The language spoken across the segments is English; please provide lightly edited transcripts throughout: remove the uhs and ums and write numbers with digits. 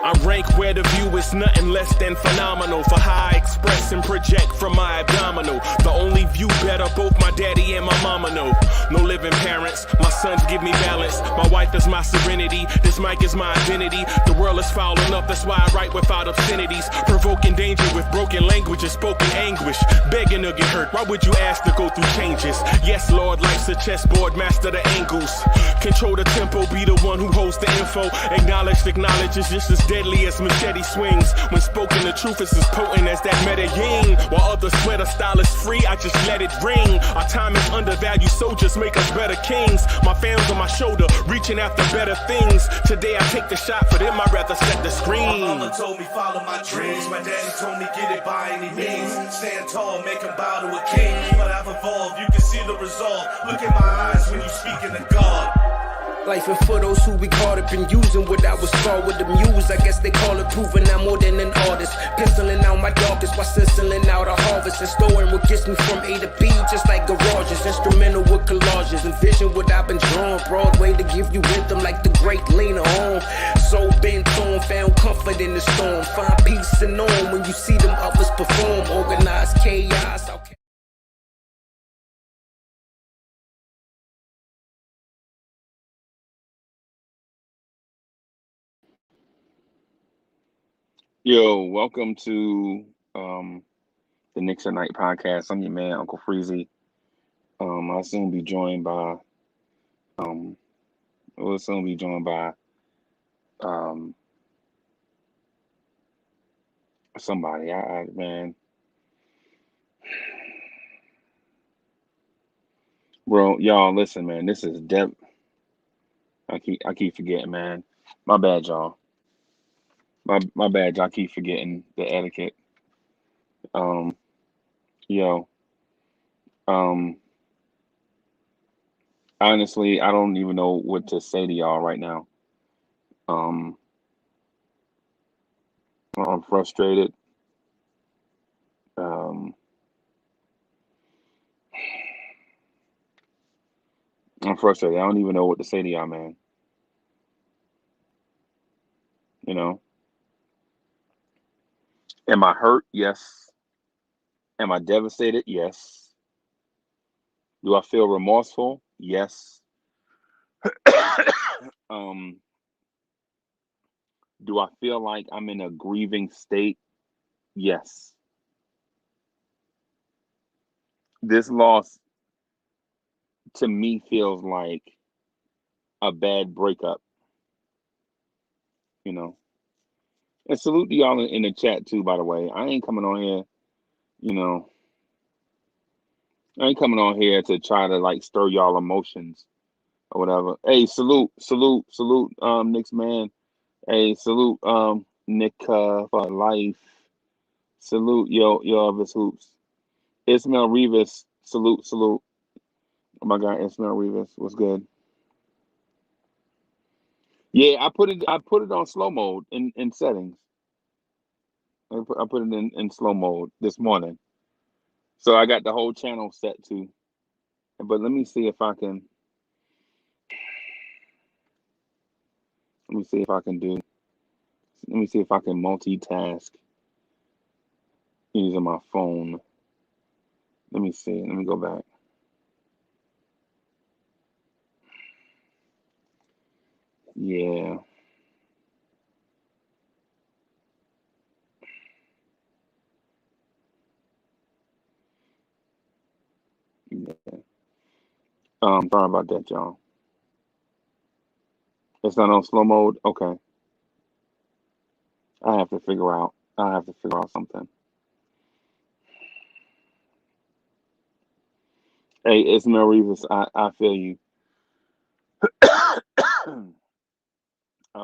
I rank where the view is nothing less than phenomenal for how I express and project from my abdominal. The only view better, both my daddy and my mama know. No living parents, my sons give me balance. My wife is my serenity, this mic is my identity. The world is foul enough, that's why I write without obscenities. Provoking danger with broken language and spoken anguish. Begging to get hurt, why would you ask to go through changes? Yes, Lord, life's a chessboard, master the angles. Control the tempo, be the one who holds the info. Acknowledge is just as deadly as machete swings. When spoken, the truth is as potent as that Medellin. While others swear the style is free, I just let it ring. Our time is undervalued, soldiers make us better kings. My fam's on my shoulder, reaching after better things. Today I take the shot, for them I'd rather set the screen. My mama told me follow my dreams. My daddy told me get it by any means. Stand tall, make him bow to a king. But I've evolved, you can see the resolve. Look in my eyes when you speaking to God. Life and for those who we caught up in using what I was taught with the muse. I guess they call it proving I'm more than an artist. Penciling out my darkest while stenciling out a harvest. And storing what gets me from A to B, just like garages. Instrumental with collages. Envision what I've been drawing. Broadway to give you rhythm like the great Lena on. So bent on, found comfort in the storm. Find peace and on when you see them others perform. Organized chaos. Okay. Yo, welcome to the Knicks at Night podcast. I'm your man, Uncle Freezy. I'll soon be joined by somebody. Man, bro, y'all listen, man. This is Deb. I keep forgetting, man. My bad, y'all. My bad, y'all. Keep forgetting the etiquette. Yo, honestly, I don't even know what to say to y'all right now. I'm frustrated. I'm frustrated. I don't even know what to say to y'all, man. You know, am I hurt? Yes. Am I devastated? Yes. Do I feel remorseful? Yes. Do I feel like I'm in a grieving state? Yes. This loss to me feels like a bad breakup, you know. And salute to y'all in the chat too, by the way. I ain't coming on here, you know. I ain't coming on here to try to like stir y'all emotions or whatever. Hey, salute, Knicks man. Hey, salute, Nick for life. Salute, yo, Elvis Hoops. Ismail Rivas, salute. Oh my God, Ismail Rivas, what's good? Yeah, I put it on slow mode in settings. I put it in slow mode this morning. So I got the whole channel set to. But let me see if I can multitask using my phone. Let me see. Let me go back. Yeah. Sorry about that, y'all. It's not on slow mode. Okay. I have to figure out something. Hey, Ismail Rivas, I feel you. I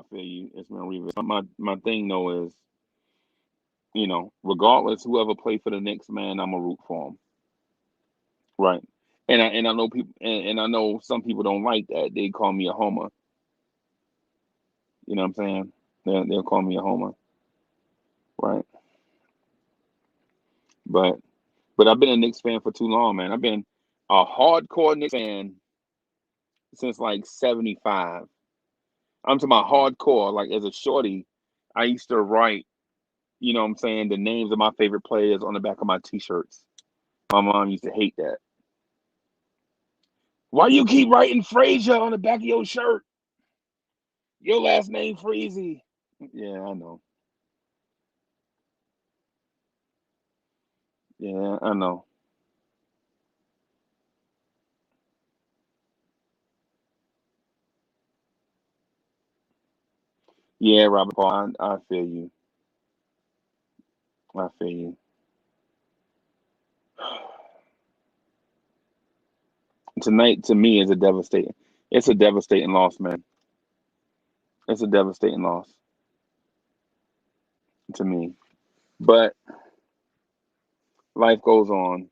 feel you, Ismail Rivas. My thing though is, you know, regardless, whoever play for the Knicks, man, I'm a root for them. Right. And I know people, and I know some people don't like that. They call me a homer. You know what I'm saying? They'll call me a homer. Right. But I've been a Knicks fan for too long, man. I've been a hardcore Knicks fan since like '75. I'm to my hardcore. Like as a shorty, I used to write, you know what I'm saying, the names of my favorite players on the back of my t-shirts. My mom used to hate that. Why you keep writing Frazier on the back of your shirt? Your last name Freezy. Yeah, I know. Yeah, I know. Yeah, Robert Paul, I feel you. I feel you. Tonight to me is a devastating. It's a devastating loss, man. It's a devastating loss to me. But life goes on.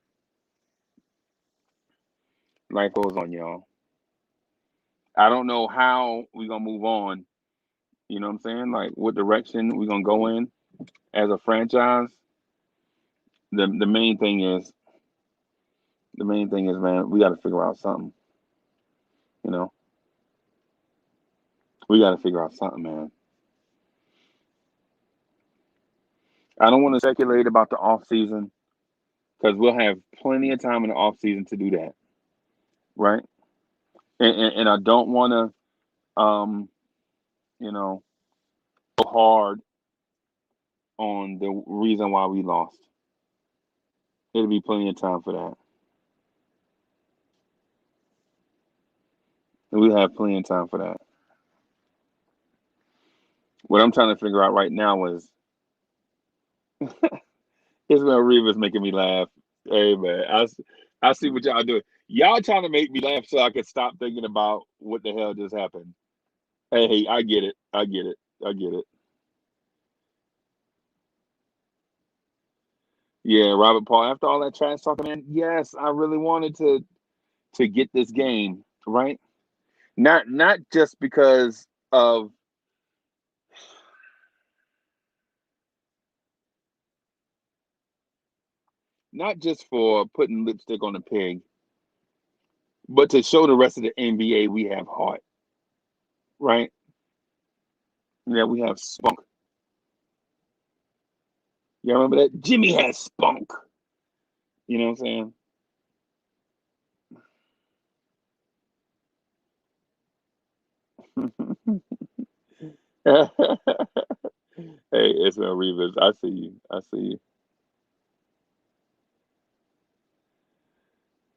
Life goes on, y'all. I don't know how we're gonna move on. You know what I'm saying? Like what direction we're gonna go in as a franchise. The main thing is man, we gotta figure out something. You know? We gotta figure out something, man. I don't want to speculate about the off season because we'll have plenty of time in the off season to do that, right? And I don't want to, you know, go hard on the reason why we lost. There'll be plenty of time for that. We have plenty of time for that. What I'm trying to figure out right now is Ismail Rivas making me laugh. Hey man, I see what y'all doing. Y'all trying to make me laugh so I can stop thinking about what the hell just happened. Hey, I get it. I get it. I get it. Yeah, Robert Paul. After all that trash talking, man, yes, I really wanted to get this game right. Not just because of not just for putting lipstick on a pig, but to show the rest of the NBA we have heart, right? Yeah, we have spunk. You remember that? Jimmy has spunk. You know what I'm saying? Hey, it's no Revis. I see you. I see you.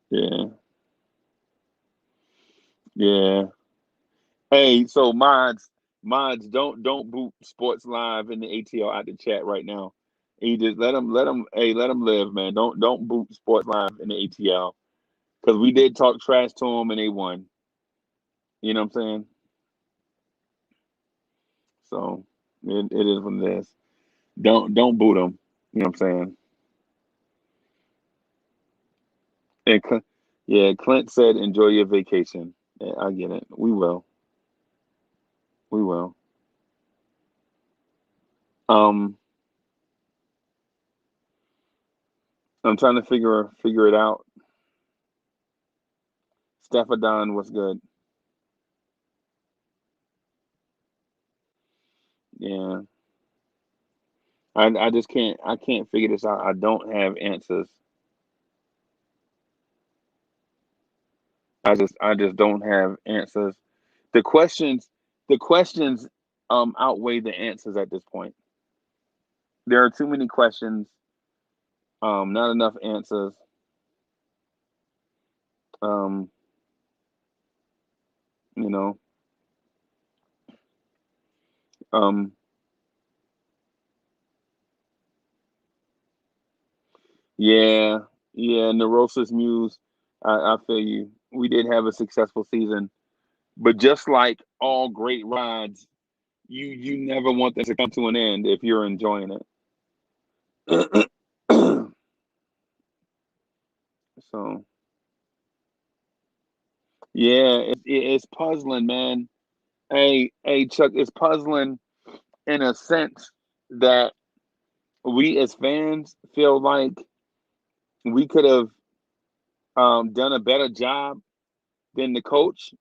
Yeah, yeah. Hey, so mods, don't boot Sports Live in the ATL out the chat right now. He just let them live, man. Don't boot Sports Live in the ATL because we did talk trash to them and they won. You know what I'm saying? So it is what it is. Don't boot them. You know what I'm saying? And yeah, Clint said enjoy your vacation. Yeah, I get it. We will. We will. Um, I'm trying to figure it out. Stephadon was good. Yeah. I just can't figure this out. I don't have answers. I just don't have answers. The questions the questions outweigh the answers at this point. There are too many questions, not enough answers. Um, you know, um, yeah, yeah, Neurosis Muse. I feel you. We did have a successful season, but just like all great rides, you never want them to come to an end if you're enjoying it. So yeah, it's puzzling, man. Hey, Chuck, it's puzzling in a sense that we as fans feel like we could have done a better job than the coach,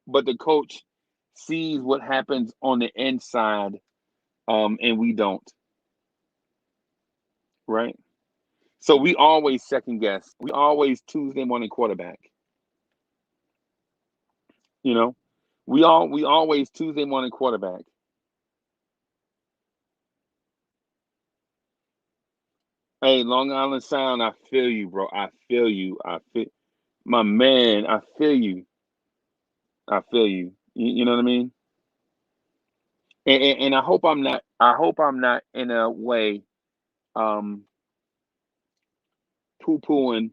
but the coach sees what happens on the inside, and we don't, right? So we always second guess. We always Tuesday morning quarterback. You know, we always Tuesday morning quarterback. Hey, Long Island Sound, I feel you, bro. I feel you. I feel my man. I feel you. I feel you. You know what I mean? And I hope I'm not. I hope I'm not in a way um, poo pooing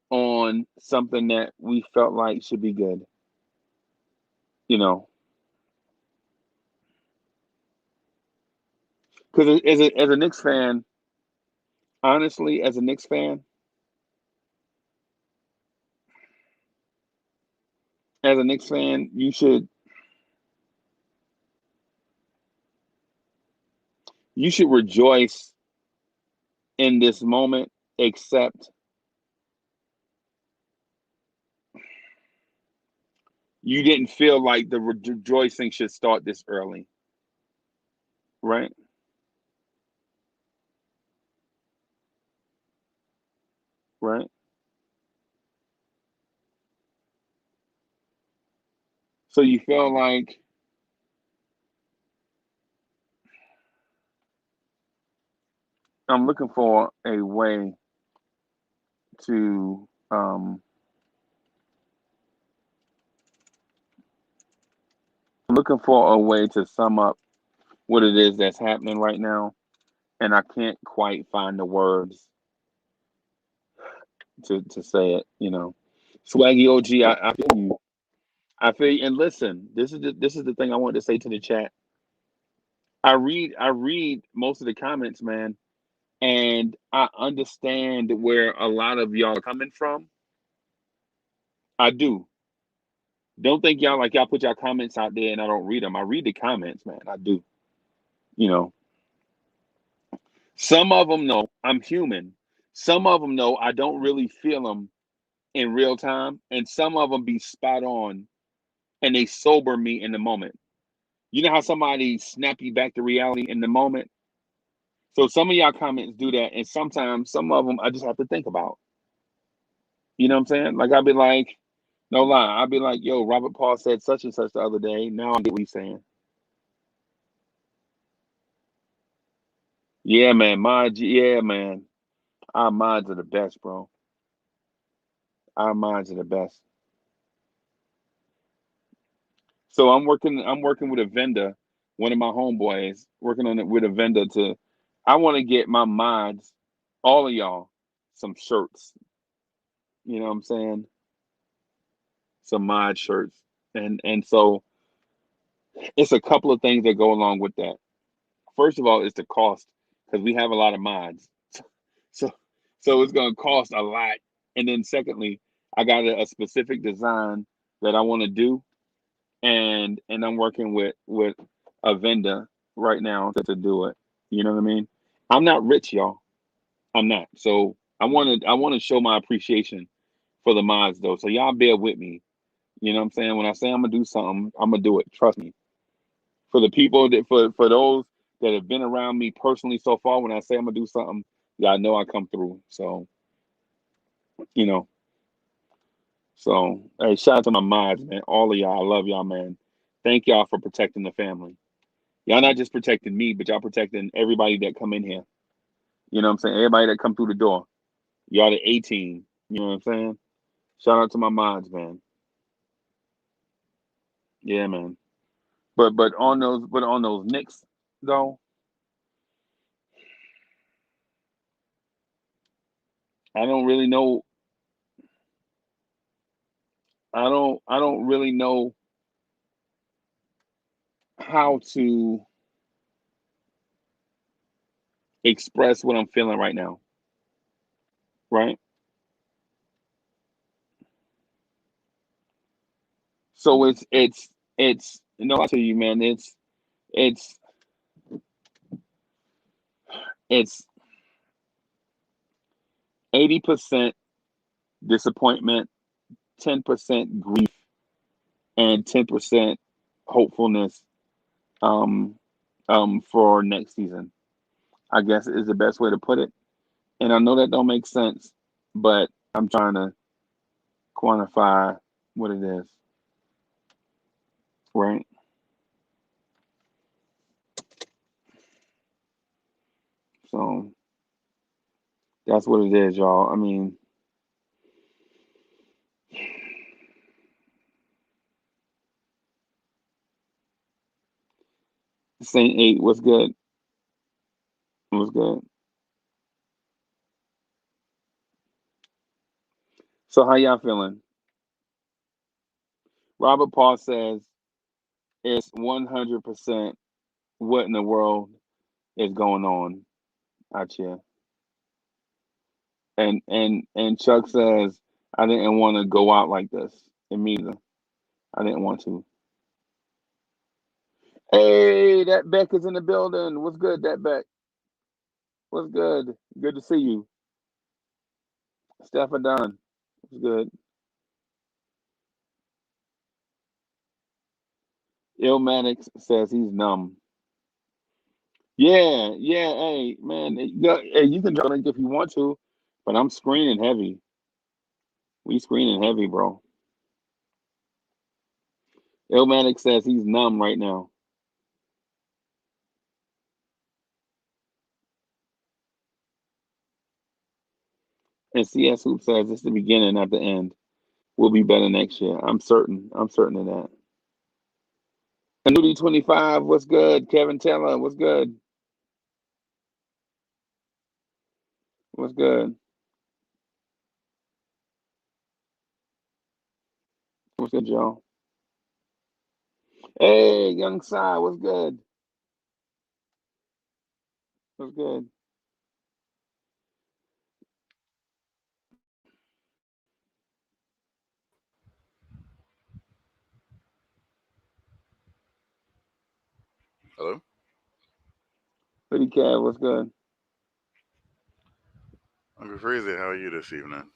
on something that we felt like should be good. You know, because as a Knicks fan, honestly, as a Knicks fan, you should rejoice in this moment, except you didn't feel like the rejoicing should start this early, right? Right. So you feel like I'm looking for a way to I'm looking for a way to sum up what it is that's happening right now, and I can't quite find the words to say it. Swaggy OG, I feel you. I feel you. And listen, this is the thing I wanted to say to the chat. I read most of the comments, man, and I understand where a lot of y'all are coming from. I do. Don't think y'all put y'all comments out there and I don't read them. I read the comments, man. I do. You know, some of them know I'm human. Some of them know I don't really feel them in real time, and some of them be spot on and they sober me in the moment. You know how somebody snap you back to reality in the moment? So some of y'all comments do that, and sometimes some of them I just have to think about. You know what I'm saying? Like I'll be like, no lie, I'll be like, yo, Robert Paul said such and such the other day. Now I get what he's saying. Yeah, man, yeah, man. Our minds are the best, bro. Our minds are the best. So I'm working with a vendor, one of my homeboys, working on it with a vendor to I want to get my mods, all of y'all, some shirts. You know what I'm saying? Some mod shirts. And so it's a couple of things that go along with that. First of all, it's the cost because we have a lot of mods. So so it's gonna cost a lot. And then secondly, I got a specific design that I want to do, and I'm working with a vendor right now to do it. You know what I mean? I'm not rich, y'all. I'm not. So I want to show my appreciation for the mods though. So y'all bear with me. You know what I'm saying? When I say I'm gonna do something, I'm gonna do it. Trust me. For the people that for those that have been around me personally so far, when I say I'm gonna do something, y'all know I come through. So you know. So hey, shout out to my mods, man. All of y'all, I love y'all, man. Thank y'all for protecting the family. Y'all not just protecting me, but y'all protecting everybody that come in here. You know what I'm saying? Everybody that come through the door. Y'all the 18. You know what I'm saying? Shout out to my mods, man. Yeah, man. But on those Knicks though, I don't really know. I don't really know how to express what I'm feeling right now. Right? So it's I tell you, man, it's it's 80% disappointment, 10% grief, and 10% hopefulness for next season. I guess is the best way to put it. And I know that don't make sense, but I'm trying to quantify what it is. Right? So that's what it is, y'all. I mean, Saint 8, what's good? What's good? So how y'all feeling? Robert Paul says it's 100% what in the world is going on out here. And Chuck says I didn't want to go out like this. And me either. I didn't want to. Hey, that Beck is in the building. What's good, that Beck? What's good? Good to see you. Stephen Dunn. What's good? Illmatic says he's numb. Yeah, hey, man. Hey, you can drink if you want to, but I'm screening heavy. We screening heavy, bro. Illmatic says he's numb right now. And CS Hoop says it's the beginning, not the end. We'll be better next year. I'm certain of that. Anudi 25, what's good? Kevin Taylor, what's good? What's good? What's good, y'all? Hey, Young Sai, what's good? What's good? Hello? Pretty Cav, what's good? Uncle Freezy, how are you this evening?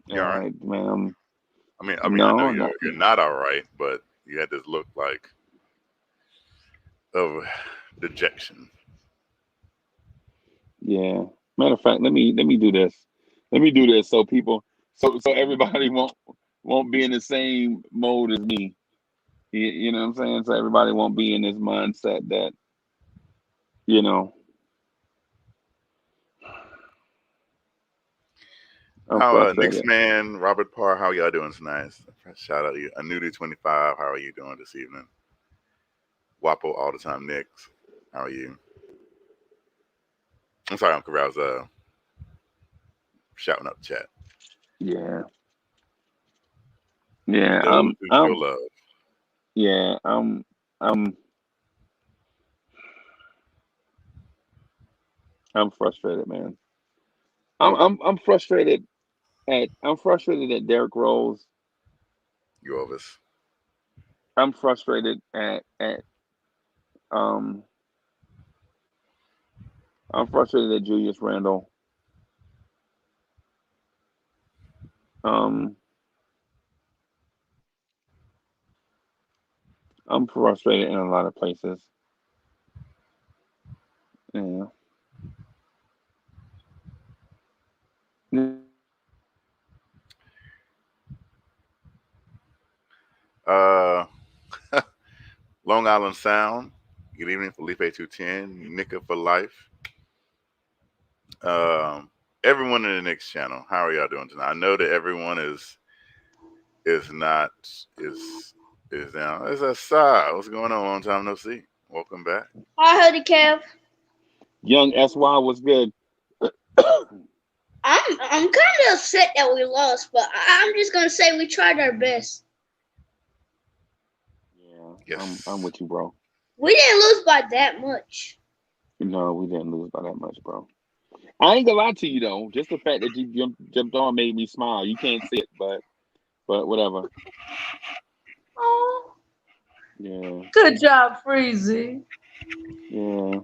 You all right? Man. I mean, No, I know you're not all right, but you had this look like of dejection. Yeah. Matter of fact, let me do this. Let me do this so people, so everybody won't be in the same mode as me. You know what I'm saying? So everybody won't be in this mindset that, you know. I'm How frustrated. Knicks man, Robert Parr, how y'all doing tonight? Shout out to you. Anudi 25, how are you doing this evening? Wapo all the time, Knicks. How are you? I'm sorry, Uncle Ray, I was shouting up the chat. Yeah. Those who show love. Yeah, I'm frustrated, man. I'm frustrated at Derrick Rose. You Elvis. I'm frustrated at I'm frustrated at Julius Randle. I'm frustrated in a lot of places. Yeah. Long Island Sound. Good evening, Felipe 210, Nika for life. Everyone in the Knicks channel, how are y'all doing tonight? I know that everyone is down. It's a sigh. What's going on? Long time no see. Welcome back. Hi, Hoodie Kev. Young SY was good. I'm kind of upset that we lost, but I'm just gonna say we tried our best. Yeah, Yes. I'm with you, bro. We didn't lose by that much. No, we didn't lose by that much, bro. I ain't gonna lie to you though. Just the fact that you jumped on made me smile. You can't see it, but whatever. Oh. Yeah. Good job, Freezy. Yeah.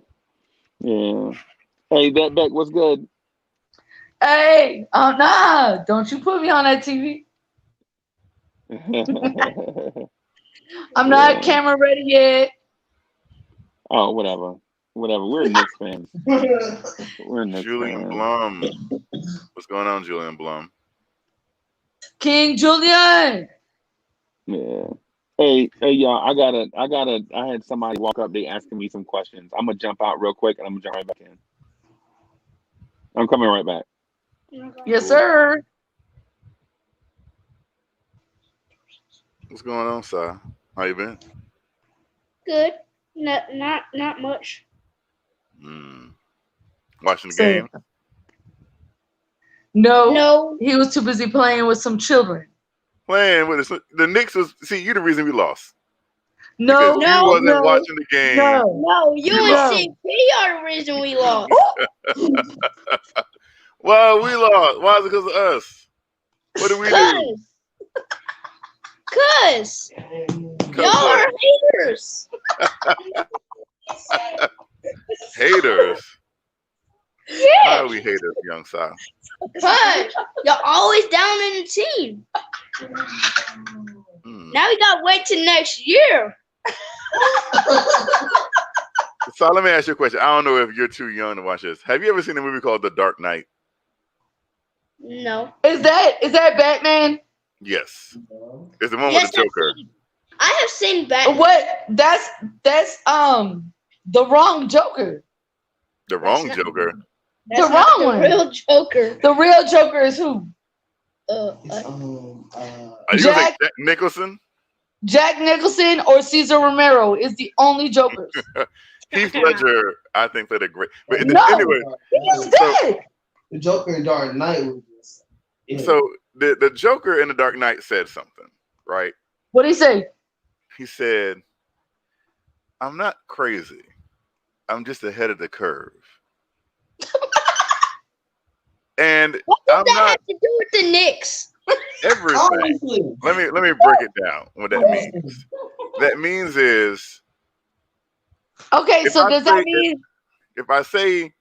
Yeah. Hey, that Beck, what's good? Hey, nah, don't you put me on that TV. I'm not camera ready yet. Oh, whatever. We're Knicks fans. We're Knicks Julian fans. Blum. What's going on, Julian Blum? King Julian. Yeah. Hey, y'all. I had somebody walk up. They asking me some questions. I'm gonna jump out real quick, and I'm gonna jump right back in. I'm coming right back. Yes, sir. What's going on, Si? How you been? Good. Not much. Watching the game? No, he was too busy playing with some children. Playing with the Knicks was. See, you the reason we lost. No, because you wasn't watching the game. No, you and CP are the reason we lost. Well, we lost. Why is it because of us? What do we do? Cause y'all are haters. Haters? Yeah. How are we haters, young Si? Cause y'all always down in the team. Now we gotta wait till next year. So let me ask you a question. I don't know if you're too young to watch this. Have you ever seen a movie called The Dark Knight? No. Is that Batman? Yes. It's the one with the Joker. I have seen Batman. What? That's the wrong Joker. The wrong Joker? The wrong one. The real Joker. The real Joker is who? Are you gonna say Jack Nicholson? Jack Nicholson or Cesar Romero is the only Jokers. Heath Ledger, I think, played a great. But No, anyway, he's dead. The Joker in Dark Knight was just. Yeah. So the Joker in The Dark Knight said something, right? What did he say? He said, "I'm not crazy. I'm just ahead of the curve." And what does I'm that not have to do with the Knicks? everything. Honestly. Let me break it down. What that means. That means is Okay, so does that mean if I say,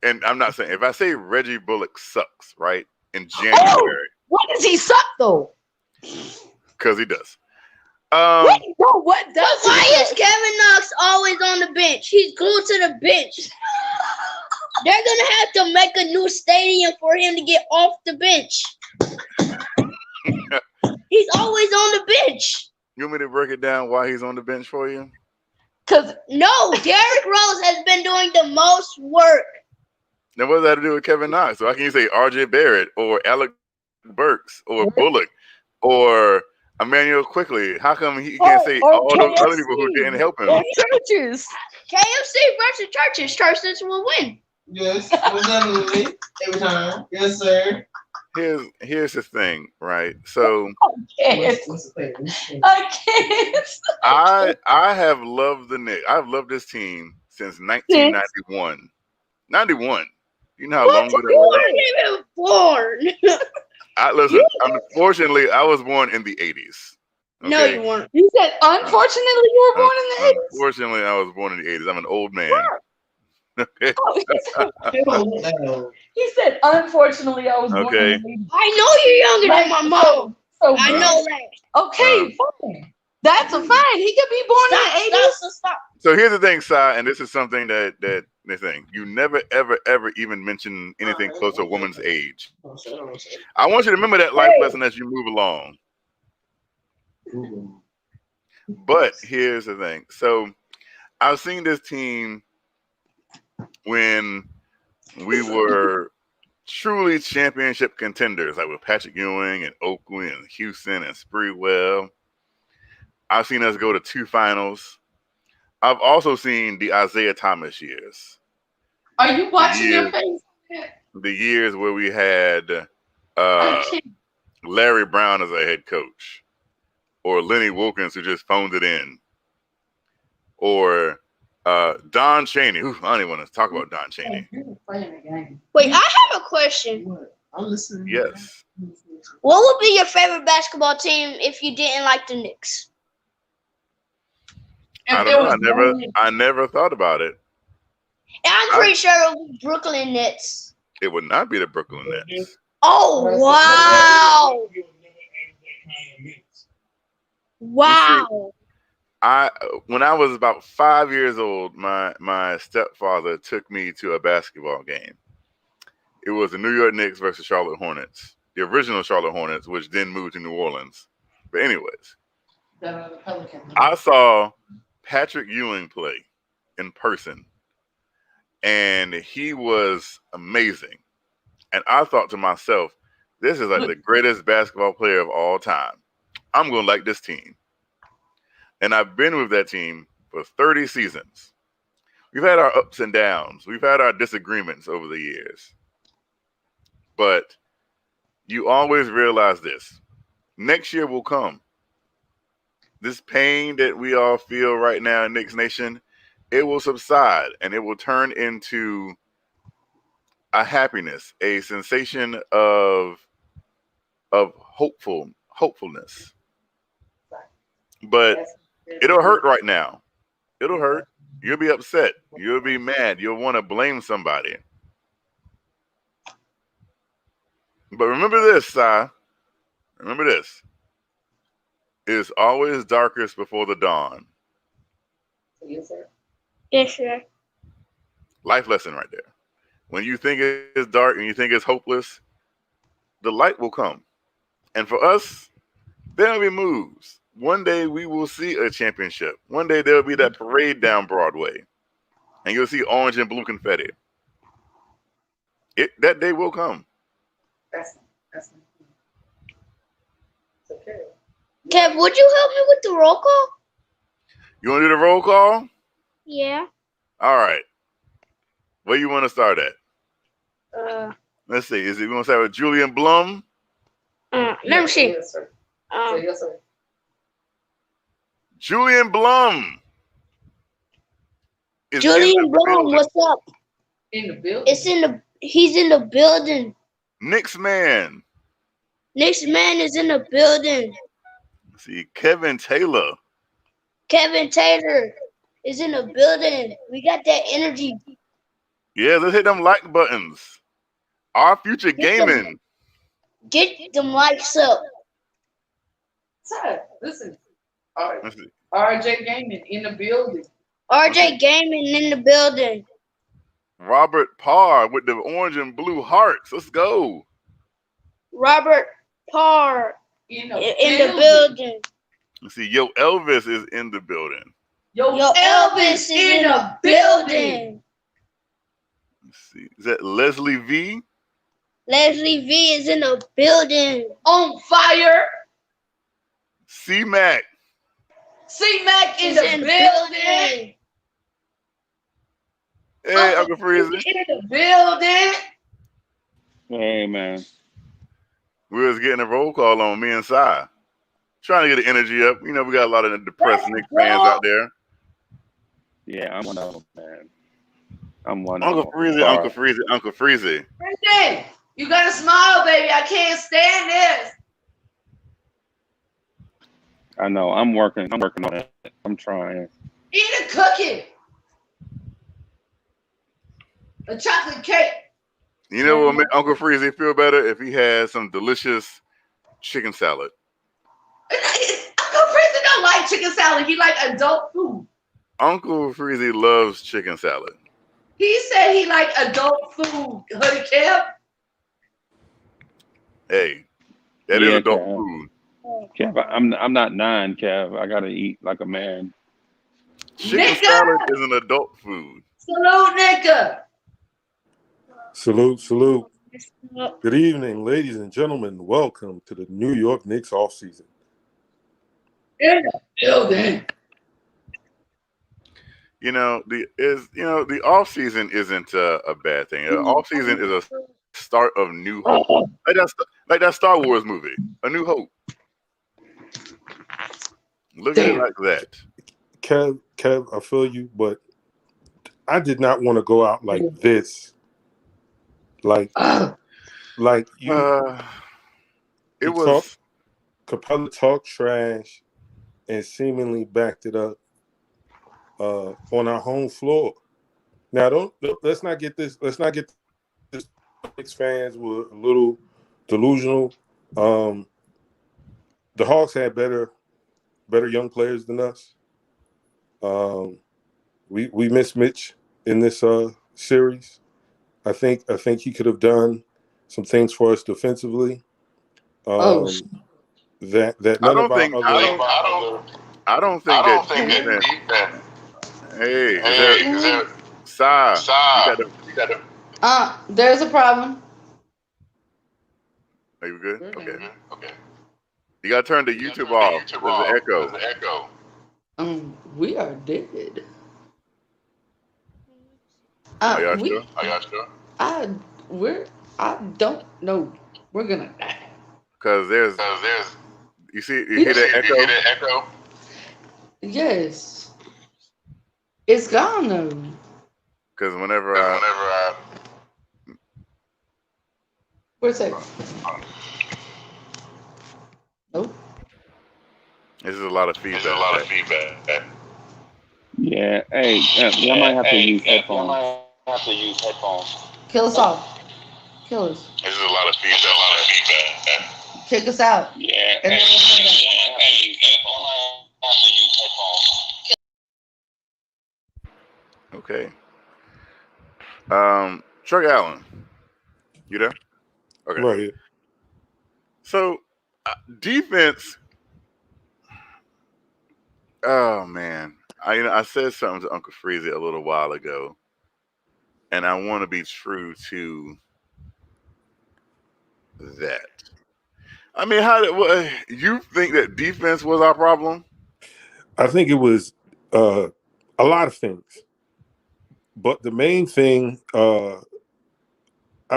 and I'm not saying if I say Reggie Bullock sucks, right? In January. Why does he suck though? Because he does. Wait, no, what does he? Why is Kevin Knox always on the bench? He's glued to the bench. They're gonna have to make a new stadium for him to get off the bench. He's always on the bench. You want me to break it down why he's on the bench for you? Because no, Derrick Rose has been doing the most work. Now, what does that have to do with Kevin Knox? So how can you say R.J. Barrett or Alec Burks or Bullock or Emmanuel Quickly? How come he can't say all those other people who didn't help him? Churches. KFC versus Churches. Churches will win. Yes, definitely. Every time. Yes, sir. Here's the thing, right? So I can't. I have loved the Knicks. I've loved this team since 1991. 91. You know how long ago that You was? weren't even born. Listen, unfortunately, I was born in the 80s. Okay? No, you weren't. You said unfortunately you were born in the 80s. Unfortunately, I was born in the 80s. I'm an old man. Okay. He said unfortunately I was born in the 80s. I know you're younger than my mom. So I know that. Okay, fine. That's fine. He could be born in the 80s. Stop. So here's the thing, Si, and this is something that the thing you never ever even mention anything close to a woman's age. I want you to remember that life lesson as you move along. But here's the thing. So I've seen this team when we were truly championship contenders, like with Patrick Ewing and Oakley and Houston and Sprewell. I've seen us go to 2 finals. I've also seen the Isaiah Thomas years. Are you watching your face? The years where we had Larry Brown as a head coach, or Lenny Wilkins who just phoned it in, or Don Chaney. I don't even want to talk about Don Chaney. Wait, I have a question. I'm listening. Yes. What would be your favorite basketball team if you didn't like the Knicks? I If don't it know. was I never thought about it. I'm pretty sure it was Brooklyn Nets. It would not be the Brooklyn Nets. Oh wow! Wow! When I was about 5 years old, my stepfather took me to a basketball game. It was the New York Knicks versus Charlotte Hornets, the original Charlotte Hornets, which then moved to New Orleans. But anyways, I saw Patrick Ewing play in person, and he was amazing. And I thought to myself, this is like the greatest basketball player of all time. I'm going to like this team. And I've been with that team for 30 seasons. We've had our ups and downs. We've had our disagreements over the years. But you always realize this. Next year will come. This pain that we all feel right now in Knicks Nation, it will subside and it will turn into a happiness, a sensation of hopefulness. But it'll hurt right now. It'll hurt. You'll be upset. You'll be mad. You'll want to blame somebody. But remember this, Si. Remember this. It's always darkest before the dawn. Yes, sir. Yes, sir. Life lesson right there. When you think it's dark and you think it's hopeless, the light will come. And for us, there'll be moves. One day we will see a championship. One day there'll be that parade down Broadway. And you'll see orange and blue confetti. That day will come. That's okay. Kev, would you help me with the roll call? You want to do the roll call? Yeah. All right. Where you want to start at? Let's see. Is it going to start with Julian Blum? Let me see. Yes, sir. Yes, sir. Julian Blum. Julian Blum, what's up? In the building. He's in the building. Knicks man. Knicks man is in the building. Let's see, Kevin Taylor. Kevin Taylor is in the building. We got that energy. Yeah, let's hit them like buttons. Our future gaming. Get them likes up. Sir, listen. All right. RJ Gaming in the building. RJ Gaming in the building. Robert Parr with the orange and blue hearts. Let's go. Robert Parr In the building. Let's see, Yo Elvis is in the building. Yo, Elvis is in the building. Let's see, is that Leslie V? Leslie V is in the building. On fire. C-Mac. C-Mac in the building. Hey, Uncle Freezy. In the building. Hey, man. We was getting a roll call on me and Si. Trying to get the energy up. You know, we got a lot of depressed Knicks fans out there. Yeah, I'm one of them, man. I'm one Uncle of them. Freezy, Sorry. Uncle Freezy, Uncle Freezy. Freezy, you gotta smile, baby. I can't stand this. I know. I'm working on it. I'm trying. Eat a cookie. A chocolate cake. You know what made Uncle Freezy feel better? If he had some delicious chicken salad. Uncle Freezy don't like chicken salad. He like adult food. Uncle Freezy loves chicken salad. He said he like adult food. Honey Kev. Hey, that is Yeah, adult Kev. food. Kev, I'm not 9, Kev. I gotta eat like a man. Chicken Nigga! salad is an adult food. Salute, nigga. Salute, salute. Good evening, ladies and gentlemen. Welcome to the New York Knicks offseason. In the building. You know, the off season isn't a bad thing. Off season is a start of new hope, like that Star Wars movie, A New Hope. Look at it like that. Kev, I feel you, but I did not want to go out like this. Like you. It was Capella talked trash and seemingly backed it up. on our home floor. Now, let's not get this. Let's not get this. Knicks fans were a little delusional. The Hawks had better young players than us. We missed Mitch in this series. I think he could have done some things for us defensively. That none of our other. I don't think that defense. Hey, is there Sai? You got to. There's a problem. Are you good? Okay. You got to turn the YouTube off. There's an echo. We are dead. Are y'all sure? I don't know. We're gonna die. Because there's you hear that echo? Yes. It's gone though. Because whenever I where's that? Nope. This is a lot of feedback. Yeah, hey, y'all might have to use headphones. Kill us all. Kill us. This is a lot of feedback. Kick us out. Yeah. And then Okay. Chuck Allen, you there? Okay. Right here. So, defense. Oh man, I said something to Uncle Freezy a little while ago, and I want to be true to that. I mean, you think that defense was our problem? I think it was a lot of things, but the main thing, I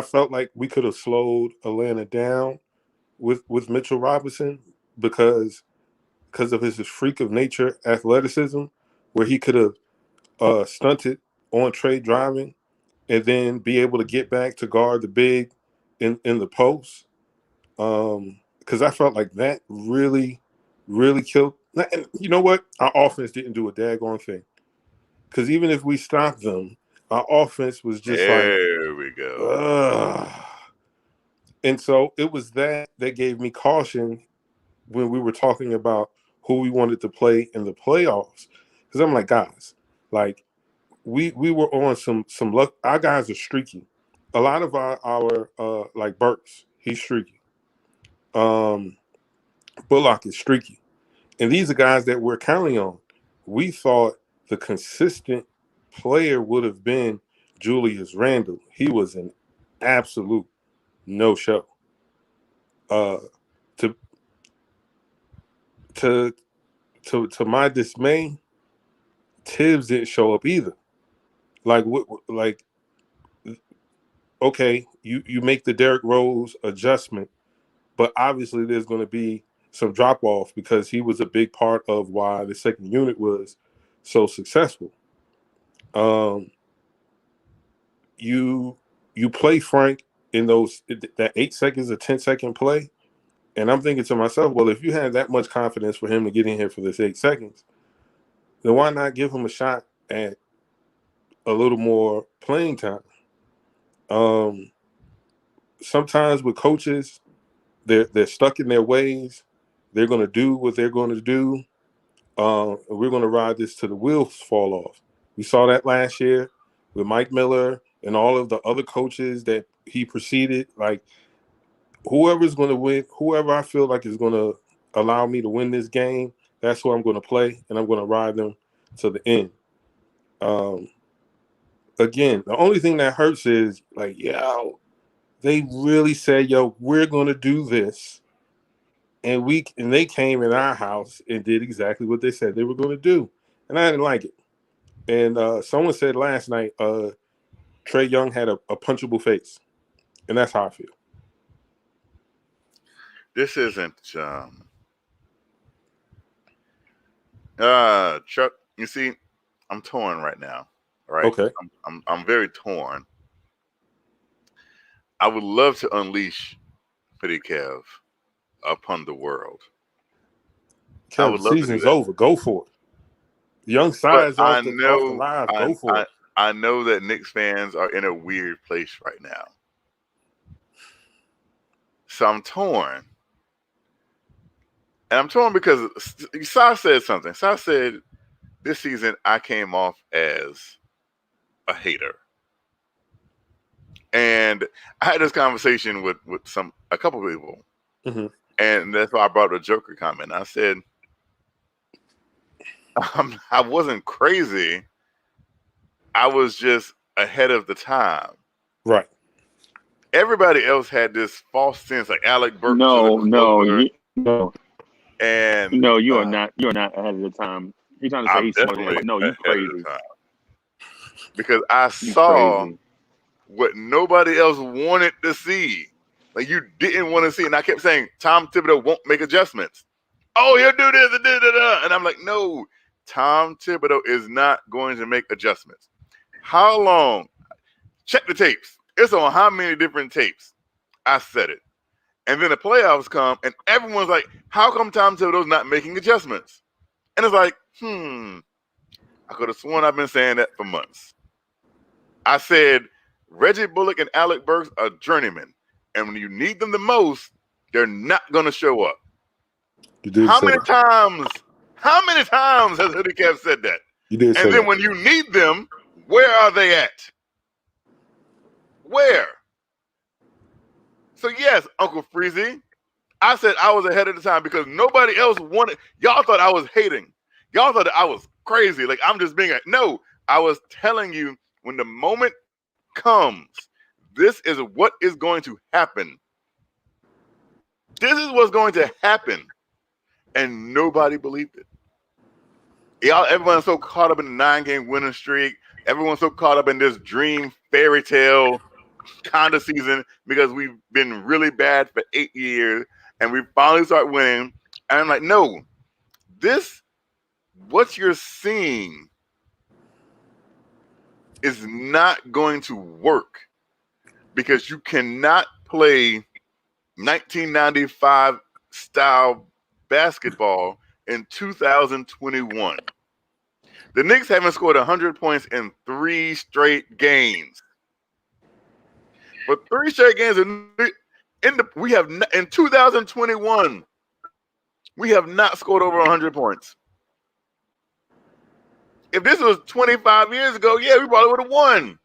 felt like we could have slowed Atlanta down with Mitchell Robinson because of his freak of nature athleticism, where he could have stunted on trade driving and then be able to get back to guard the big in the post. Because I felt like that really, really killed. And you know what? Our offense didn't do a daggone thing. Because even if we stopped them, our offense was just there we go. And so it was that gave me caution when we were talking about who we wanted to play in the playoffs. Because I'm like, guys, like we were on some luck. Our guys are streaky. A lot of our like Burks, he's streaky. Bullock is streaky. And these are guys that we're counting on. We thought the consistent player would have been Julius Randle. He was an absolute no-show. To my dismay, Tibbs didn't show up either. Okay, you make the Derrick Rose adjustment, but obviously there's going to be some drop off because he was a big part of why the second unit was so successful. You play Frank in that 8 seconds or 10-second play, and I'm thinking to myself, well, if you had that much confidence for him to get in here for this 8 seconds, then why not give him a shot at a little more playing time? Sometimes with coaches, they're stuck in their ways. They're going to do what they're going to do. We're going to ride this till the wheels fall off. We saw that last year with Mike Miller and all of the other coaches that he preceded. Like, whoever's going to win, whoever I feel like is going to allow me to win this game, that's who I'm going to play, and I'm going to ride them to the end. Again, the only thing that hurts is, like, they really said, we're going to do this. And they came in our house and did exactly what they said they were going to do. And I didn't like it. And someone said last night, Trae Young had a punchable face. And that's how I feel. This isn't Chuck, you see, I'm torn right now. Right? Okay. I'm very torn. I would love to unleash Petty Kev upon the world. Kev, the season's over. Go for it. Young But size I off the know, live. Go for it. I know that Knicks fans are in a weird place right now. So I'm torn. And I'm torn because Sa said something. Sa said, this season I came off as a hater. And I had this conversation with a couple of people. Mhm. And that's why I brought the Joker comment. I said, I wasn't crazy. I was just ahead of the time. Right. Everybody else had this false sense, like Alec Burks. No, and you are not. You are not ahead of the time. He's trying to say I'm he's smarter than definitely him. No, you ahead crazy. of the time. Because I You saw crazy. what nobody else wanted to see. Like you didn't want to see. And I kept saying, Tom Thibodeau won't make adjustments. Oh, he'll do this and da. And I'm like, no, Tom Thibodeau is not going to make adjustments. How long? Check the tapes. It's on how many different tapes? I said it. And then the playoffs come, and everyone's like, how come Tom Thibodeau's not making adjustments? And it's like, I could have sworn I've been saying that for months. I said, Reggie Bullock and Alec Burks are journeymen. And when you need them the most, they're not going to show up. How many times has Hoodie Kev said that? You did say and then that. When you need them, where are they at? Where? So yes, Uncle Freezy, I said I was ahead of the time because nobody else wanted. Y'all thought I was hating. Y'all thought that I was crazy. Like I'm just being no. I was telling you when the moment comes, this is what is going to happen. This is what's going to happen. And nobody believed it. Everyone's so caught up in the 9-game winning streak. Everyone's so caught up in this dream fairy tale kind of season because we've been really bad for 8 years and we finally start winning. And I'm like, no, what you're seeing is not going to work because you cannot play 1995 style basketball in 2021. The Knicks haven't scored 100 points in 3 straight games. But 3 straight games in 2021, we have not scored over 100 points. If this was 25 years ago, yeah, we probably would have won.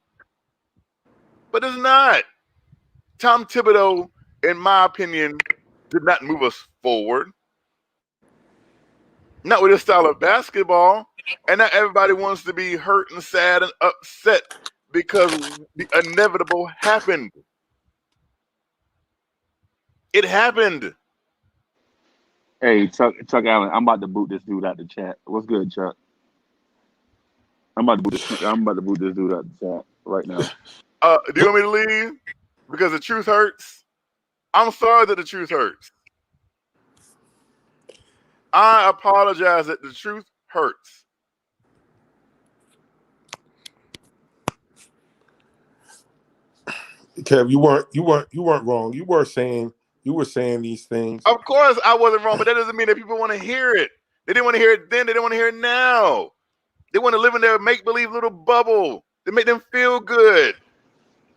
But it's not. Tom Thibodeau, in my opinion, did not move us forward. Not with his style of basketball. And not everybody wants to be hurt and sad and upset because the inevitable happened. It happened. Hey, Chuck Allen, I'm about to boot this dude out the chat. What's good, Chuck? I'm about to boot this dude out the chat right now. Do you want me to leave? Because the truth hurts? I'm sorry that the truth hurts. I apologize that the truth hurts. Kev, you weren't wrong. You were saying these things. Of course I wasn't wrong, but that doesn't mean that people want to hear it. They didn't want to hear it then, they didn't want to hear it now. They want to live in their make-believe little bubble. They make them feel good.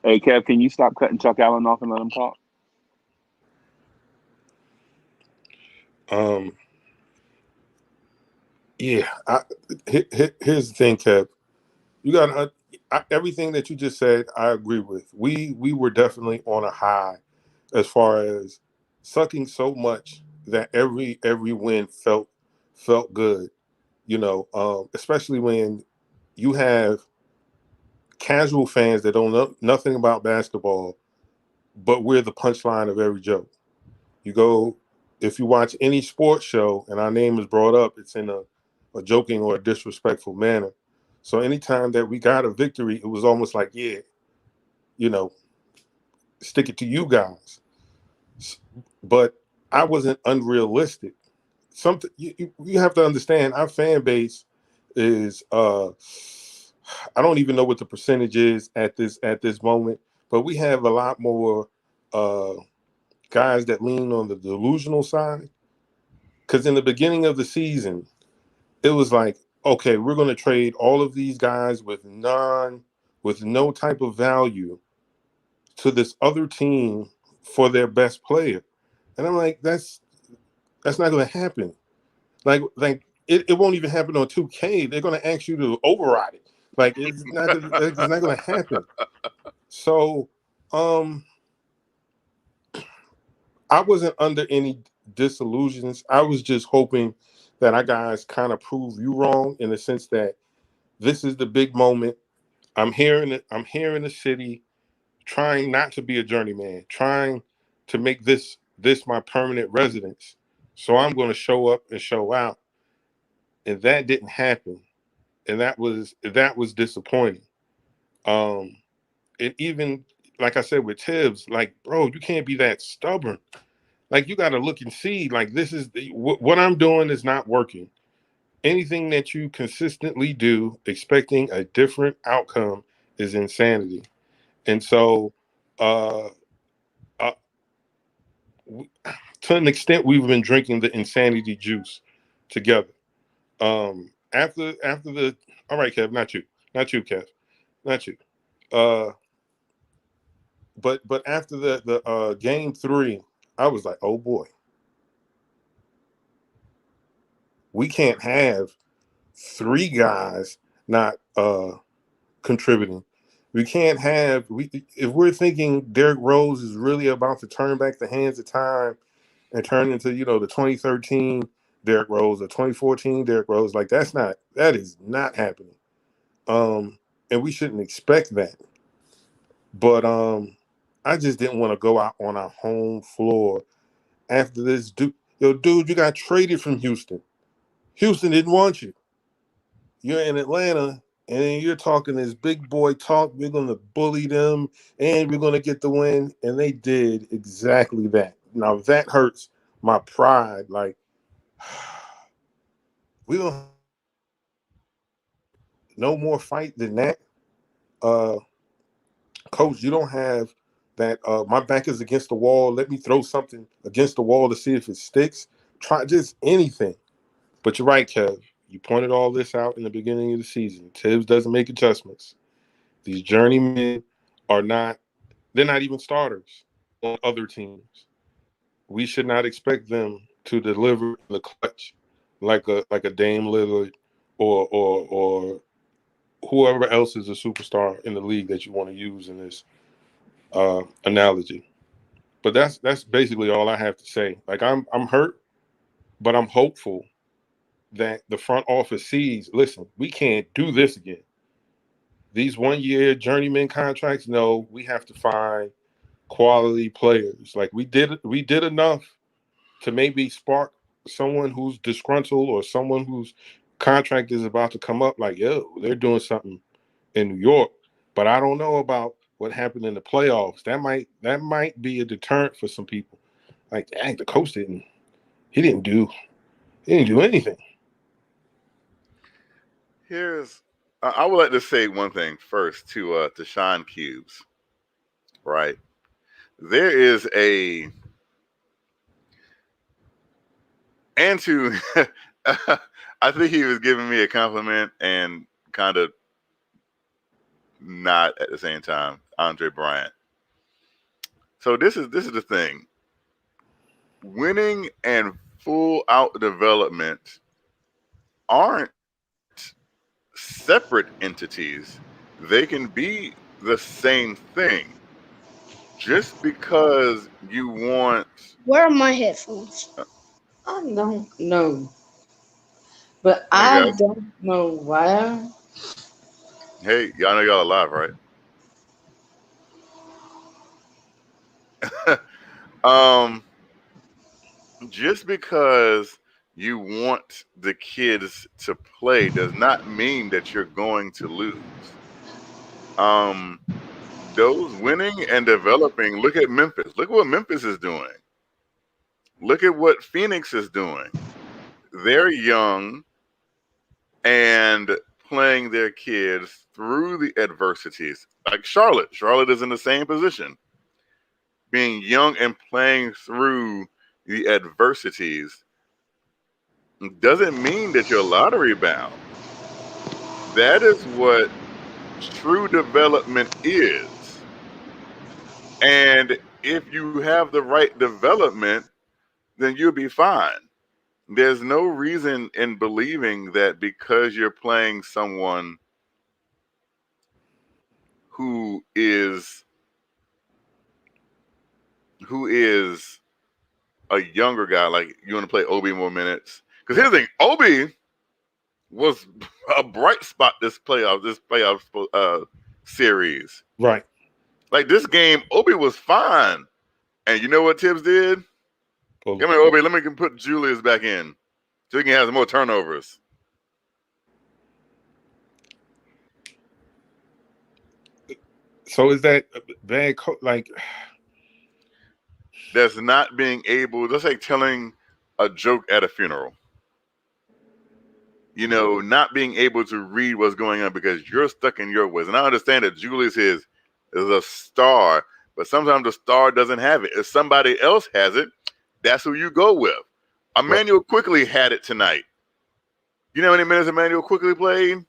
Hey, Kev, can you stop cutting Chuck Allen off and let him talk? Yeah. Here's the thing, Kev. You got everything that you just said. I agree with. We were definitely on a high, as far as sucking so much that every win felt good. You know, especially when you have casual fans that don't know nothing about basketball, but we're the punchline of every joke. You go, if you watch any sports show and our name is brought up, it's in a joking or a disrespectful manner. So anytime that we got a victory, it was almost like, yeah, you know, stick it to you guys. But I wasn't unrealistic. Something you have to understand, our fan base is I don't even know what the percentage is at this moment, but we have a lot more guys that lean on the delusional side. Because in the beginning of the season, it was like, okay, we're going to trade all of these guys with no type of value to this other team for their best player. And I'm like, that's not going to happen. Like it won't even happen on 2K. They're going to ask you to override it. Like it's not going to happen. So, I wasn't under any disillusions. I was just hoping that our guys kind of prove you wrong in the sense that this is the big moment. I'm here in the city, trying not to be a journeyman, trying to make this my permanent residence. So I'm going to show up and show out, and that didn't happen, and that was disappointing. And even like I said with Tibbs, like, bro, you can't be that stubborn. Like, you got to look and see, like, this is what I'm doing is not working. Anything that you consistently do expecting a different outcome is insanity. And so, uh, to an extent, we've been drinking the insanity juice together. After the, all right, Kev, not you, Kev, not you. But after the game 3, I was like, oh boy, we can't have 3 guys not contributing. We can't have if we're thinking Derrick Rose is really about to turn back the hands of time and turn into, the 2013 Derrick Rose or 2014 Derrick Rose, like that is not happening. And we shouldn't expect that. But I just didn't want to go out on our home floor after this. Dude, you got traded from Houston. Houston didn't want you. You're in Atlanta, and then you're talking this big boy talk. We're going to bully them, and we're going to get the win. And they did exactly that. Now, that hurts my pride. Like, we don't no more fight than that. Coach, you don't have that. My back is against the wall. Let me throw something against the wall to see if it sticks. Try just anything. But you're right, Kev. You pointed all this out in the beginning of the season. Tibbs doesn't make adjustments. These journeymen they're not even starters on other teams. We should not expect them to deliver the clutch like a Dame Lillard or whoever else is a superstar in the league that you want to use in this analogy. But that's basically all I have to say. Like, I'm hurt, but I'm hopeful that the front office sees, listen, we can't do this again. These 1-year journeyman contracts, no, we have to find quality players. Like, we did enough to maybe spark someone who's disgruntled or someone whose contract is about to come up. Like, yo, they're doing something in New York, but I don't know about what happened in the playoffs. That might be a deterrent for some people. Like, dang, the coach didn't do anything. I would like to say one thing first to Sean Cubes, right? There is and to I think he was giving me a compliment and kind of not at the same time, Andre Bryant. So this is the thing. Winning and full out development aren't separate entities. They can be the same thing. Just because you want... Where are my headphones? I don't know. But I don't know why. Hey, y'all know y'all alive, right? Just because you want the kids to play does not mean that you're going to lose. Those winning and developing, look at Memphis. Look at what Memphis is doing. Look at what Phoenix is doing. They're young and playing their kids through the adversities. Like Charlotte. Charlotte is in the same position. Being young and playing through the adversities doesn't mean that you're lottery bound. That is what true development is. And if you have the right development, then you'll be fine. There's no reason in believing that because you're playing someone who is a younger guy, like you want to play Obi more minutes. Because here's the thing, Obi was a bright spot this playoff series. Right. Like this game, Obi was fine. And you know what Tibbs did? Come here, Obi, let me put Julius back in so he can have some more turnovers. So is that bad? Like, that's not being able. That's like telling a joke at a funeral. You know, not being able to read what's going on because you're stuck in your ways. And I understand that Julius is a star, but sometimes the star doesn't have it. If somebody else has it, that's who you go with. Emmanuel Quickly had it tonight. You know how many minutes Emmanuel Quickly played?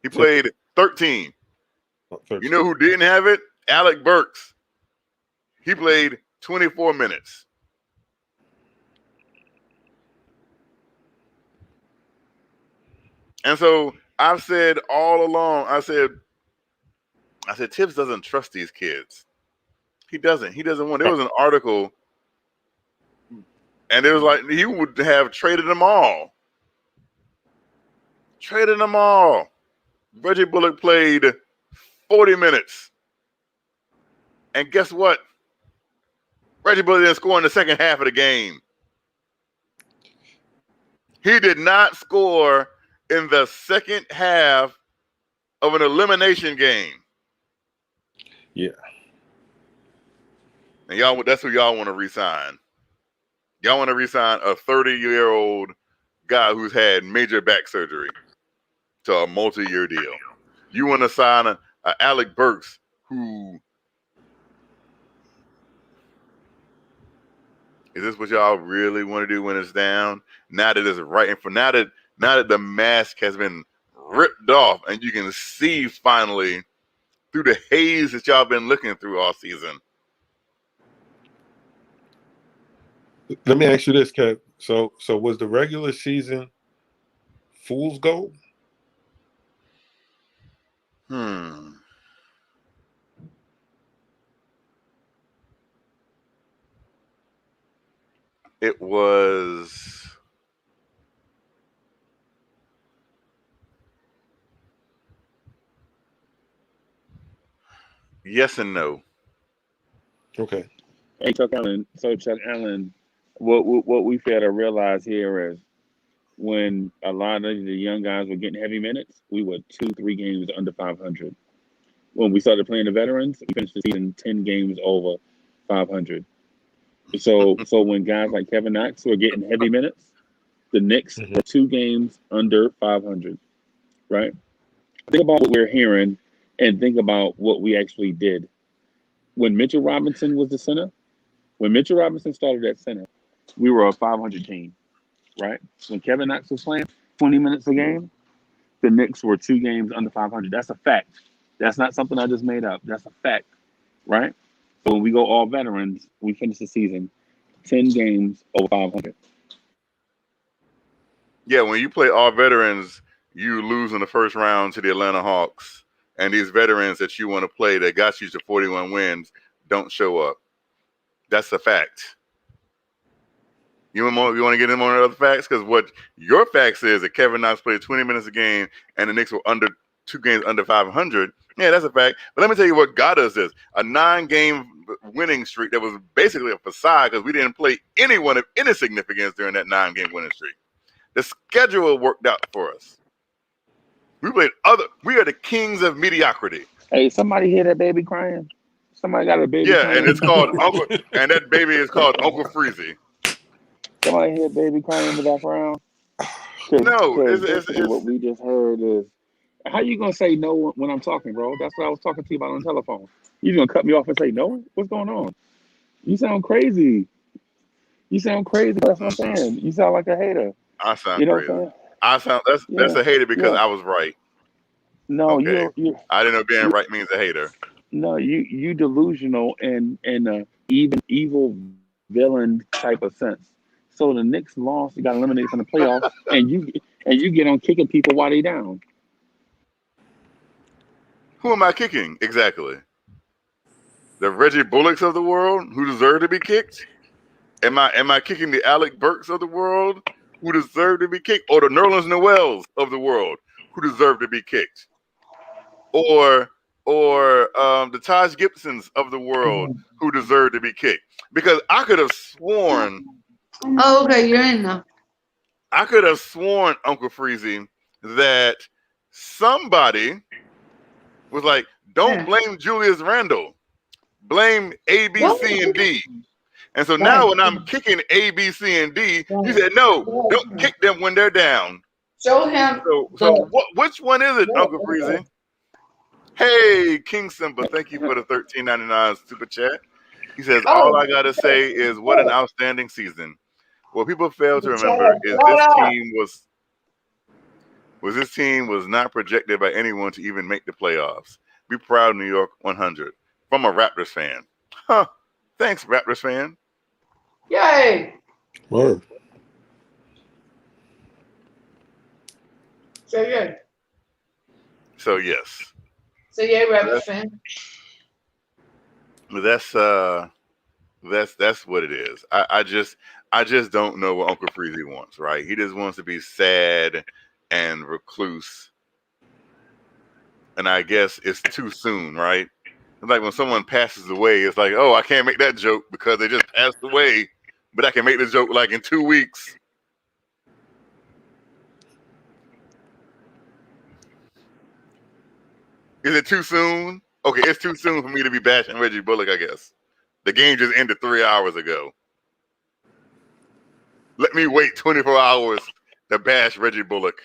He played 13. 13. You know who didn't have it? Alec Burks. He played 24 minutes. And so I've said all along, I said, Tibbs doesn't trust these kids. He doesn't want. There was an article, and it was like he would have traded them all. Reggie Bullock played 40 minutes. And guess what? Reggie Bullock didn't score in the second half of the game. He did not score in the second half of an elimination game. Yeah. And that's who y'all want to re-sign. Y'all want to re-sign a 30-year-old guy who's had major back surgery to a multi-year deal. You want to sign a Alec Burks who is this what y'all really want to do when it's down? Now that it's right in front, now that the mask has been ripped off and you can see finally through the haze that y'all been looking through all season. Let me ask you this, Kev. So was the regular season fool's gold? It was yes and no. Okay. Hey, Chuck Allen. So Chuck Allen, what we fail to realize here is when a lot of the young guys were getting heavy minutes, we were 2-3 games under 500. When we started playing the veterans, we finished the season 10 games over 500. So when guys like Kevin Knox were getting heavy minutes, the Knicks were 2 games under 500, right? Think about what we're hearing and think about what we actually did. When Mitchell Robinson was the center, when Mitchell Robinson started at center, we were a 500 team, right? When Kevin Knox was playing 20 minutes a game, the Knicks were 2 games under 500. That's a fact. That's not something I just made up. That's a fact, right? So when we go all veterans, we finish the season 10 games over 500. Yeah, when you play all veterans, you lose in the first round to the Atlanta Hawks. And these veterans that you want to play that got you to 41 wins don't show up. That's a fact. You want to get in on other facts? Because what your facts is that Kevin Knox played 20 minutes a game and the Knicks were under 2 games under 500. Yeah, that's a fact. But let me tell you what got us this. A 9-game winning streak that was basically a facade because we didn't play anyone of any significance during that 9-game winning streak. The schedule worked out for us. We are the kings of mediocrity. Hey, somebody hear that baby crying? Somebody got a baby crying? And it's called Uncle, and that baby is called Uncle Freezy. Somebody hear baby crying in the background? No, what we just heard is, how you gonna say no when I'm talking, bro? That's what I was talking to you about on the telephone. You gonna cut me off and say no? What's going on? You sound crazy. That's what I'm saying. You sound like a hater. I sound you know crazy. What I'm saying? That's a hater because I was right. No, Okay. you're I didn't know being right means a hater. no, you delusional and in a even evil villain type of sense. So the Knicks lost, you got eliminated from the playoffs, and you get on kicking people while they down. Who am I kicking exactly? The Reggie Bullocks of the world who deserve to be kicked? Am I kicking the Alec Burks of the world who deserve to be kicked, or the Nerlens Noels of the world who deserve to be kicked, or the Taj Gibsons of the world who deserve to be kicked? Because I could have sworn. Oh, okay, you're in now. I could have sworn, Uncle Freezy, that somebody was like, "Don't blame Julius Randle, blame A, B, C, and D." And so now when I'm kicking A, B, C, and D, you said, no, don't kick them when they're down. Show him. So which one is it, Uncle Freezy? Hey, King Simba, thank you for the $13.99 super chat. He says, all I got to say is what an outstanding season. What people fail to remember is this team was not projected by anyone to even make the playoffs. Be proud, New York 100. From a Raptors fan. Huh. Thanks, Raptors fan. Yay! Word. Say yay. So yes. Say yay, Raptors fan. That's what it is. I just don't know what Uncle Freezy wants, right? He just wants to be sad and recluse. And I guess it's too soon, right? It's like when someone passes away, it's like, oh, I can't make that joke because they just passed away, but I can make the joke like in 2 weeks. Is it too soon? Okay, it's too soon for me to be bashing Reggie Bullock, I guess. The game just ended 3 hours ago. Let me wait 24 hours to bash Reggie Bullock.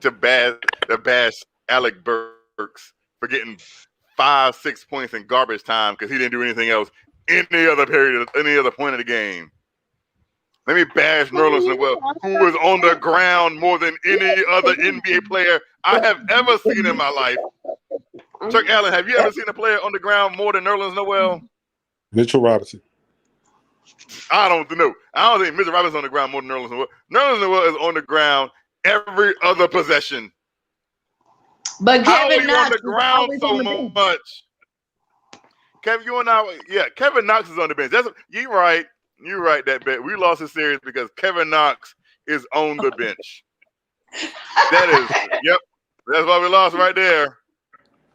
To bash Alec Burks for getting 5-6 points in garbage time because he didn't do anything else any other period, any other point of the game. Let me bash Nerlens Noel, who is on the ground more than any other NBA player I have ever seen in my life. Chuck Allen, have you ever seen a player on the ground more than Nerlens Noel? Mitchell Robinson. I don't know. I don't think Mitchell Robinson on the ground more than Nerlens Noel. Nerlens Noel is on the ground every other possession. But Kevin Knox on the ground so much. Kevin Knox is on the bench. You're right. You're right. That bet we lost the series because Kevin Knox is on the bench. Yep. That's why we lost right there.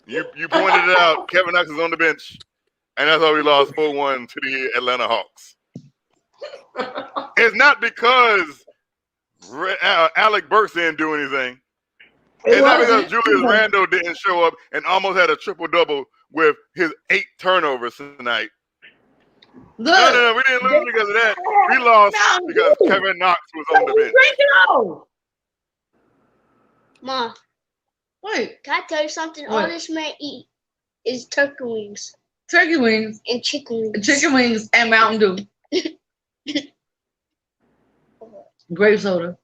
You pointed it out. Kevin Knox is on the bench, and that's why we lost 4-1 to the Atlanta Hawks. It's not because Alec Burks didn't do anything. It's not because Julius Randle didn't show up and almost had a triple-double with his 8 turnovers tonight. No, we didn't lose because of that. We lost because Kevin Knox was on the bench. Ma, wait. Can I tell you something? All this man eat is turkey wings. Turkey wings. And chicken wings. Chicken wings and Mountain Dew. Grape soda.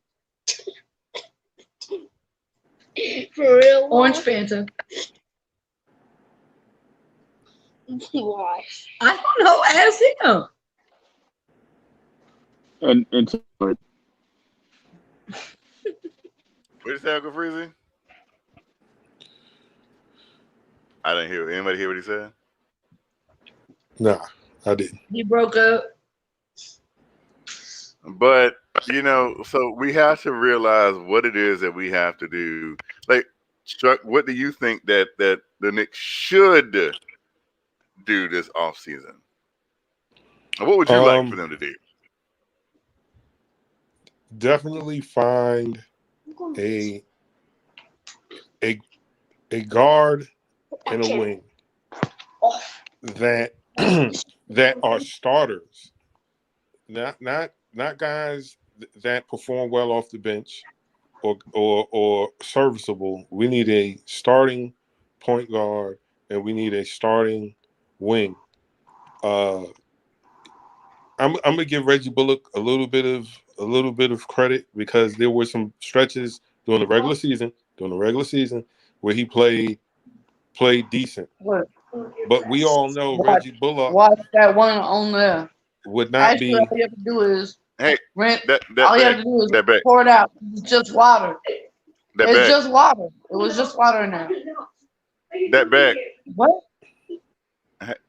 For real? Orange Fanta. Why? I don't know. Ask him. What did you say, Uncle Freezy? I didn't hear. Anybody hear what he said? Nah, I didn't. He broke up. But, so we have to realize what it is that we have to do. Like, Chuck, what do you think that the Knicks should do this offseason? What would you like for them to do? Definitely find a guard and a wing that that are starters, not guys that perform well off the bench or serviceable. We need a starting point guard and we need a starting wing. I'm gonna give Reggie Bullock a little bit of bit of credit because there were some stretches during the regular season where he played decent. What? But we all know Watch, Reggie Bullock watch that one on there. would not Actually, all be. you have to do is Hey, rinse. that All you have bag, to do is that bag, pour it out. It's just water. that It's bag, just water. It was just water in there. that bag. What?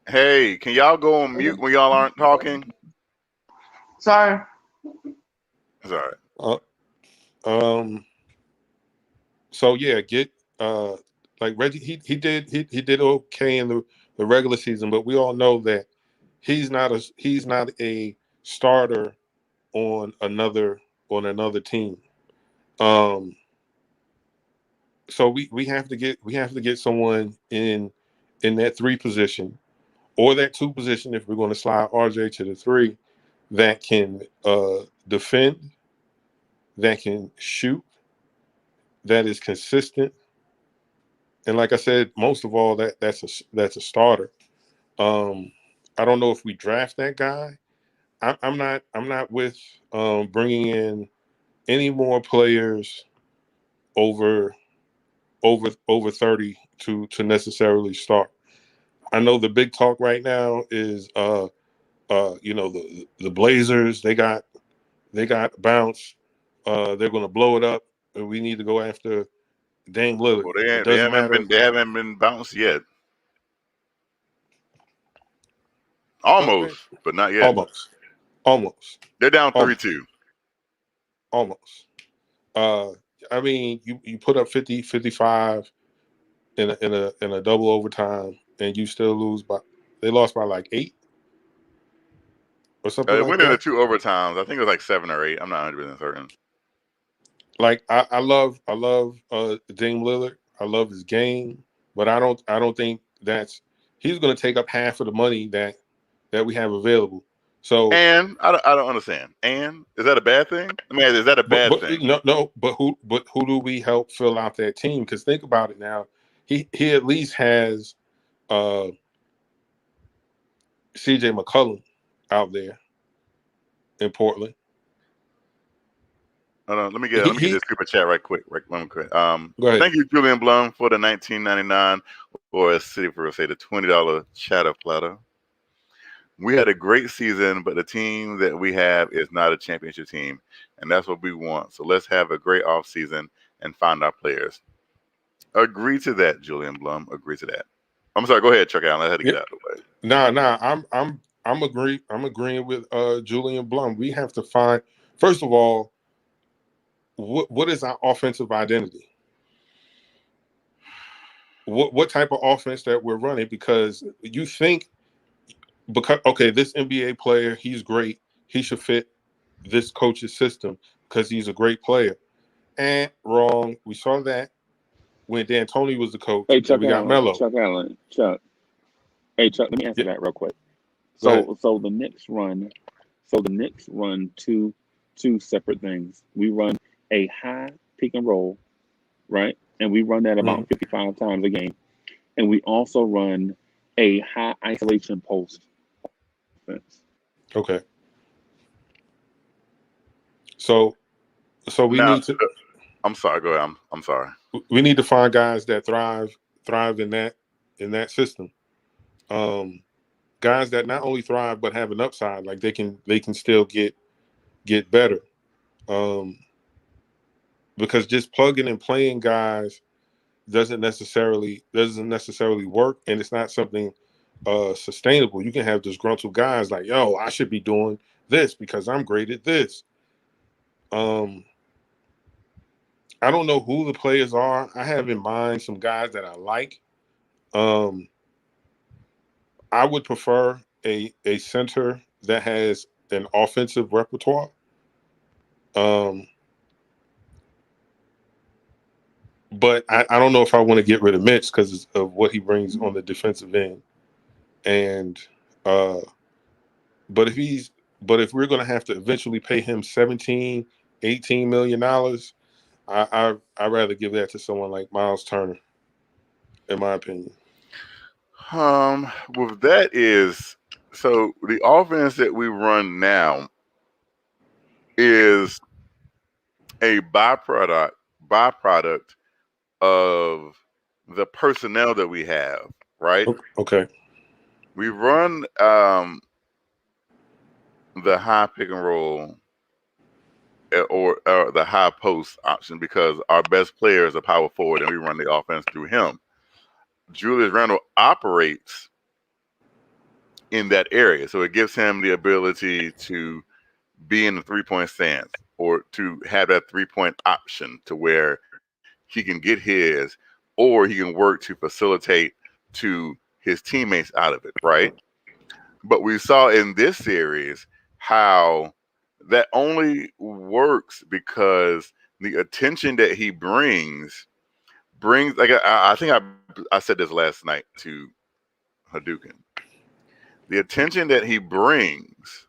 Hey, can y'all go on mute when y'all aren't talking? Sorry. It's all right. So yeah, get like Reggie. He did okay in the regular season, but we all know that he's not a starter on another team. So we have to get someone in that 3 position or that 2 position if we're going to slide RJ to the 3 that can defend, that can shoot, that is consistent, and like I said, most of all that's a starter. I don't know if we draft that guy. I'm not with bringing in any more players over 30 to necessarily start. I know the big talk right now is the Blazers, they got bounce. They're going to blow it up, and we need to go after Dame Lillard. Well, It they doesn't matter. they haven't been bounced yet. Almost, but not yet. Almost. They're down 3-2. Almost. I mean, you put up 50, 55 in a double overtime, and you still lose they lost by like 8 or something It like went into that. 2 overtimes. I think it was like 7 or 8. I'm not 100% certain. Like I love Dame Lillard. I love his game, but I don't think he's going to take up half of the money that we have available. So And I don't understand. And is that a bad thing? I mean, is that a bad thing? No. But who do we help fill out that team? Because think about it now. He at least has CJ McCollum out there in Portland. Let me get this super chat right quick. Go ahead. Thank you, Julian Blum, for the $19.99 or as City for say the $20 chatter platter. We had a great season, but the team that we have is not a championship team, and that's what we want. So let's have a great off season and find our players. Agree to that, Julian Blum. Agree to that. I'm sorry. Go ahead, Chuck Allen. I had to get out of the way. Nah. I'm agreeing with Julian Blum. We have to find, first of all, what is our offensive identity? What type of offense that we're running? Because you think, this NBA player, he's great. He should fit this coach's system because he's a great player. And wrong. We saw that when D'Antoni was the coach. Hey, Chuck we got Melo. Chuck. Hey, Chuck, let me answer that real quick. So the Knicks run two separate things. We run a high pick and roll, right? And we run that about 55 times a game. And we also run a high isolation post offense. Okay. So we need to. I'm sorry. Go ahead. I'm sorry. We need to find guys that thrive in that system. Guys that not only thrive but have an upside, like they can still get better. Because just plugging and playing guys doesn't necessarily work, and it's not something sustainable. You can have disgruntled guys like, yo, I should be doing this because I'm great at this. I don't know who the players are. I have in mind some guys that I like. I would prefer a center that has an offensive repertoire. But I don't know if I want to get rid of Mitch because of what he brings on the defensive end. And but if we're going to have to eventually pay him $17, $18 million, I'd rather give that to someone like Miles Turner, in my opinion. With that is, so the offense that we run now, is a byproduct of the personnel that we have, right? Okay. We run the high pick and roll or the high post option because our best player is a power forward and we run the offense through him. Julius Randle operates in that area, so it gives him the ability to be in the 3-point stance or to have that 3-point option to where he can get his or he can work to facilitate to his teammates out of it, right? But we saw in this series how that only works because the attention that he brings like I think I said this last night to Hadouken. The attention that he brings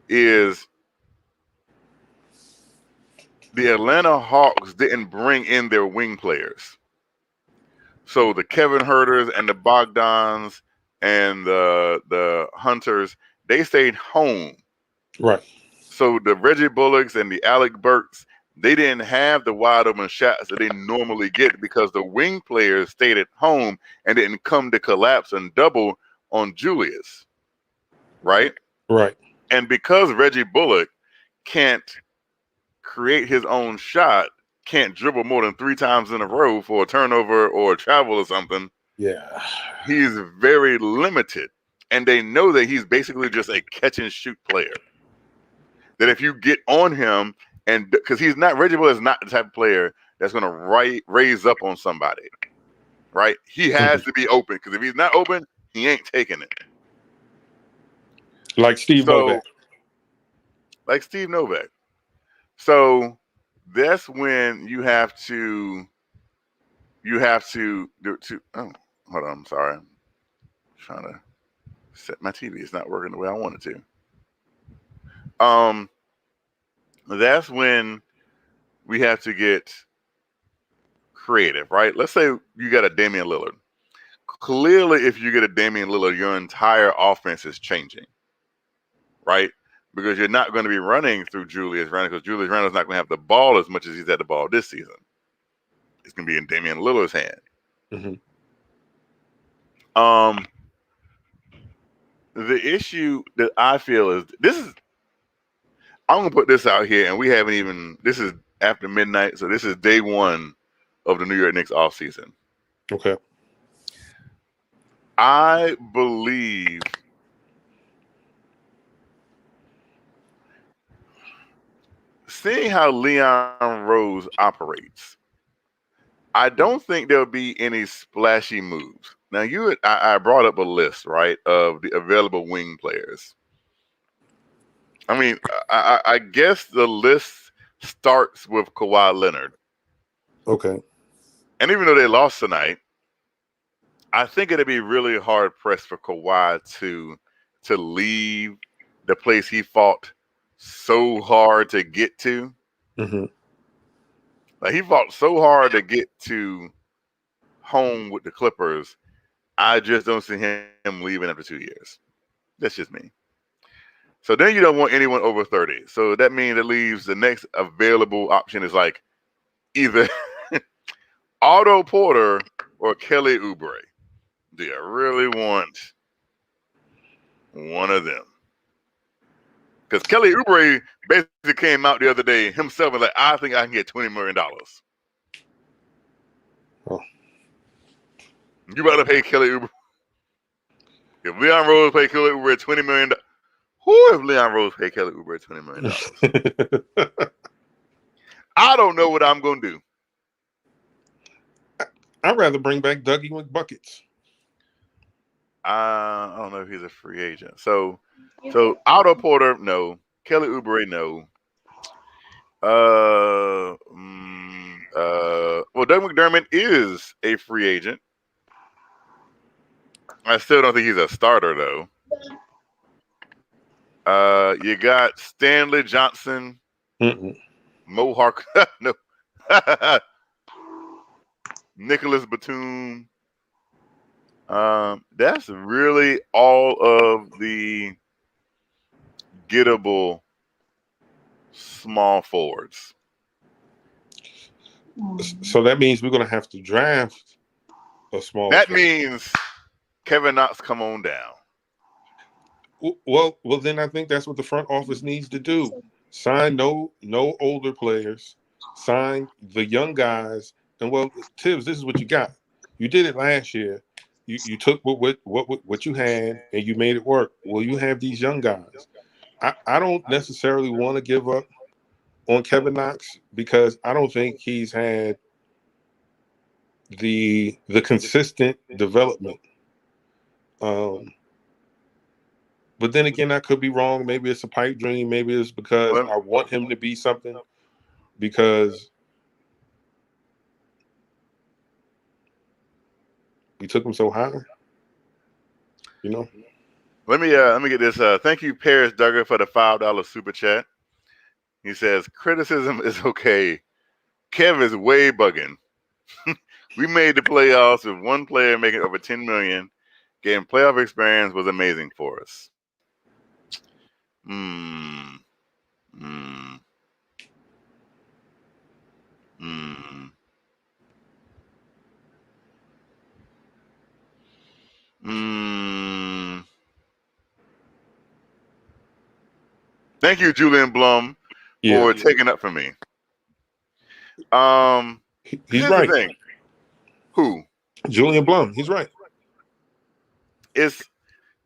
is the Atlanta Hawks didn't bring in their wing players. So the Kevin Huerters and the Bogdans and the Hunters, they stayed home. Right. So the Reggie Bullocks and the Alec Burks, they didn't have the wide open shots that they normally get because the wing players stayed at home and didn't come to collapse and double on Julius. Right? Right. And because Reggie Bullock can't create his own shot, can't dribble more than 3 times in a row for a turnover or a travel or something. Yeah. He's very limited. And they know that he's basically just a catch and shoot player. That if you get on him, and because Reggie Bullock is not the type of player that's going to raise up on somebody, right? He has to be open because if he's not open, he ain't taking it. Like Steve Novak. Like Steve Novak. So that's when you have to do. Oh, hold on. I'm sorry. I'm trying to set my TV. It's not working the way I want it to. That's when we have to get creative, right? Let's say you got a Damian Lillard. Clearly, if you get a Damian Lillard, your entire offense is changing, right? Because you're not going to be running through Julius Randle because Julius Randle's not going to have the ball as much as he's had the ball this season. It's going to be in Damian Lillard's hand. The issue that I feel is I'm going to put this out here, and this is after midnight, so this is day 1 of the New York Knicks offseason. Okay. I believe seeing how Leon Rose operates, I don't think there'll be any splashy moves. Now, I brought up a list, right, of the available wing players. I mean, I guess the list starts with Kawhi Leonard. Okay. And even though they lost tonight, I think it'd be really hard pressed for Kawhi to leave the place he fought so hard to get to. Like he fought so hard to get to home with the Clippers. I just don't see him leaving after 2 years. That's just me. So then you don't want anyone over 30. So that means it leaves the next available option is like either Otto Porter or Kelly Oubre. Do you really want one of them? Because Kelly Oubre basically came out the other day himself and like, I think I can get $20 million. Oh. You better pay Kelly Oubre. If Leon Rose paid Kelly Oubre $20 million, who if Leon Rose paid Kelly Oubre $20 million? I don't know what I'm going to do. I'd rather bring back Dougie McBuckets. I don't know if he's a free agent. So Otto Porter, no. Kelly Oubre, no. Well, Doug McDermott is a free agent. I still don't think he's a starter, though. You got Stanley Johnson, Mo Harkless, no. Nicholas Batum. That's really all of the gettable small forwards. So that means we're going to have to draft a small. That forward. means Kevin Knox come on down. Well, then I think that's what the front office needs to do. Sign no older players. Sign the young guys. And well, Tibbs, this is what you got. You did it last year. You took what you had and you made it work. Well, you have these young guys. I don't necessarily want to give up on Kevin Knox because I don't think he's had the consistent development. But then again, I could be wrong. Maybe it's a pipe dream. Maybe it's because I want him to be something. Because we took him so high, you know. Let me get this. Thank you, Paris Duggar, for the $5 super chat. He says criticism is okay. Kev is way bugging. We made the playoffs with one player making over $10 million. Getting playoff experience was amazing for us. Thank you, Julian Blum, for taking up for me. He's right. The thing. Who? Julian Blum. He's right. This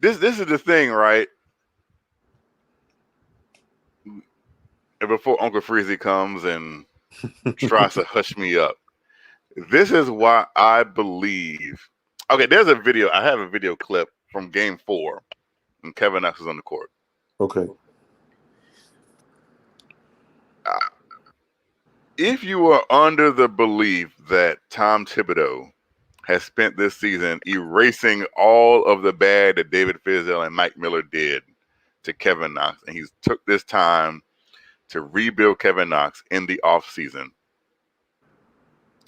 is the thing, right? And before Uncle Freezy comes and tries to hush me up, this is why I believe. Okay, there's a video. I have a video clip from Game 4 when Kevin Knox was on the court. Okay. If you are under the belief that Tom Thibodeau has spent this season erasing all of the bad that David Fizdale and Mike Miller did to Kevin Knox, and he's took this time to rebuild Kevin Knox in the offseason.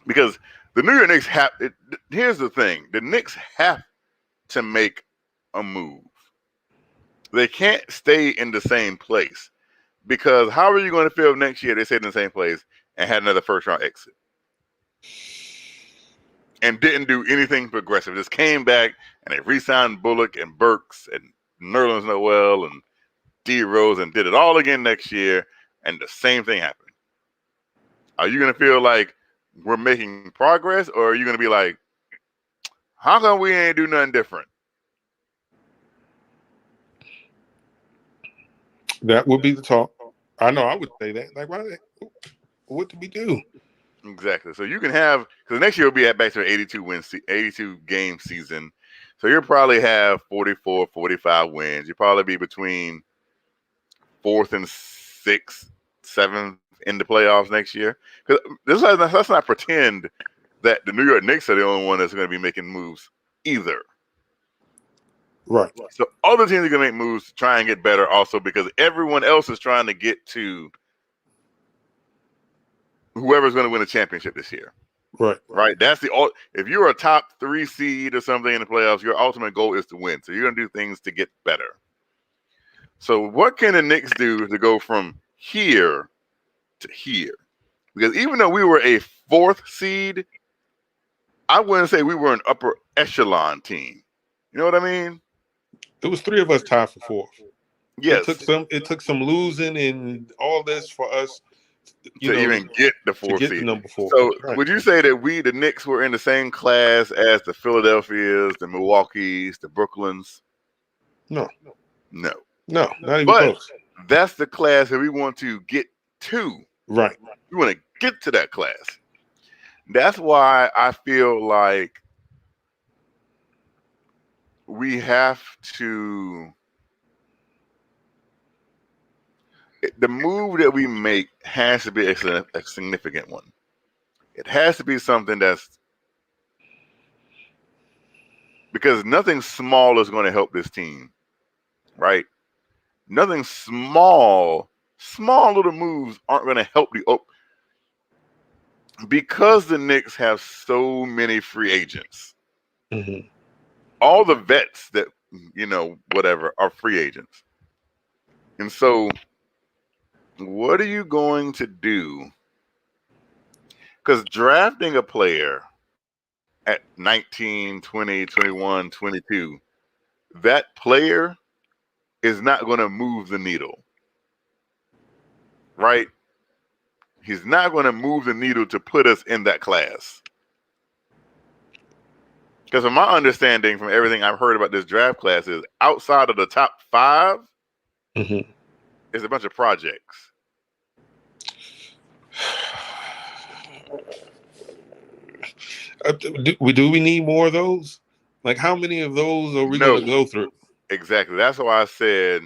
Because the New York Knicks here's the thing. The Knicks have to make a move. They can't stay in the same place. Because how are you going to feel next year they stayed in the same place and had another first-round exit? And didn't do anything progressive. Just came back and they re-signed Bullock and Burks and Nerlens Noel and D. Rose and did it all again next year, and the same thing happened. Are you going to feel like we're making progress, or are you going to be like, how come we ain't do nothing different? That would be the talk. I know I would say that. Like, what did we do? Exactly. So you can have, because next year will be back to an 82 game season. So you'll probably have 44, 45 wins. You'll probably be between 4th and 6th, 7th in the playoffs next year. Because let's not pretend that the New York Knicks are the only one that's going to be making moves either. Right. So other teams are going to make moves to try and get better also, because everyone else is trying to get to whoever's going to win a championship this year. Right. Right. That's if you're a top 3 seed or something in the playoffs, your ultimate goal is to win. So you're going to do things to get better. So what can the Knicks do to go from here to here? Because even though we were a 4th seed, I wouldn't say we were an upper echelon team. You know what I mean? It was 3 of us tied for 4th. Yes. It took some losing and all this for us to even get the 4th seed. Number 4. So right. Would you say that the Knicks, were in the same class as the Philadelphias, the Milwaukees, the Brooklyns? No. No. No, not even but close. That's the class that we want to get to. Right. We want to get to that class. That's why I feel like we have to. The move that we make has to be a significant one. It has to be something that's, because nothing small is going to help this team, right? Nothing small little moves aren't going to help because the Knicks have so many free agents. Mm-hmm. All the vets that, whatever, are free agents. And so What are you going to do? Because drafting a player at 19, 20, 21, 22, that player is not going to move the needle, right? He's not going to move the needle to put us in that class. Because from my understanding, from everything I've heard about this draft class, is outside of the top 5, it's a bunch of projects. Do we need more of those? Like, how many of those are we going to go through? Exactly. That's why I said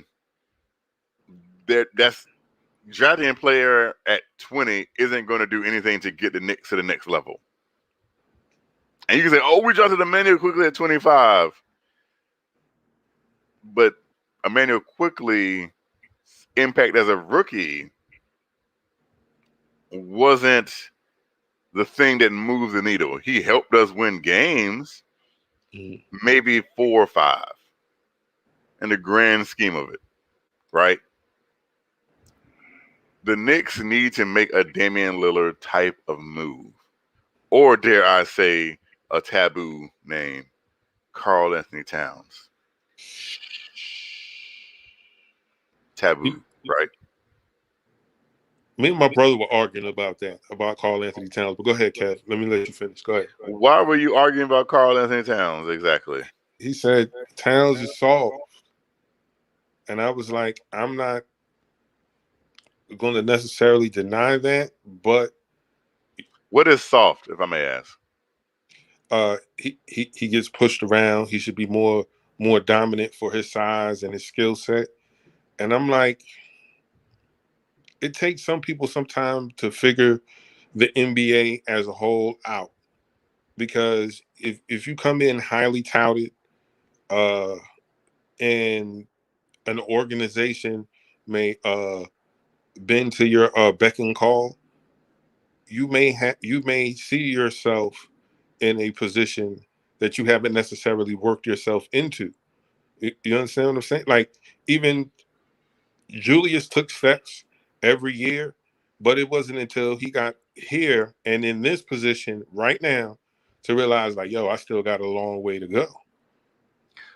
that's drafting a player at 20 isn't going to do anything to get the Knicks to the next level. And you can say, "Oh, we drafted Emmanuel Quickly at 25," but Emmanuel Quickly's impact as a rookie wasn't the thing that moved the needle. He helped us win games, maybe 4 or 5 in the grand scheme of it, right? The Knicks need to make a Damian Lillard type of move, or dare I say, a taboo name, Karl Anthony Towns. Taboo, right? Me and my brother were arguing about that, about Karl Anthony Towns. But go ahead, Kev. Let me let you finish. Go ahead. Why were you arguing about Karl Anthony Towns exactly? He said Towns is soft. And I was like, I'm not going to necessarily deny that, but what is soft, if I may ask? He gets pushed around. He should be more dominant for his size and his skill set. And I'm like, it takes some people some time to figure the NBA as a whole out. Because if you come in highly touted, and an organization may bend to your beck and call, you may see yourself in a position that you haven't necessarily worked yourself into. You understand what I'm saying? Like, even Julius took steps every year, but it wasn't until he got here and in this position right now to realize, like, yo, I still got a long way to go.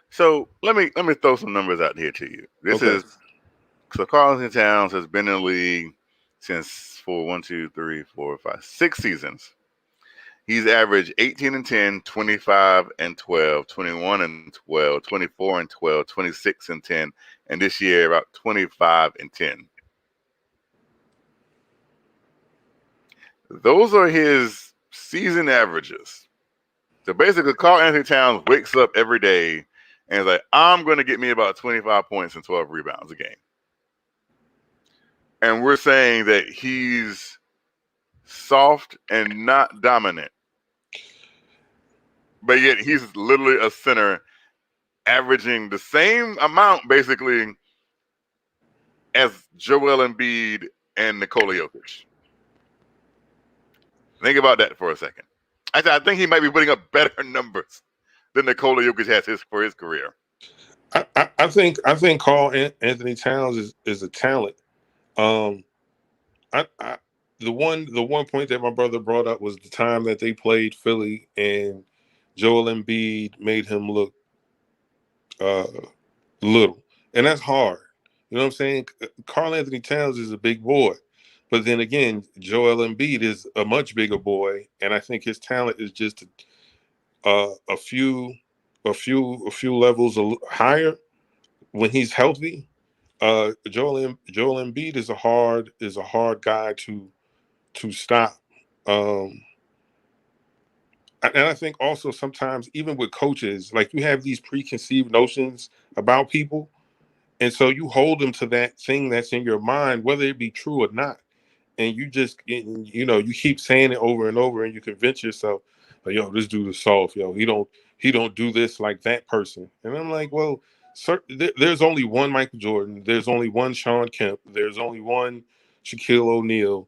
So let me throw some numbers out here to you. This is so Karl Anthony Towns has been in the league since 6 seasons. He's averaged 18 and 10, 25 and 12, 21 and 12, 24 and 12, 26 and 10, and this year about 25 and 10. Those are his season averages. So basically, Karl Anthony Towns wakes up every day and is like, I'm going to get me about 25 points and 12 rebounds a game. And we're saying that he's soft and not dominant. But yet he's literally a center averaging the same amount, basically, as Joel Embiid and Nikola Jokic. Think about that for a second. I think he might be putting up better numbers than Nikola Jokic has for his career. I think Karl Anthony Towns is a talent. The one point that my brother brought up was the time that they played Philly and Joel Embiid made him look little, and that's hard. You know what I'm saying? Karl Anthony Towns is a big boy, but then again, Joel Embiid is a much bigger boy, and I think his talent is just a few levels higher when he's healthy. Joel Embiid is a hard guy to stop. And I think also sometimes, even with coaches, like, you have these preconceived notions about people. And so you hold them to that thing that's in your mind, whether it be true or not. And you just, you keep saying it over and over, and you convince yourself, like, yo, this dude is soft. Yo, he don't do this like that person. And I'm like, well, sir, there's only one Michael Jordan. There's only one Shawn Kemp. There's only one Shaquille O'Neal.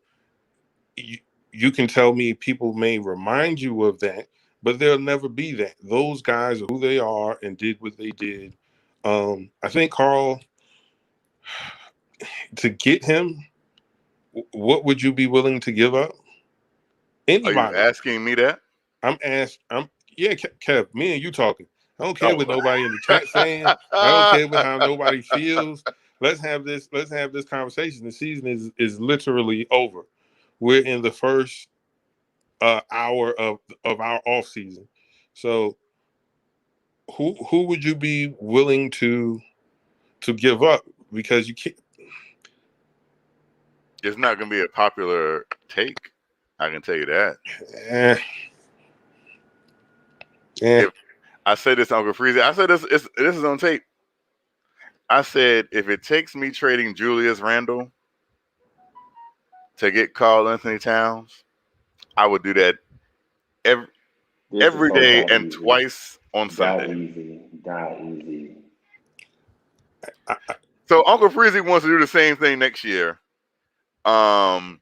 You can tell me people may remind you of that, but they'll never be that. Those guys are who they are and did what they did. I think Karl, to get him, what would you be willing to give up? Anybody? Are you asking me that? I'm yeah, Kev, me and you talking. I don't care Oh. what nobody in the chat saying. I don't care what how nobody feels. Let's have this conversation. The season is literally over. We're in the first hour of our off season. So who would you be willing to give up? Because you can't. It's not going to be a popular take. I can tell you that. If I said this to Uncle Freezy, I said this is on tape. I said, if it takes me trading Julius Randle to get Karl Anthony Towns, I would do that every day and twice on Sunday. That easy. So Uncle Freezy wants to do the same thing next year, and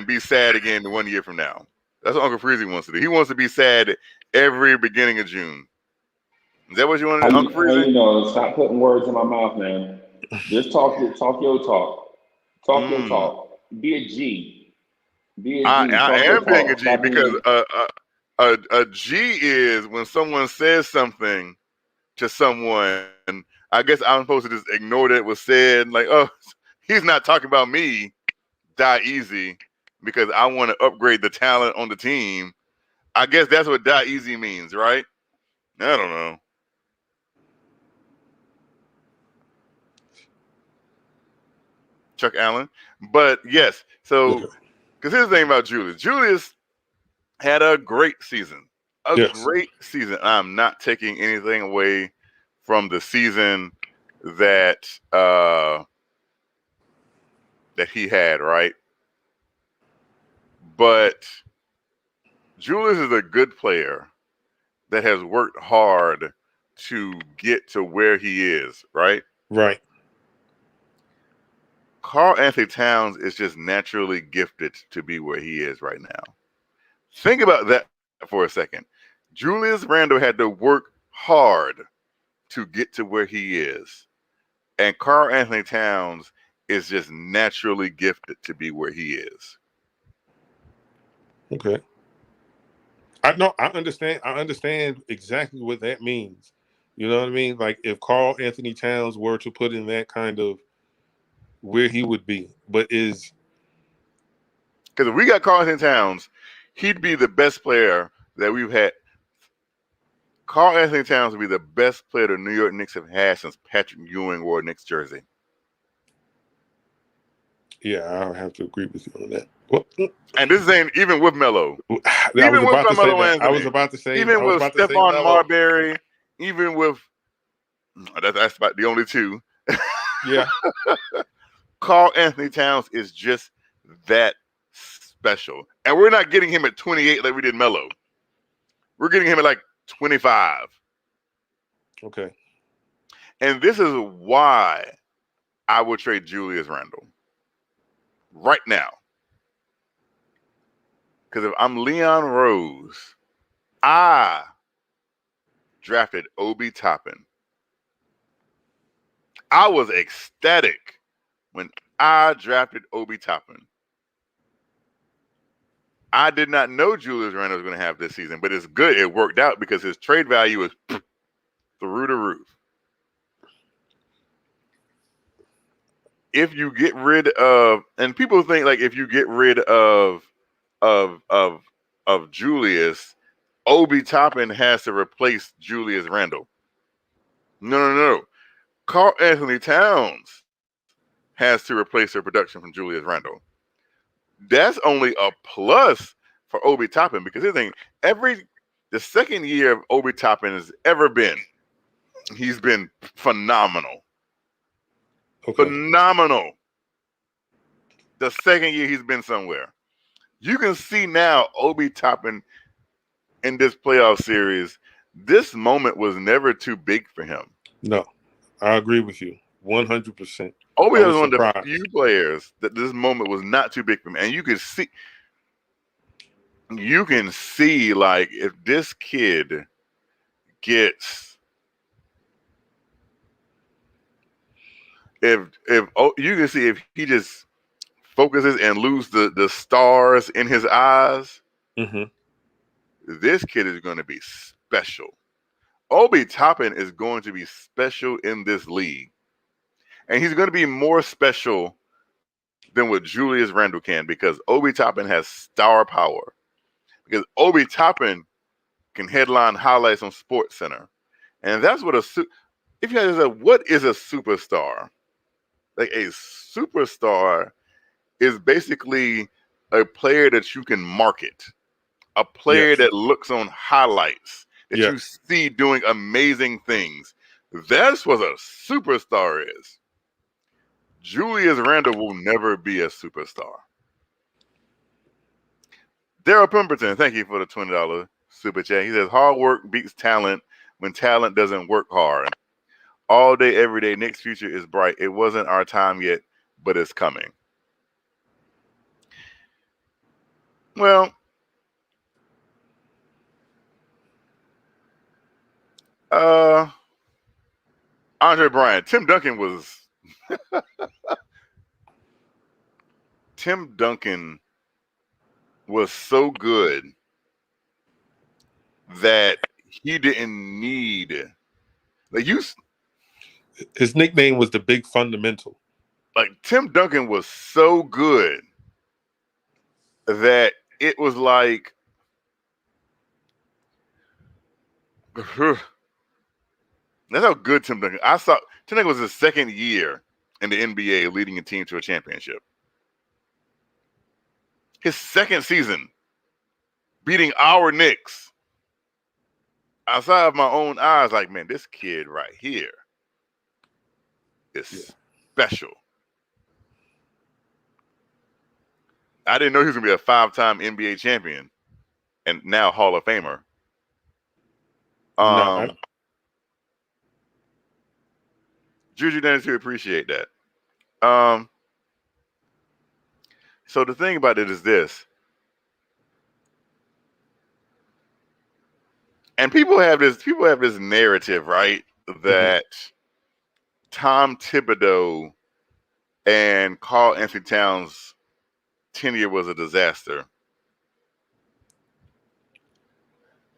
be sad again 1 year from now. That's what Uncle Freezy wants to do. He wants to be sad every beginning of June. Is that what you want to do, Uncle Freezy? Stop putting words in my mouth, man. Just talk your talk. Talk your talk. Be a G. I am being a G because a G is when someone says something to someone. I guess I'm supposed to just ignore that it was said. Like, oh, he's not talking about me. Die easy, because I want to upgrade the talent on the team. I guess that's what die easy means, right? I don't know. Chuck Allen. But yes, so because here's the thing about Julius. Julius had a great season. Great season. I'm not taking anything away from the season that he had, right? But Julius is a good player that has worked hard to get to where he is, right? Right. Karl Anthony Towns is just naturally gifted to be where he is right now. Think about that for a second. Julius Randle had to work hard to get to where he is. And Karl Anthony Towns is just naturally gifted to be where he is. Okay. I understand exactly what that means. You know what I mean? Like if Karl Anthony Towns were to put in that kind of where he would be, but is because if we got Karl Anthony Towns, he'd be the best player that we've had. Karl Anthony Towns would be the best player the New York Knicks have had since Patrick Ewing wore a Knicks jersey. Yeah, I'll have to agree with you on that. Well, and this ain't even with Melo. I was about to say even with Stephon Marbury, even with that's about the only two. Yeah. Karl Anthony Towns is just that special. And we're not getting him at 28 like we did Melo. We're getting him at like 25. Okay. And this is why I would trade Julius Randle right now. Because if I'm Leon Rose, I drafted Obi Toppin. I was ecstatic when I drafted Obi Toppin. I did not know Julius Randle was going to have this season, but it's good. It worked out because his trade value is through the roof. If you get rid of, and people think like if you get rid of Julius, Obi Toppin has to replace Julius Randle. No. Karl Anthony Towns has to replace their production from Julius Randle. That's only a plus for Obi Toppin because the thing, the second year of Obi Toppin has ever been, he's been phenomenal. Okay. Phenomenal. The second year he's been somewhere. You can see now Obi Toppin in this playoff series, this moment was never too big for him. No, I agree with you 100%. Obi was one of the few players that this moment was not too big for him. And you can see like if this kid gets if you can see if he just focuses and lose the stars in his eyes, this kid is going to be special. Obi Toppin is going to be special in this league. And he's going to be more special than what Julius Randle can, because Obi Toppin has star power. Because Obi Toppin can headline highlights on SportsCenter. And that's what if you guys say, what is a superstar? Like, a superstar is basically a player that you can market, a player that looks on highlights, that you see doing amazing things. That's what a superstar is. Julius Randle will never be a superstar. Daryl Pemberton, thank you for the $20 super chat. He says, hard work beats talent when talent doesn't work hard. All day, every day, Knicks' future is bright. It wasn't our time yet, but it's coming. Well, Andre Bryant, Tim Duncan was so good that he didn't need, his nickname was the Big Fundamental. Like, Tim Duncan was so good that it was like, that's how good Tim Duncan. I saw Tim Duncan was his second year in the NBA leading a team to a championship. His second season, beating our Knicks. Outside of my own eyes, like, man, this kid right here is special. I didn't know he was going to be a 5-time NBA champion and now Hall of Famer. Juju Dennis, we appreciate that. So the thing about it is this, and people have this narrative, right, that Tom Thibodeau and Karl Anthony Towns' tenure was a disaster.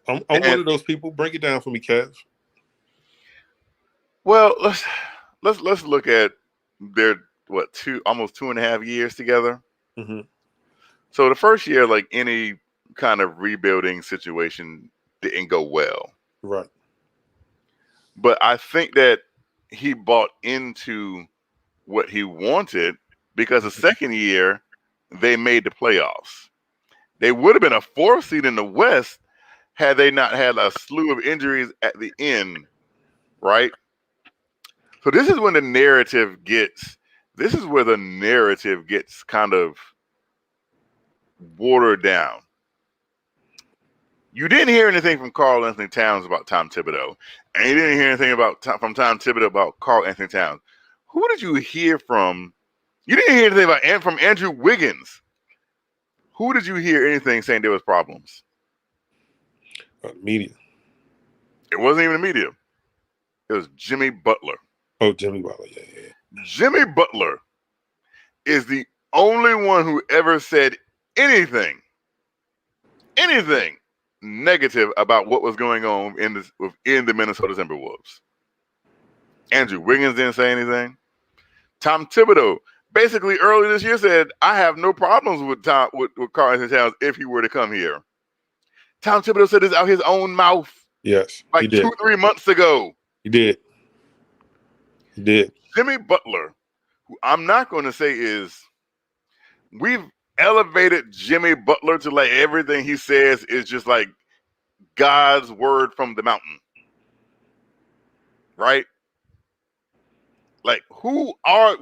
I'm one of those people. Break it down for me, Kev. Well, let's look at their almost 2.5 years together. So the first year, like any kind of rebuilding situation, didn't go well. Right. But I think that he bought into what he wanted, because the second year they made the playoffs. They would have been a 4th seed in the West had they not had a slew of injuries at the end, right? So this is when the narrative gets, this is where the narrative gets kind of watered down. You didn't hear anything from Karl Anthony Towns about Tom Thibodeau, and you didn't hear anything from Tom Thibodeau about Karl Anthony Towns. Who did you hear from? You didn't hear anything from Andrew Wiggins. Who did you hear anything saying there was problems? Media. It wasn't even the media. It was Jimmy Butler. Oh, Jimmy Butler, yeah. Jimmy Butler is the only one who ever said anything negative about what was going on within the Minnesota Timberwolves. Andrew Wiggins didn't say anything. Tom Thibodeau basically earlier this year said, I have no problems with Karl Anthony Towns if he were to come here. Tom Thibodeau said this out his own mouth. Yes, like he did. 2-3 months ago. He did. Jimmy Butler, who I'm not going to say is, we've elevated Jimmy Butler to like everything he says is just like God's word from the mountain. Right? Like, who are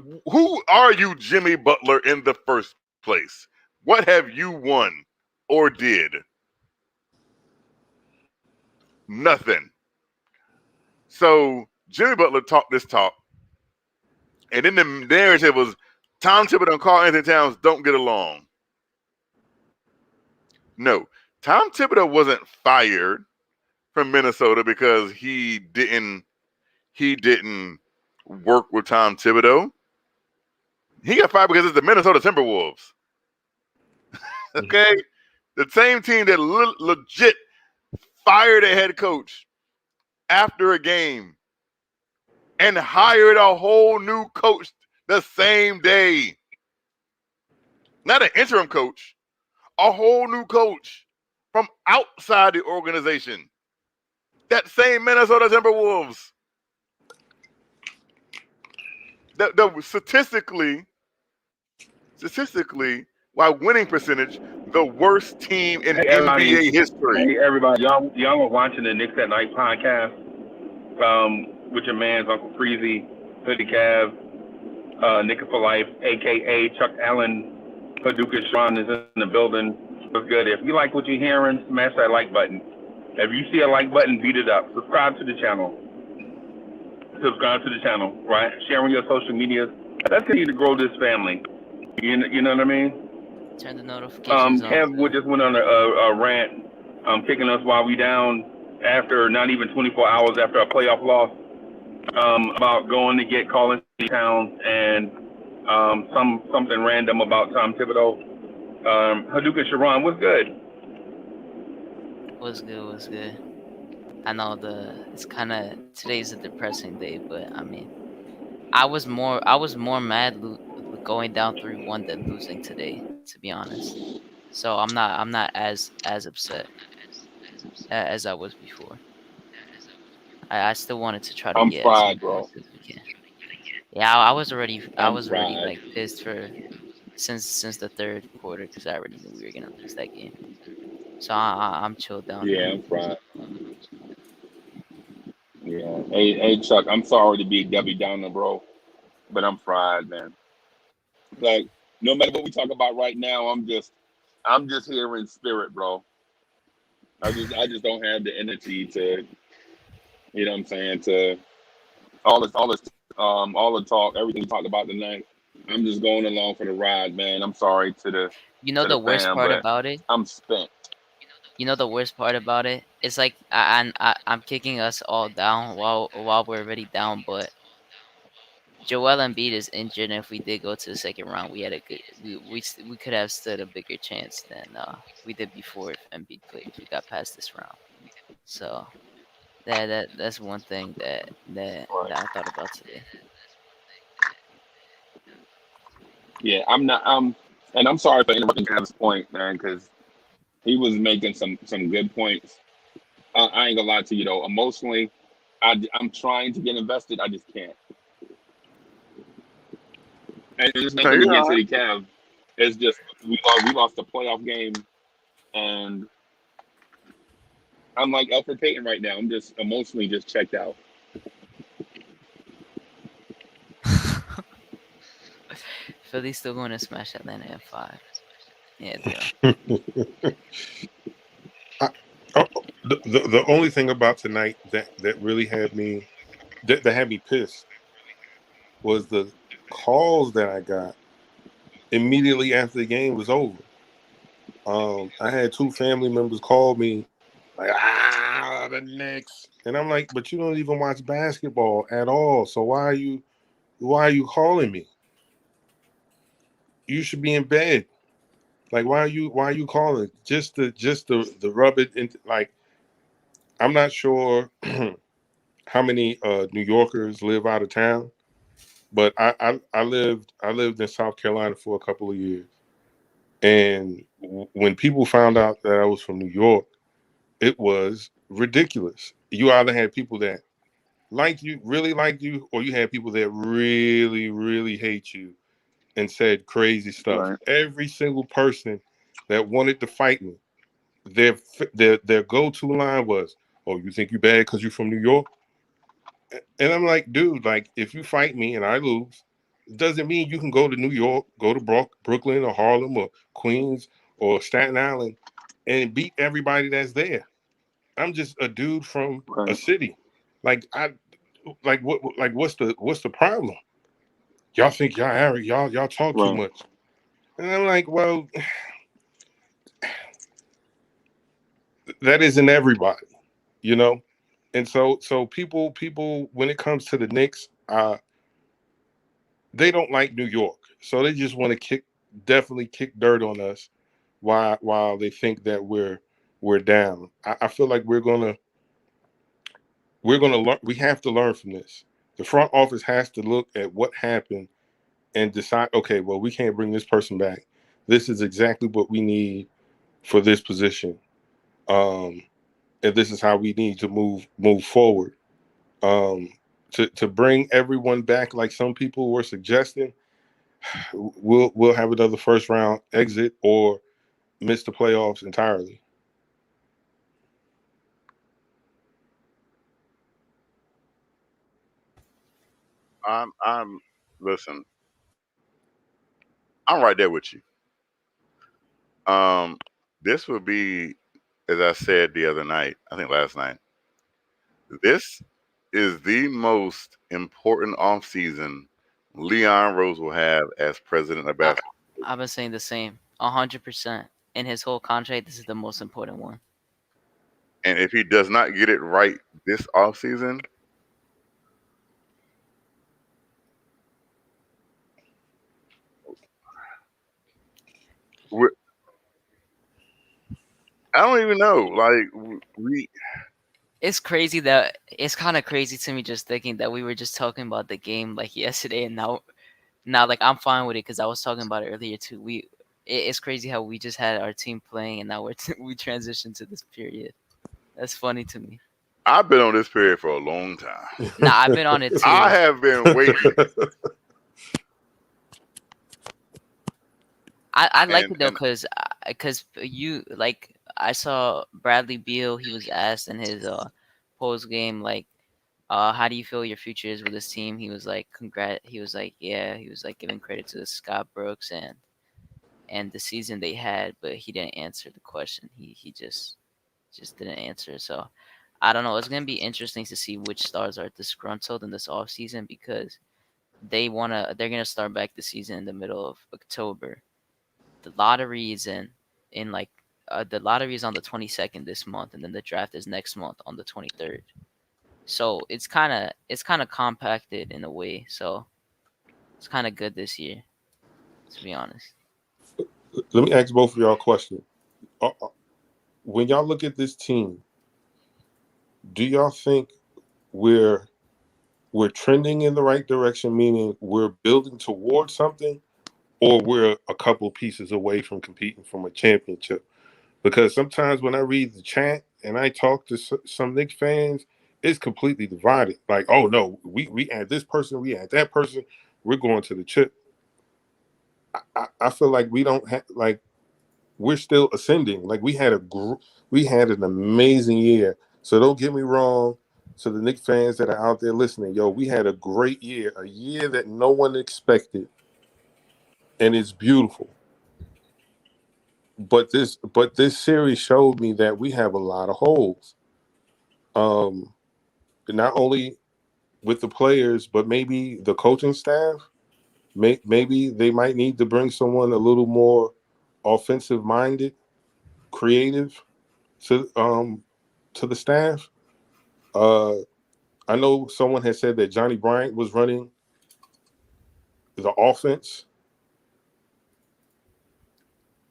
you, Jimmy Butler, in the first place? What have you won or did? Nothing. So Jimmy Butler talked this talk, and then the narrative was Tom Thibodeau and Karl Anthony Towns don't get along. No, Tom Thibodeau wasn't fired from Minnesota because he didn't work with Tom Thibodeau. He got fired because it's the Minnesota Timberwolves. Okay? The same team that legit fired a head coach after a game and hired a whole new coach the same day. Not an interim coach, a whole new coach from outside the organization. That same Minnesota Timberwolves. The statistically, while winning percentage, the worst team in NBA history. Hey, everybody. Y'all were watching the Knicks at Night podcast with your man's Uncle Freezy, Hoodie Cav, Knicks for Life, a.k.a. Chuck Allen, Paducah Sharon is in the building. What's good? If you like what you're hearing, smash that like button. If you see a like button, beat it up. Subscribe to the channel. Right? Sharing your social media. Let's continue to grow this family. You know what I mean? Turn the notifications on. Kev just went on a rant, kicking us while we down after not even 24 hours after a playoff loss, about going to get Colin Town and something random about Tom Thibodeau. Hadouk and Sharon, what's good? What's good? I know it's kind of, today's a depressing day, but I mean, I was more mad going down 3-1 than losing today, to be honest. So I'm not as upset as I was before. I still wanted to try to I'm get fried, bro. Yeah, I was already like pissed since the third quarter because I already knew we were gonna lose that game. So I'm chilled down. Yeah, I'm fried. Yeah. Hey, Chuck, I'm sorry to be Debbie Downer, bro, but I'm fried, man. Like, no matter what we talk about right now, I'm just here in spirit, bro. I just don't have the energy to, you know what I'm saying, to all the talk, everything we talked about tonight. I'm just going along for the ride, man. I'm sorry to the the worst part about it? I'm spent. You know the worst part about it? It's like I'm kicking us all down while we're already down, but Joel Embiid is injured, and if we did go to the second round, we had a good we could have stood a bigger chance than we did before if Embiid played. We got past this round, so that's one thing that I thought about today. Yeah, and I'm sorry for interrupting Kev's point, man, because he was making some good points. I ain't gonna lie to you though. Emotionally, I'm trying to get invested. I just can't. And it's nothing against City Cav. It's just we lost the playoff game, and I'm like Alfred Payton right now. I'm just emotionally just checked out. Philly's still going to smash Atlanta in 5. Yeah, they are. The only thing about tonight that really had me that had me pissed was the calls that I got immediately after the game was over. I had 2 family members call me like, the Knicks, and I'm like, but you don't even watch basketball at all. So why are you calling me? You should be in bed. Like, why are you calling? Just to rub it into, like, I'm not sure how many New Yorkers live out of town, but I lived in South Carolina for a couple of years, and when people found out that I was from New York, it was ridiculous. You either had people that really liked you, or you had people that really, really hate you and said crazy stuff. Right. Every single person that wanted to fight me, their go-to line was, "Oh, you think you bad because you're from New York?" And I'm like, dude, like, if you fight me and I lose, it doesn't mean you can go to New York, go to Brooklyn or Harlem or Queens or Staten Island and beat everybody that's there. I'm just a dude from a city. What's the problem? Y'all think y'all arrogant, y'all talk too much. And I'm like, well, that isn't everybody, you know? And so people, when it comes to the Knicks, they don't like New York. So they just want to definitely kick dirt on us while they think that we're down. I feel like we're gonna learn. We have to learn from this. The front office has to look at what happened and decide, okay, well, we can't bring this person back. This is exactly what we need for this position. And this is how we need to move forward. To bring everyone back like some people were suggesting, we'll have another first round exit or miss the playoffs entirely. I'm listen. I'm right there with you. This would be, as I said the other night, I think last night. This is the most important offseason Leon Rose will have as president of basketball. I've been saying the same, 100%. In his whole contract, this is the most important one. And if he does not get it right this offseason, I don't even know. Like we, It's kind of crazy to me just thinking that we were just talking about the game like yesterday, and now like I'm fine with it because I was talking about it earlier too. It's crazy how we just had our team playing and now we transitioned to this period. That's funny to me. I've been on this period for a long time. Nah, I've been on it too. I have been waiting. I like it though because you like I saw Bradley Beal. He was asked in his post game like, how do you feel your future is with this team? He was like, He was like, yeah. He was like giving credit to Scott Brooks and the season they had, but he didn't answer the question. He just didn't answer. So I don't know. It's gonna be interesting to see which stars are disgruntled in this offseason because they're gonna start back the season in the middle of October. The lottery is in like the lottery is on the 22nd this month, and then the draft is next month on the 23rd. So it's kind of compacted in a way. So it's kind of good this year, to be honest. Let me ask both of y'all a question. When y'all look at this team, do y'all think we're trending in the right direction, meaning we're building towards something, or we're a couple pieces away from competing from a championship? Because sometimes when I read the chat and I talk to some Knicks fans, it's completely divided. Like, oh no, we add this person, we add that person, we're going to the chip. I feel like we don't have, like, we're still ascending. Like we had an amazing year. So don't get me wrong. So the Knicks fans that are out there listening, yo, we had a great year, a year that no one expected, and it's beautiful. But this series showed me that we have a lot of holes. Not only with the players, but maybe the coaching staff. Maybe they might need to bring someone a little more offensive minded, creative to the staff. I know someone had said that Johnny Bryant was running the offense,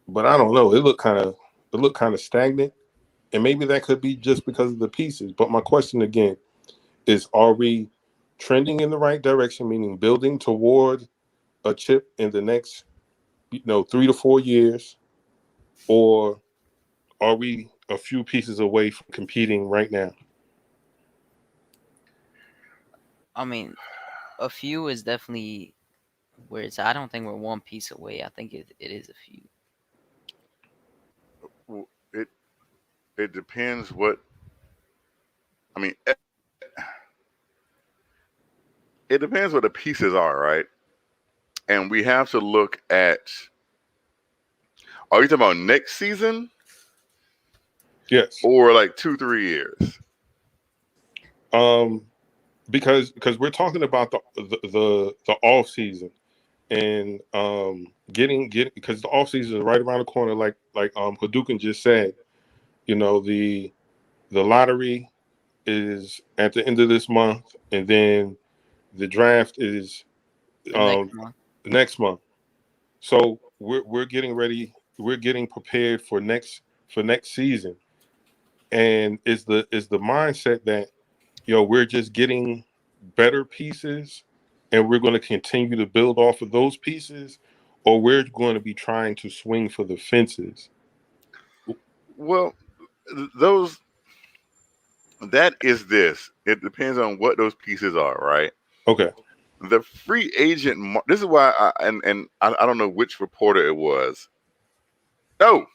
but I don't know. It looked kind of stagnant, and maybe that could be just because of the pieces. But my question again is: are we trending in the right direction, meaning building toward a chip in the next, 3 to 4 years, or are we a few pieces away from competing right now? I mean, a few is definitely where it's. I don't think we're one piece away. I think it is a few. It depends what. I mean, it depends what the pieces are, right? And we have to look at. Are you talking about next season? Yes. Or like 2-3 years? Because we're talking about the off season and getting because the off season is right around the corner, like Hadouken just said. The lottery is at the end of this month, and then the draft is Next month. next month. So we're getting ready. We're getting prepared for next season, and is the mindset that we're just getting better pieces, and we're going to continue to build off of those pieces, or we're going to be trying to swing for the fences. Well, those that is this. It depends on what those pieces are, right? Okay. The free agent. This is why I don't know which reporter it was. No,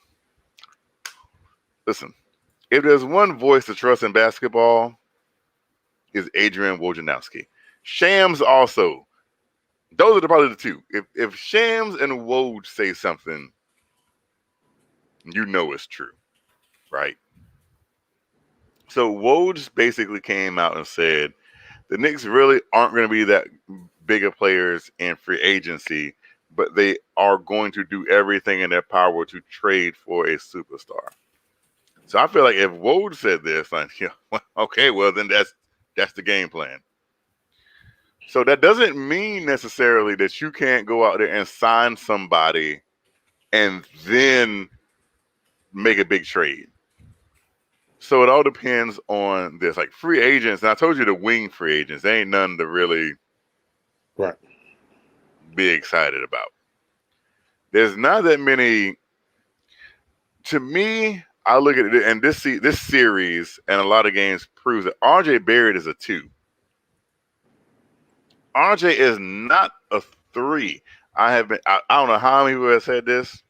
listen. If there's one voice to trust in basketball, is Adrian Wojnarowski. Shams also. Those are probably the two. If Shams and Woj say something, you know it's true, right? So Woj basically came out and said the Knicks really aren't going to be that bigger players in free agency, but they are going to do everything in their power to trade for a superstar. So I feel like if Woj said this, like, okay, well then that's the game plan. So that doesn't mean necessarily that you can't go out there and sign somebody and then make a big trade. So it all depends on this. Like free agents, and I told you the wing free agents, they ain't none to really be excited about. There's not that many. To me, I look at it, and this series and a lot of games proves that RJ Barrett is a 2. RJ is not a 3. I don't know how many people have said this.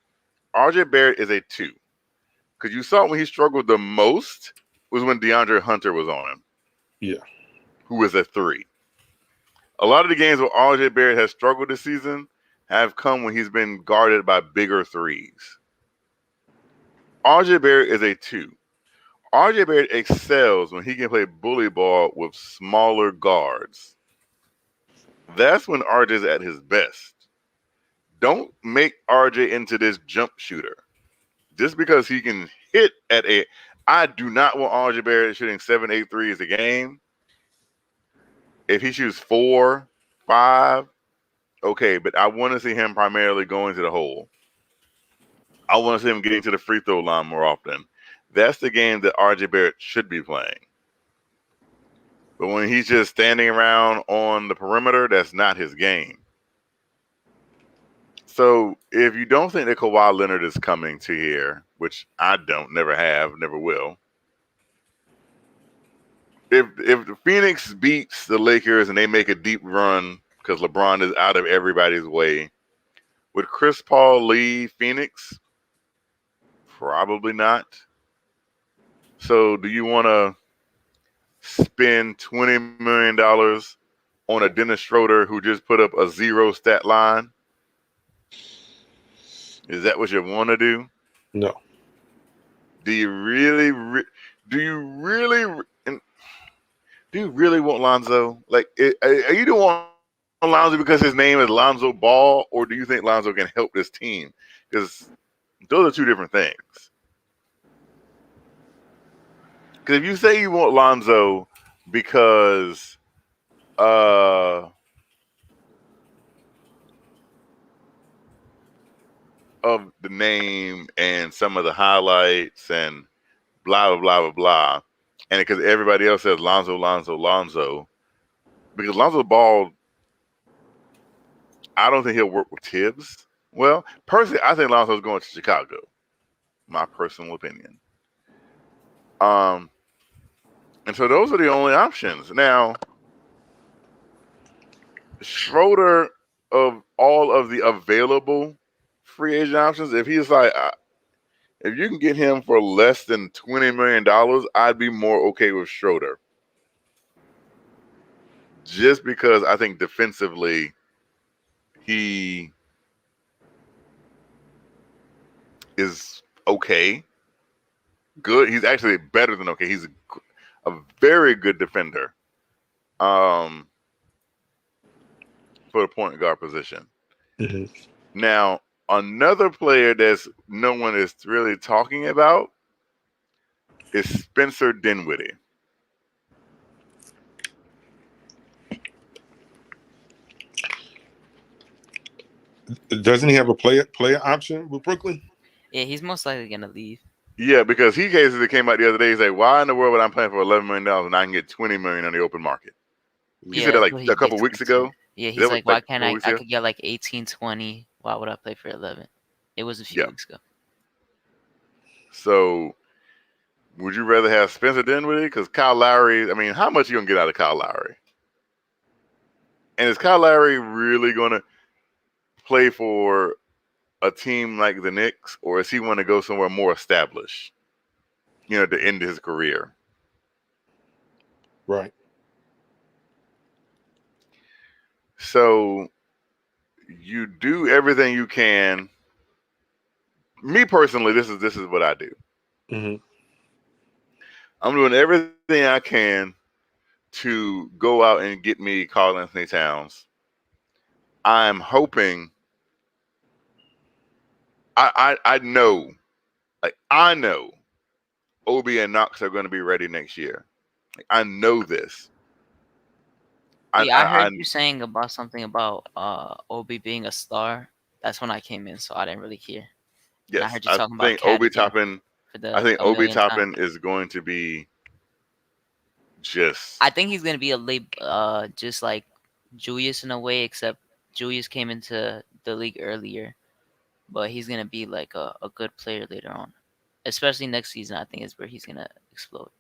RJ Barrett is a 2. Because you saw when he struggled the most was when DeAndre Hunter was on him. Yeah. Who was a 3. A lot of the games where RJ Barrett has struggled this season have come when he's been guarded by bigger 3s. RJ Barrett is a 2. RJ Barrett excels when he can play bully ball with smaller guards. That's when RJ's at his best. Don't make RJ into this jump shooter. Just because he can hit at I do not want RJ Barrett shooting 7-8 threes a game. If he shoots 4, 5, okay, but I want to see him primarily going to the hole. I want to see him getting to the free throw line more often. That's the game that RJ Barrett should be playing. But when he's just standing around on the perimeter, that's not his game. So if you don't think that Kawhi Leonard is coming to here, which I don't, never have, never will. If the Phoenix beats the Lakers and they make a deep run because LeBron is out of everybody's way, would Chris Paul leave Phoenix? Probably not. So do you want to spend $20 million on a Dennis Schroeder who just put up a 0 stat line? Is that what you want to do? No. Do you really want Lonzo? Like, are you doing Lonzo because his name is Lonzo Ball, or do you think Lonzo can help this team? Because those are two different things. Because if you say you want Lonzo because of the name and some of the highlights and blah, blah, blah, blah, blah, and because everybody else says Lonzo, because Lonzo Ball, I don't think he'll work with Tibbs. Well, personally, I think Lonzo's going to Chicago. My personal opinion. And so those are the only options. Now, Schroeder, of all of the available free agent options, if he's like, if you can get him for less than $20 million, I'd be more okay with Schroeder. Just because I think defensively, he is okay. Good. He's actually better than okay. He's a very good defender for the point guard position. Mm-hmm. Now, another player that's no one is really talking about is Spencer Dinwiddie. Doesn't he have a player option with Brooklyn? Yeah, he's most likely gonna leave. Yeah, because he basically came out the other day. He's like, "Why in the world would I playing for $11 million and I can get $20 million on the open market?" He Yeah, said that that's like what a he couple gets weeks into. ago. Yeah, That he's was like, why like a can't couple I? weeks I ago. could get like 18, 20. Why would I play for 11? It was a few Yeah. weeks ago. So, would you rather have Spencer Dinwiddie? Because Kyle Lowry, I mean, how much are you gonna get out of Kyle Lowry? And is Kyle Lowry really gonna play for a team like the Knicks, or is he want to go somewhere more established? You know, to end his career. Right. So you do everything you can. Me personally, this is what I do. Mm-hmm. I'm doing everything I can to go out and get me Karl Anthony Towns. I'm hoping. I know, like I know, Obi and Knox are going to be ready next year. Like, I know this. Yeah, I heard you saying about something about Obi being a star. That's when I came in, so I didn't really hear. And I Yes, heard you I talking about think Cat Obi again Toppin. for I the think a Obi millionth time. Toppin is going to be just. I think he's gonna be a late, just like Julius in a way, except Julius came into the league earlier, but he's gonna be like a good player later on, especially next season. I think is where he's gonna explode.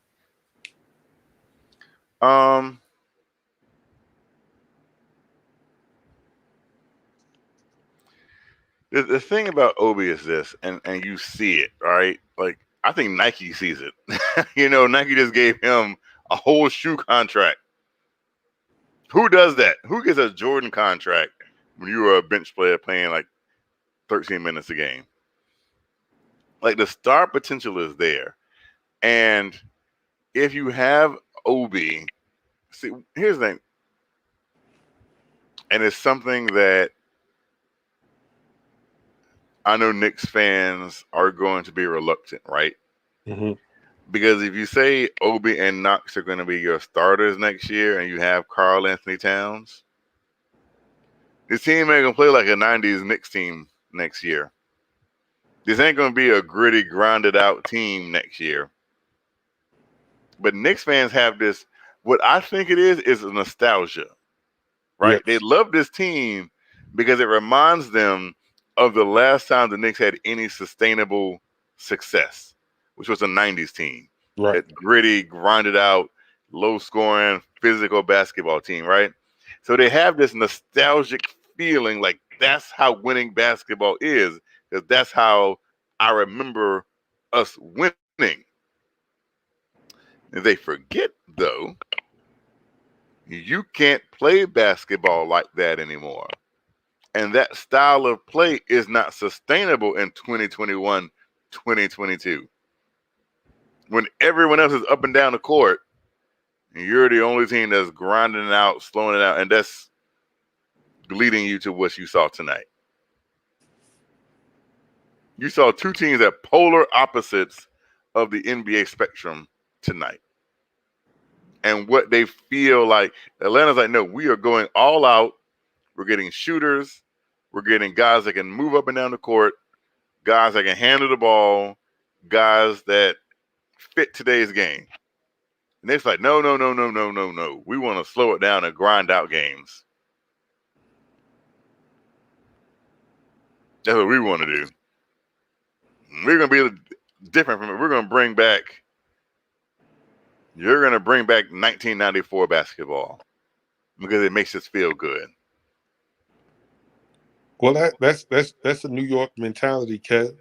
The thing about Obi is this, and you see it, right? Like I think Nike sees it. You know, Nike just gave him a whole shoe contract. Who does that? Who gets a Jordan contract when you are a bench player playing like 13 minutes a game? Like the star potential is there. And if you have Obi, see, here's the thing. And it's something that I know Knicks fans are going to be reluctant, right? Mm-hmm. Because if you say Obi and Knox are going to be your starters next year and you have Karl Anthony Towns, this team ain't going to play like a 90s Knicks team next year. This ain't going to be a gritty, grinded out team next year. But Knicks fans have this, what I think it is a nostalgia, right? Yes. They love this team because it reminds them of the last time the Knicks had any sustainable success, which was a 90s team. Right. That gritty, grinded out, low scoring, physical basketball team, right? So they have this nostalgic feeling like that's how winning basketball is, because that's how I remember us winning. And they forget, though, you can't play basketball like that anymore. And that style of play is not sustainable in 2021, 2022. When everyone else is up and down the court, and you're the only team that's grinding it out, slowing it out, and that's leading you to what you saw tonight. You saw two teams at polar opposites of the NBA spectrum tonight. And what they feel like, Atlanta's like, no, we are going all out. We're getting shooters. We're getting guys that can move up and down the court, guys that can handle the ball, guys that fit today's game. And it's like, no. We want to slow it down and grind out games. That's what we want to do. We're going to be different from it. We're going to bring back, you're going to bring back 1994 basketball because it makes us feel good. Well, that's a New York mentality, Kev,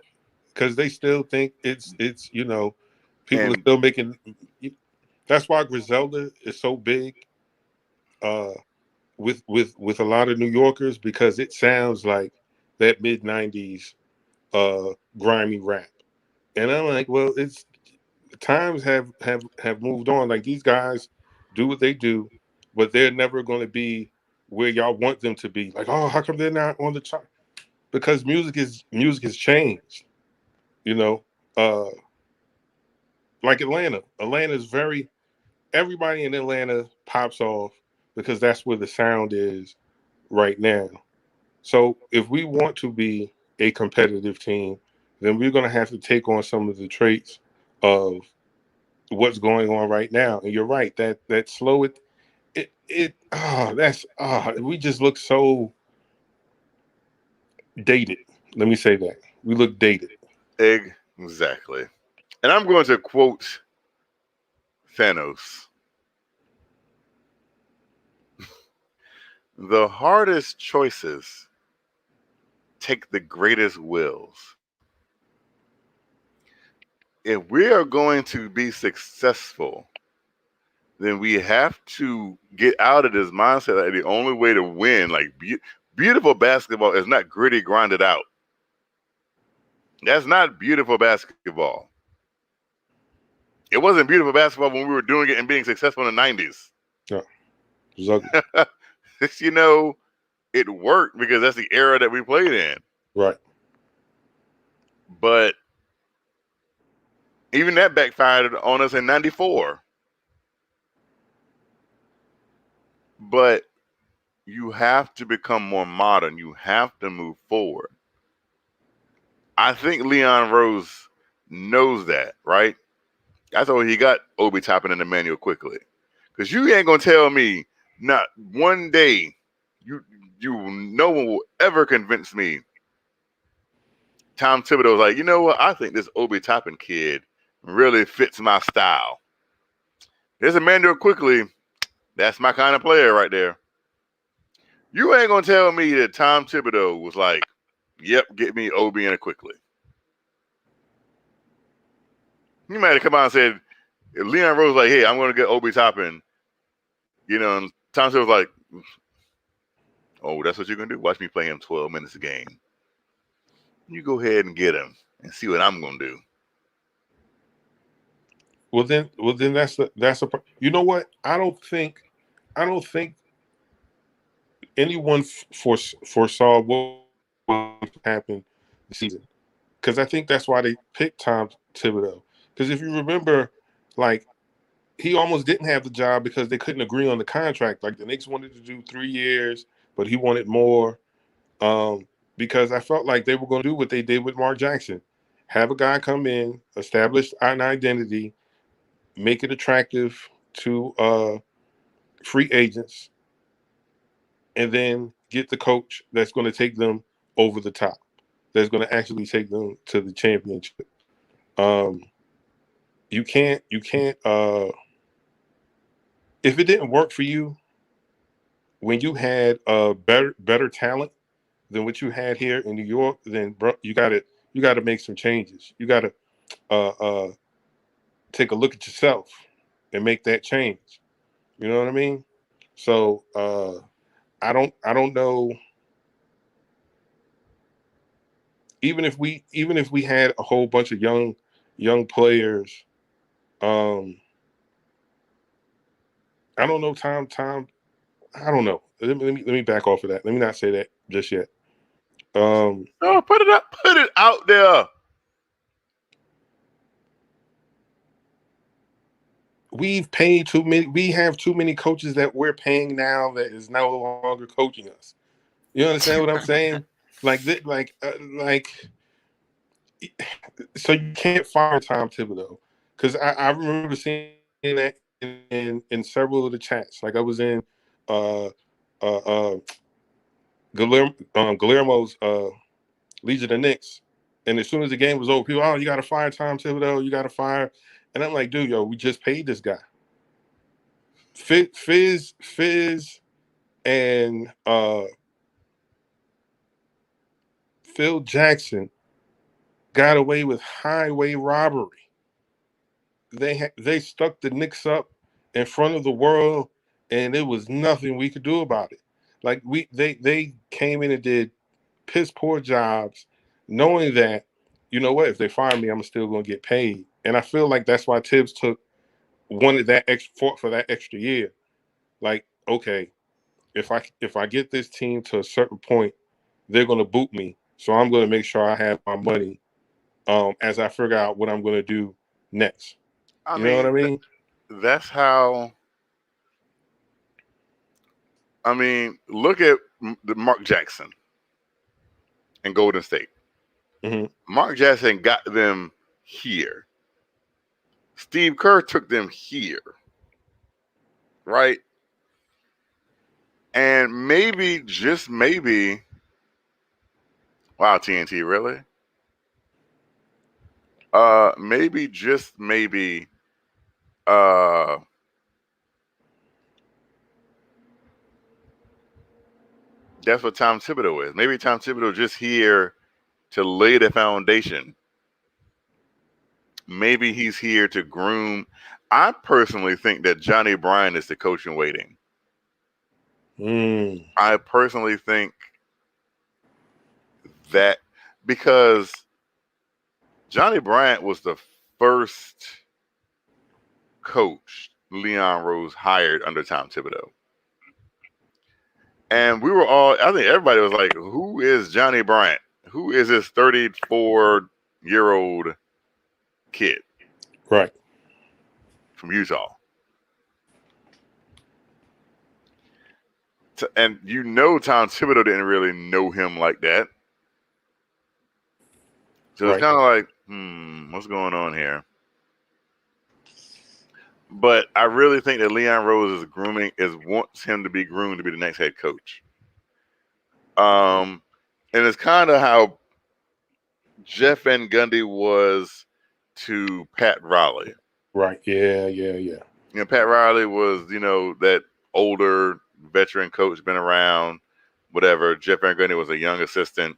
because they still think it's people are still making. That's why Griselda is so big, with a lot of New Yorkers, because it sounds like that mid '90s grimy rap, and I'm like, well, it's times have moved on. Like these guys do what they do, but they're never going to be where y'all want them to be. Like, oh, how come they're not on the chart? Because music has changed, like Atlanta. Atlanta is everybody in Atlanta pops off because that's where the sound is right now. So if we want to be a competitive team, then we're going to have to take on some of the traits of what's going on right now. And you're right, that slow we just look so dated. Let me say that. We look dated. Exactly. And I'm going to quote Thanos. The hardest choices take the greatest wills. If we are going to be successful, then we have to get out of this mindset that the only way to win, like beautiful basketball, is not gritty, grinded out. That's not beautiful basketball. It wasn't beautiful basketball when we were doing it and being successful in the 90s. Yeah. You know, it worked because that's the era that we played in. Right. But even that backfired on us in 94. But you have to become more modern. You have to move forward. I think Leon Rose knows that, right? That's why he got Obi Toppin and Emmanuel quickly. Because you ain't going to tell me not one day no one will ever convince me. Tom Thibodeau's like, you know what? I think this Obi Toppin kid really fits my style. There's Emmanuel quickly. That's my kind of player right there. You ain't going to tell me that Tom Thibodeau was like, yep, get me Obi in it quickly. He might have come out and said, Leon Rose like, hey, I'm going to get Obi Toppin. You know, and Tom Thibodeau was like, oh, that's what you're going to do? Watch me play him 12 minutes a game. You go ahead and get him and see what I'm going to do. Well, then that's a. You know what? I don't think anyone foresaw what would happen this season, because I think that's why they picked Tom Thibodeau. Because if you remember, like, he almost didn't have the job because they couldn't agree on the contract. Like, the Knicks wanted to do 3 years, but he wanted more. Because I felt like they were going to do what they did with Mark Jackson. Have a guy come in, establish an identity, make it attractive to free agents, and then get the coach that's going to take them over the top, that's going to actually take them to the championship. You can't if it didn't work for you when you had better talent than what you had here in New York, then bro, you got to make some changes. You got to take a look at yourself and make that change. You know what I mean? So I don't know. Even if we had a whole bunch of young players, I don't know. Tom, I don't know. Let me back off of that. Let me not say that just yet. No, put it out there. We've paid too many. We have too many coaches that we're paying now that is no longer coaching us. You understand what I'm saying? So you can't fire Tom Thibodeau, because I remember seeing that in several of the chats. Like, I was in Guillermo's Legion of Knicks, and as soon as the game was over, people, oh, you got to fire Tom Thibodeau, you got to fire, and I'm like, dude, we just paid this guy. Fizz and Phil Jackson got away with highway robbery. They stuck the Knicks up in front of the world, and there was nothing we could do about it. Like, they came in and did piss poor jobs, knowing that, you know what, if they fire me, I'm still going to get paid. And I feel like that's why Tibbs wanted that for that extra year. Like, okay, if I get this team to a certain point, they're going to boot me. So I'm going to make sure I have my money as I figure out what I'm going to do next. You know what I mean? That's how. I mean, look at Mark Jackson. and Golden State. Mark Jackson got them here. Steve Kerr took them here. Right? And maybe, just maybe, wow, TNT, really? Maybe, just maybe, that's what Tom Thibodeau is. Maybe Tom Thibodeau just here to lay the foundation. Maybe he's here to groom. I personally think that Johnny Bryant is the coach in waiting. I personally think that because Johnny Bryant was the first coach Leon Rose hired under Tom Thibodeau. And we were all, I think everybody was like, who is Johnny Bryant? Who is this 34-year-old kid? Right. From Utah. And you know Tom Thibodeau didn't really know him like that. So it's kind of like, what's going on here? But I really think that Leon Rose wants him to be groomed to be the next head coach. And it's kind of how Jeff Van Gundy was to Pat Riley. Right. Yeah. You know, Pat Riley was, that older veteran coach, been around, whatever. Jeff Van Gundy was a young assistant.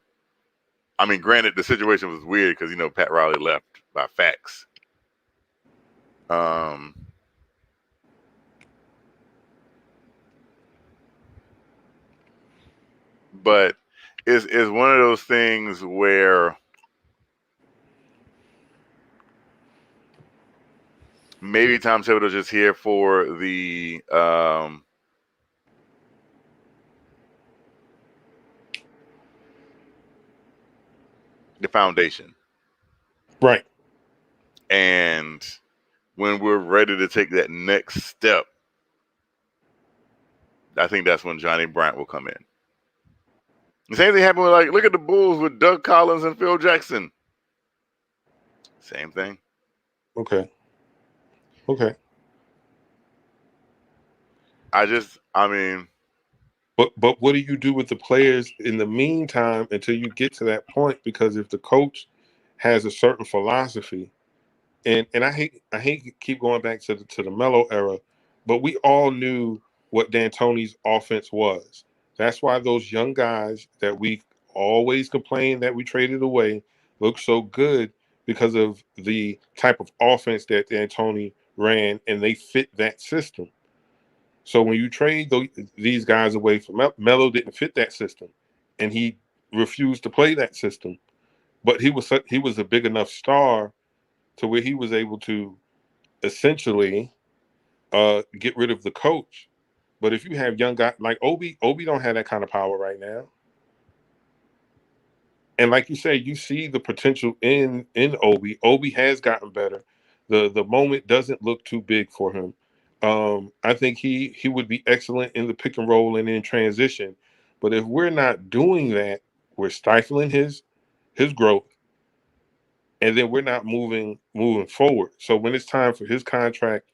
I mean, granted, the situation was weird because, Pat Riley left by fax. But it's one of those things where maybe Tom Thibodeau just here for the foundation. Right. And when we're ready to take that next step, I think that's when Johnny Bryant will come in. The same thing happened with, look at the Bulls with Doug Collins and Phil Jackson. Same thing. Okay. But what do you do with the players in the meantime until you get to that point? Because if the coach has a certain philosophy, and I hate to keep going back to the Melo era, but we all knew what D'Antoni's offense was. That's why those young guys that we always complained that we traded away look so good, because of the type of offense that D'Antoni ran, and they fit that system. So when you trade these guys away from Melo, didn't fit that system, and he refused to play that system. But he was a big enough star to where he was able to essentially get rid of the coach. But if you have young guys like Obi don't have that kind of power right now. And like you say, you see the potential in Obi. Obi has gotten better. The moment doesn't look too big for him. I think he would be excellent in the pick and roll and in transition. But if we're not doing that, we're stifling his growth, and then we're not moving forward. So when it's time for his contract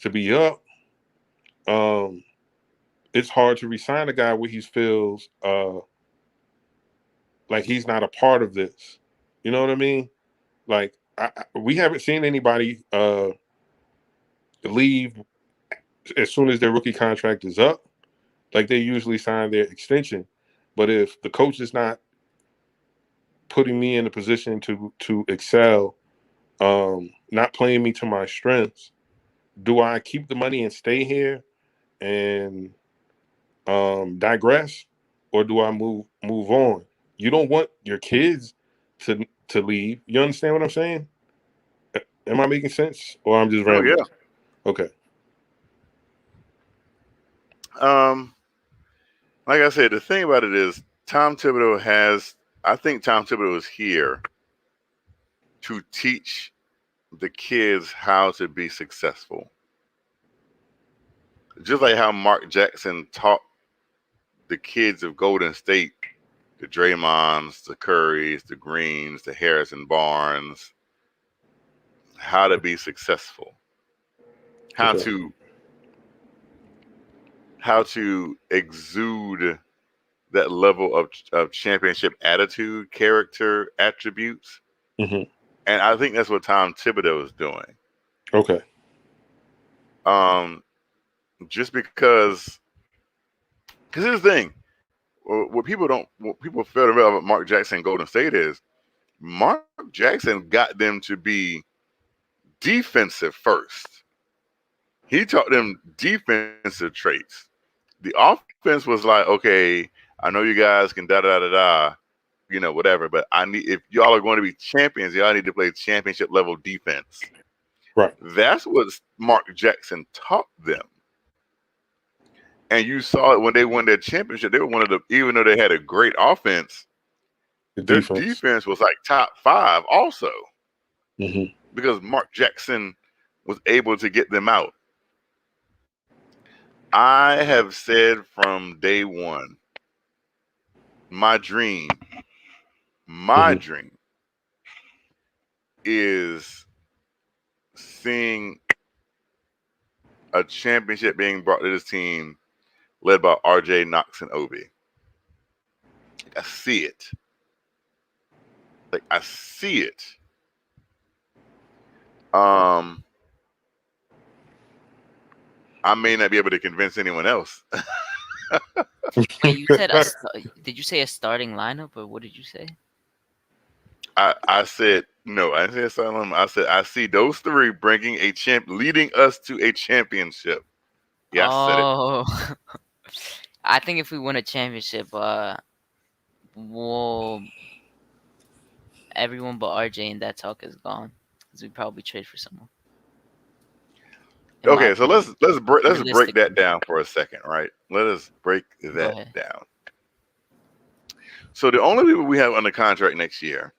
to be up, it's hard to resign a guy where he feels like he's not a part of this. You know what I mean? Like we haven't seen anybody leave as soon as their rookie contract is up. Like they usually sign their extension. But if the coach is not putting me in a position to excel, not playing me to my strengths, do I keep the money and stay here and digress, or do I move on? You don't want your kids to leave. You understand what I'm saying? Am I making sense, or I'm just rambling? Oh, yeah. Okay. Like I said, the thing about it is I think Tom Thibodeau is here to teach the kids how to be successful. Just like how Mark Jackson taught the kids of Golden State the Draymonds, the Currys, the Greens, the Harrison Barnes, how to be successful, how to exude that level of championship attitude, character, attributes. Mm-hmm. And I think that's what Tom Thibodeau is doing. Okay. Just because here's the thing. What people fail to realize about Mark Jackson and Golden State is Mark Jackson got them to be defensive first. He taught them defensive traits. The offense was like, okay, I know you guys can whatever, but if y'all are going to be champions, y'all need to play championship level defense. Right. That's what Mark Jackson taught them. And you saw it when they won their championship. They were one of the, even though they had a great offense, their defense was like top 5 also. Mm-hmm. Because Mark Jackson was able to get them out. I have said from day one, my dream is seeing a championship being brought to this team led by RJ, Knox, and Obi. I see it. I see it. I may not be able to convince anyone else. Wait, you said did you say a starting lineup, or what did you say? I said no. I didn't say a starting lineup. I said I see those 3 bringing leading us to a championship. Yeah, I said it. I think if we win a championship, everyone but RJ in that talk is gone, because we probably trade for someone. Okay, so let's break that down for a second, right? Let us break that down. So the only people we have under contract next year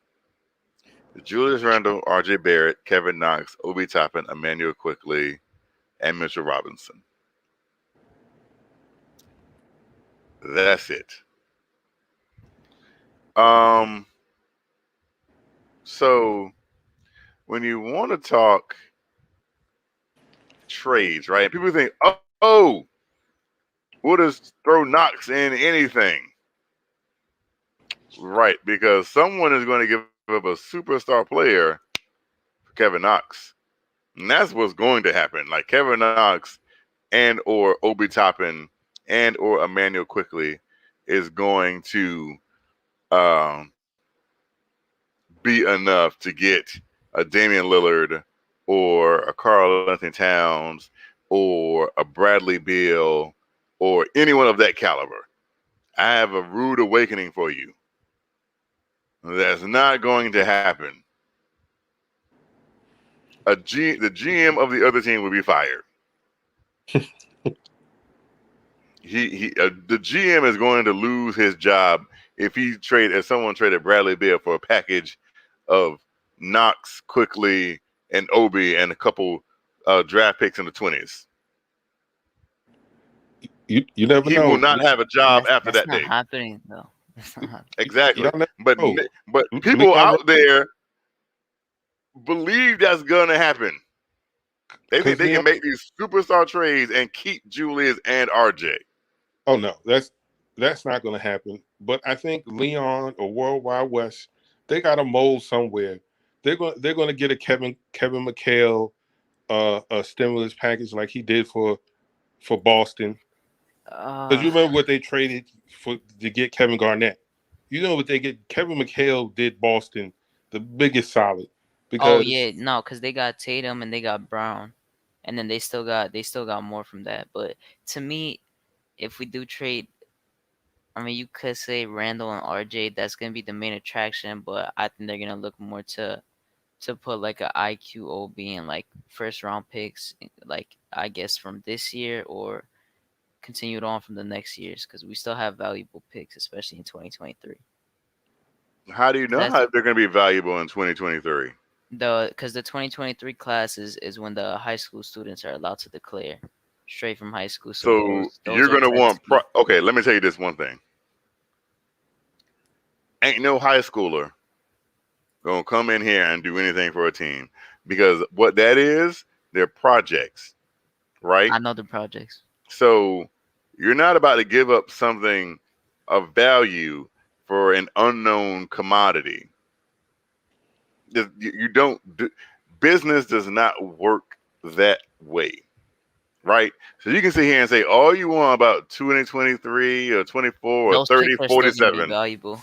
is Julius Randle, RJ Barrett, Kevin Knox, Obi Toppin, Emmanuel Quickley, and Mitchell Robinson. That's it. So when you want to talk trades, right? People think, oh, we'll just throw Knox in anything. Right, because someone is going to give up a superstar player for Kevin Knox. And that's what's going to happen. Like Kevin Knox and or Obi Toppin and or Emmanuel Quickley is going to be enough to get a Damian Lillard or a Karl Anthony Towns or a Bradley Beal or anyone of that caliber. I have a rude awakening for you. That's not going to happen. The GM of the other team will be fired. The GM is going to lose his job if someone traded Bradley Beal for a package of Knox, Quickley, and Obi, and a couple draft picks in the 20s. You never know. He will not have a job after that day. That's not happening, though. Exactly. But people out there believe that's gonna happen. They think they can make these superstar trades and keep Julius and RJ. Oh no, that's not going to happen. But I think Leon or Worldwide West, they got a mold somewhere. They're going to get a Kevin McHale a stimulus package like he did for Boston. Because you remember what they traded to get Kevin Garnett. You know what they get? Kevin McHale did Boston the biggest solid. Because because they got Tatum and they got Brown, and then they still got more from that. But to me, if we do trade, I mean, you could say Randall and RJ. That's gonna be the main attraction, but I think they're gonna look more to put like a IQ OB and like first round picks, like I guess from this year or continued on from the next years, because we still have valuable picks, especially in 2023. How do you know how they're going to be valuable in 2023? Because the 2023 class is when the high school students are allowed to declare straight from high school. So you're going to want okay, let me tell you this one thing. ain't no high schooler gonna come in here and do anything for a team, because what that is, they're projects, right? I know the projects. So you're not about to give up something of value for an unknown commodity. You don't do, business does not work that way, right? So you can sit here and say all you want about 2023 or 24 or Those 30, picks are still gonna be 47. valuable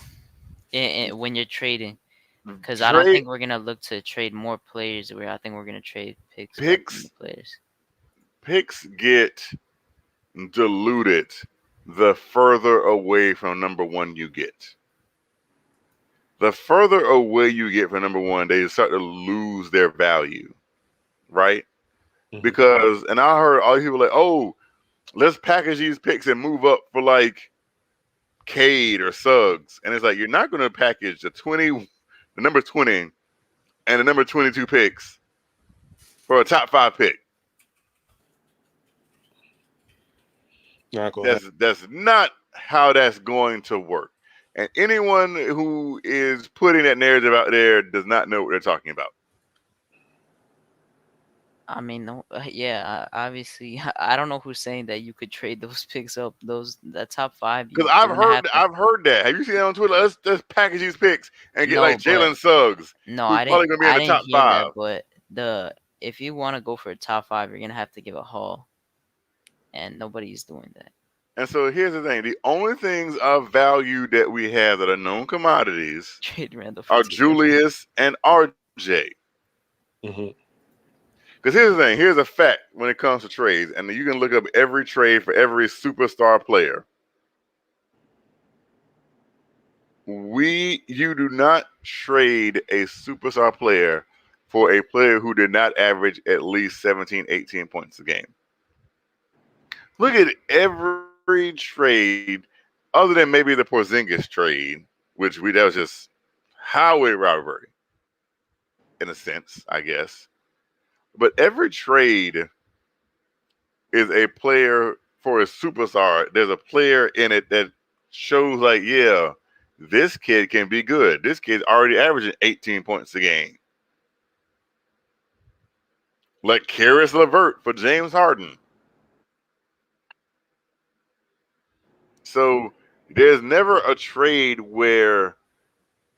when you're trading, because I don't Trade think we're gonna look to trade more players. I think we're gonna trade picks back from picks the players. picks get diluted the further away from number one you get. The further away you get from number one, they start to lose their value, right? Because, and I heard all these people like, oh, let's package these picks and move up for like Cade or Suggs. And it's like, you're not going to package the number 20 and the number 22 picks for a top 5 pick. That's not how that's going to work. And anyone who is putting that narrative out there does not know what they're talking about. I mean, no, yeah, obviously, I don't know who's saying that you could trade those picks up, that top 5. Because I've heard that. Have you seen that on Twitter? Let's package these picks and get like Jalen Suggs. No, who's probably gonna be in the top 5. That, but if you want to go for a top 5, you're gonna have to give a haul, and nobody's doing that. And so here's the thing: the only things of value that we have that are known commodities are Julius and RJ. Because here's the thing: here's a fact when it comes to trades, and you can look up every trade for every superstar player. You do not trade a superstar player for a player who did not average at least 17, 18 points a game. Look at every trade, other than maybe the Porzingis trade, that was just highway robbery, in a sense, I guess. But every trade is a player for a superstar. There's a player in it that shows like, yeah, this kid can be good. This kid's already averaging 18 points a game. Like Karis LeVert for James Harden. So there's never a trade where,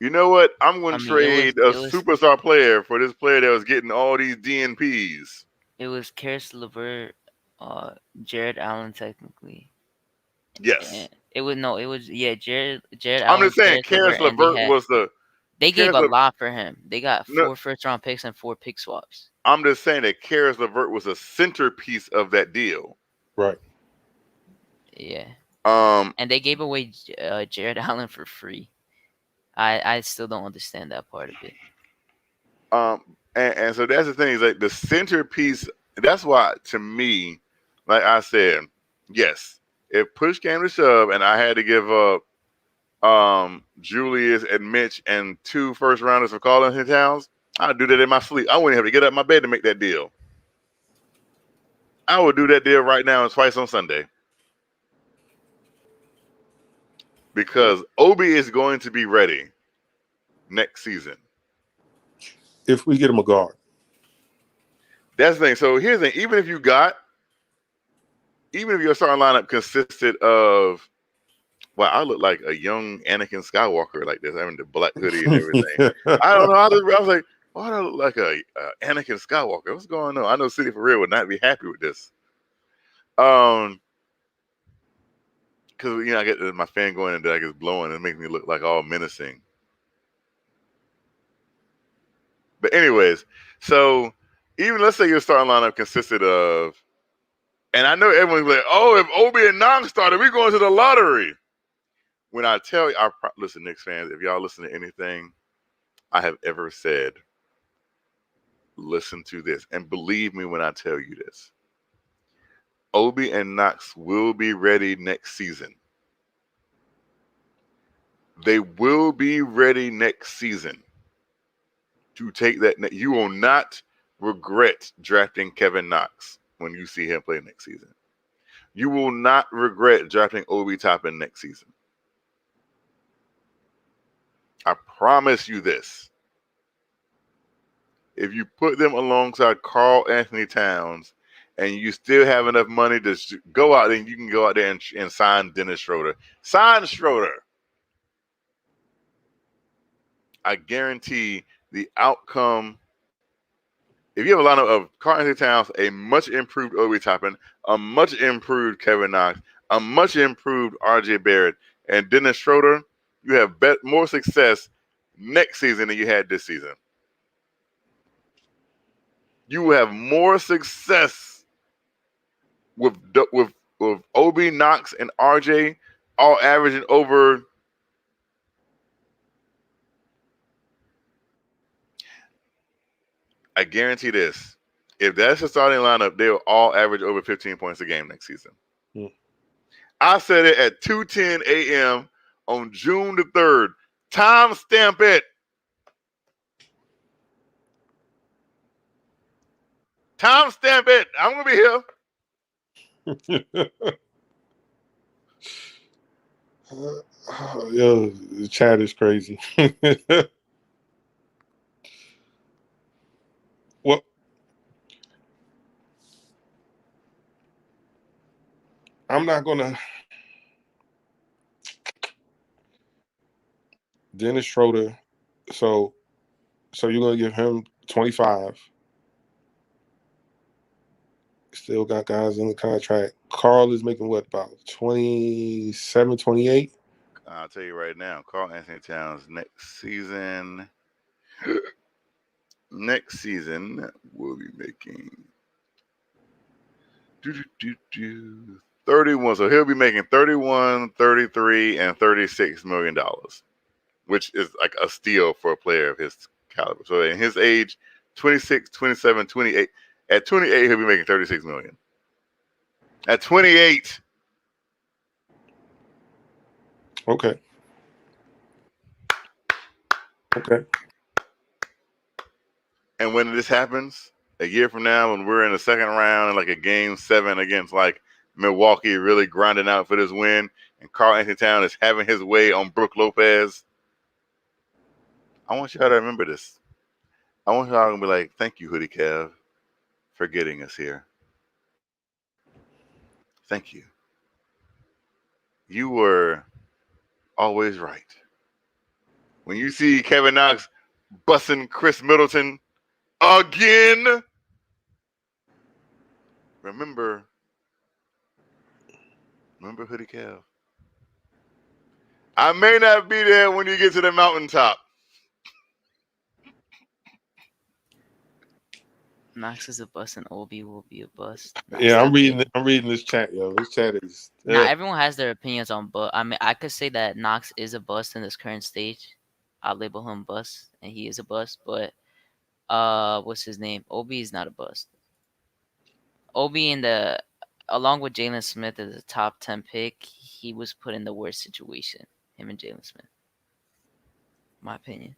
you know what, I'm going to trade a superstar player for this player that was getting all these DNPs. It was Karis LeVert, Jared Allen technically. Yes. Jared Allen. I'm just saying Karis LeVert was the... They gave a lot for him. They got 4 first-round picks and 4 pick swaps. I'm just saying that Karis LeVert was a centerpiece of that deal. Right. Yeah. And they gave away Jared Allen for free. I still don't understand that part of it. And so that's the thing, is like the centerpiece. That's why, to me, like I said, yes, if push came to shove and I had to give up Julius and Mitch and 2 first rounders for Carlton Towns, I'd do that in my sleep. I wouldn't have to get out of my bed to make that deal. I would do that deal right now and twice on Sunday. Because Obi is going to be ready next season. If we get him a guard. That's the thing. So here's the thing. Even if your starting lineup consisted of, well, I look like a young Anakin Skywalker like this, having the black hoodie and everything. I don't know. I was like, why do I look like a Anakin Skywalker? What's going on? I know City for Real would not be happy with this. Because, I get my fan going and like it's blowing and it makes me look like all menacing. But anyways, so even let's say your starting lineup consisted of, and I know everyone's like, oh, if Obi and Knox started, we're going to the lottery. When I tell you, listen, Knicks fans, if y'all listen to anything I have ever said, listen to this. And believe me when I tell you this. Obi and Knox will be ready next season. They will be ready next season to take that. You will not regret drafting Kevin Knox when you see him play next season. You will not regret drafting Obi Toppin next season. I promise you this. If you put them alongside Karl Anthony Towns and you still have enough money to go out there, and you can go out there and sign Dennis Schroeder. Sign Schroeder. I guarantee the outcome. If you have a lineup of Karl Anthony Towns, a much improved Obi Toppin, a much improved Kevin Knox, a much improved RJ Barrett, and Dennis Schroeder, you have more success next season than you had this season. You will have more success with Obi, Knox, and RJ all averaging over. I guarantee this. If that's the starting lineup, they will all average over 15 points a game next season. I said it at 2:10 a.m. on June the 3rd. Timestamp it. Timestamp it. I'm going to be here. Yo, the chat is crazy. Well, I'm not gonna. Dennis Schroeder. So you're gonna give him 25. Still got guys in the contract. Karl is making what, about 27, 28? I'll tell you right now, Karl Anthony Towns next season will be making 31. So he'll be making 31, 33, and $36 million, which is like a steal for a player of his caliber. So in his age, 26, 27, 28. At 28, he'll be making $36 million. At 28. Okay. And when this happens, a year from now, when we're in the second round and like a game 7 against like Milwaukee, really grinding out for this win, and Karl Anthony Towns is having his way on Brook Lopez, I want y'all to remember this. I want y'all to be like, thank you, Hoodie Kev, for getting us here. Thank you. You were always right. When you see Kevin Knox busting Chris Middleton again, remember Hoodie Kev. I may not be there when you get to the mountaintop. Knox is a bust and Obi will be a bust. Yeah, I'm reading this chat, yo. This chat is. Nah, everyone has their opinions on, but I mean, I could say that Knox is a bust in this current stage. I'll label him bust, and he is a bust. But what's his name? Obi is not a bust. Obi along with Jalen Smith as a top 10 pick, he was put in the worst situation. Him and Jalen Smith. My opinion.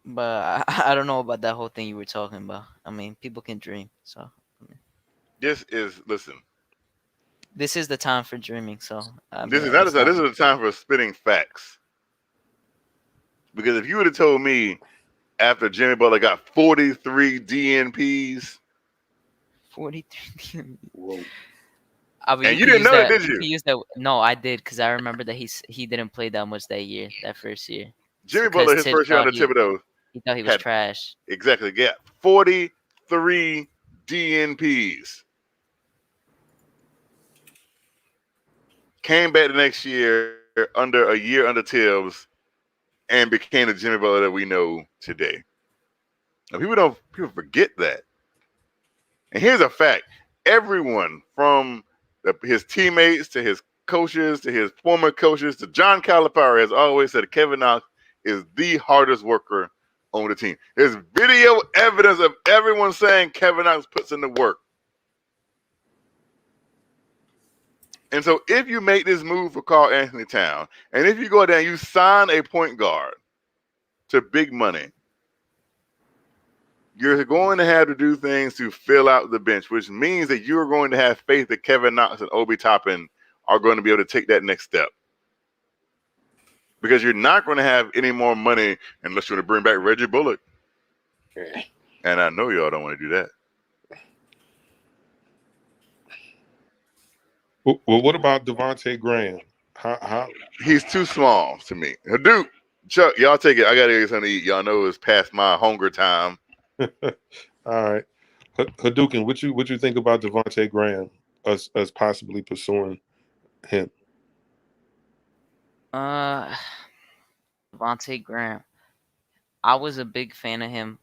But I don't know about that whole thing you were talking about. I mean, people can dream. So, I mean, This is the time for dreaming. So, this is the time for spitting facts. Because if you would have told me after Jimmy Butler got 43 DNPs, 43 DNPs. Whoa. I mean, and you didn't know that, did you? Use that. No, I did, because I remember that he didn't play that much that first year. Jimmy Butler, his first year under Thibodeau, he thought he was trash. Exactly. Got 43 DNPs. Came back the next year under Tibbs and became the Jimmy Butler that we know today. Now, people forget that. And here's a fact. Everyone from his teammates to his coaches to his former coaches to John Calipari has always said Kevin Knox is the hardest worker on the team. There's video evidence of everyone saying Kevin Knox puts in the work. And so if you make this move for Karl Anthony Towns, and if you go down, you sign a point guard to big money, you're going to have to do things to fill out the bench, which means that you're going to have faith that Kevin Knox and Obi Toppin are going to be able to take that next step. because you're not going to have any more money unless you want to bring back Reggie Bullock. And I know y'all don't want to do that. Well, what about Devontae Graham? How? He's too small to me. Hadoop, Chuck, y'all take it. I got to get something to eat. Y'all know it's past my hunger time. All right. Hadouken, what you think about Devontae Graham us possibly pursuing him? Devontae Graham. I was a big fan of him.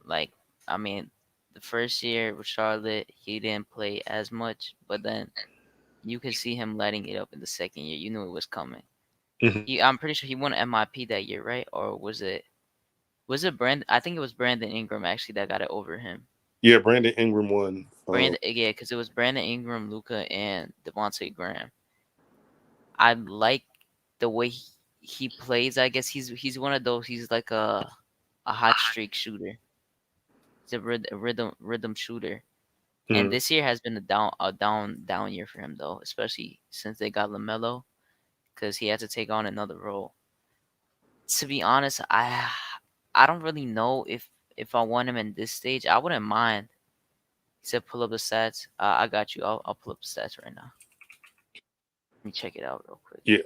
Like, I mean, the first year with Charlotte, he didn't play as much, but then you could see him lighting it up in the second year. You knew it was coming. Mhm. I'm pretty sure he won MIP that year, right? Or was it Brandon? I think it was Brandon Ingram actually that got it over him. Yeah, Brandon Ingram won. Yeah, because it was Brandon Ingram, Luka, and Devontae Graham. I like the way he plays. I guess he's one of those. He's like a hot streak shooter. He's a rhythm shooter. And Mhm. this year has been a down year for him though, especially since they got LaMelo, because he had to take on another role. To be honest, I don't really know if I want him in this stage. I wouldn't mind. He said, "Pull up the stats." I got you. I'll pull up the stats right now. Let me check it out real quick. Yeah.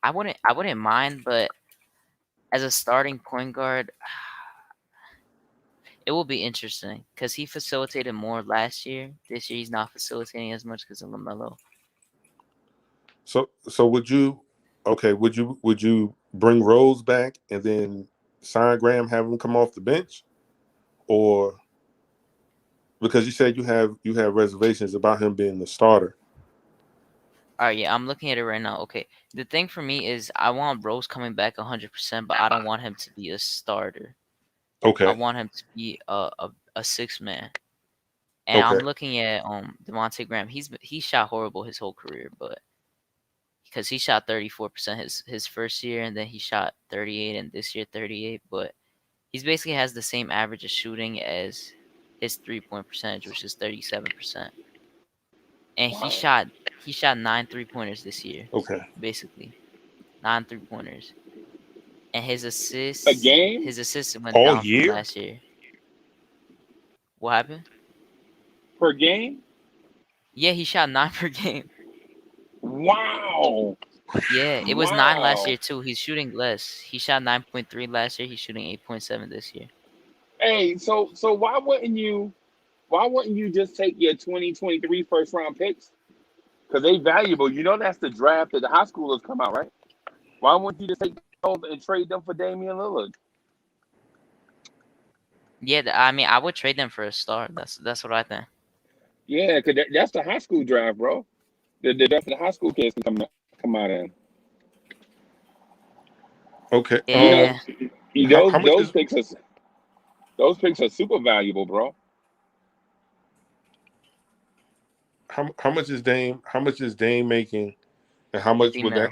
I wouldn't mind, but as a starting point guard, it will be interesting because he facilitated more last year. This year he's not facilitating as much because of LaMelo. So would you bring Rose back and then sign Graham, have him come off the bench, or because you said you have reservations about him being the starter? All right, yeah, I'm looking at it right now. Okay, the thing for me is I want Rose coming back 100%, but I don't want him to be a starter. Okay. I want him to be a 6-man. And Okay. I'm looking at Devontae Graham. He shot horrible his whole career, but because he shot 34% his first year, and then he shot 38, and this year 38. But he's basically has the same average of shooting as his 3-point percentage, which is 37%. And he shot 9 3-pointers this year. Okay. Basically, 9 3-pointers. And his assists A game? went All down from year? last year. What happened? Per game? Yeah, he shot 9 per game. Wow. Yeah, it was 9 last Wow. year too. He's shooting less. He shot 9.3 last year. He's shooting 8.7 this year. Hey, so why wouldn't you just take your 2023 first round picks? Because they valuable. You know that's the draft that the high schoolers come out, right? Why wouldn't you just take those and trade them for Damian Lillard? Yeah, I mean, I would trade them for a star. That's what I think. Yeah, because that's the high school draft, bro. The draft the high school kids can come out in. Okay. Yeah. How much is Those picks are super valuable, bro. how much is Dame making, and how much 50 would mil.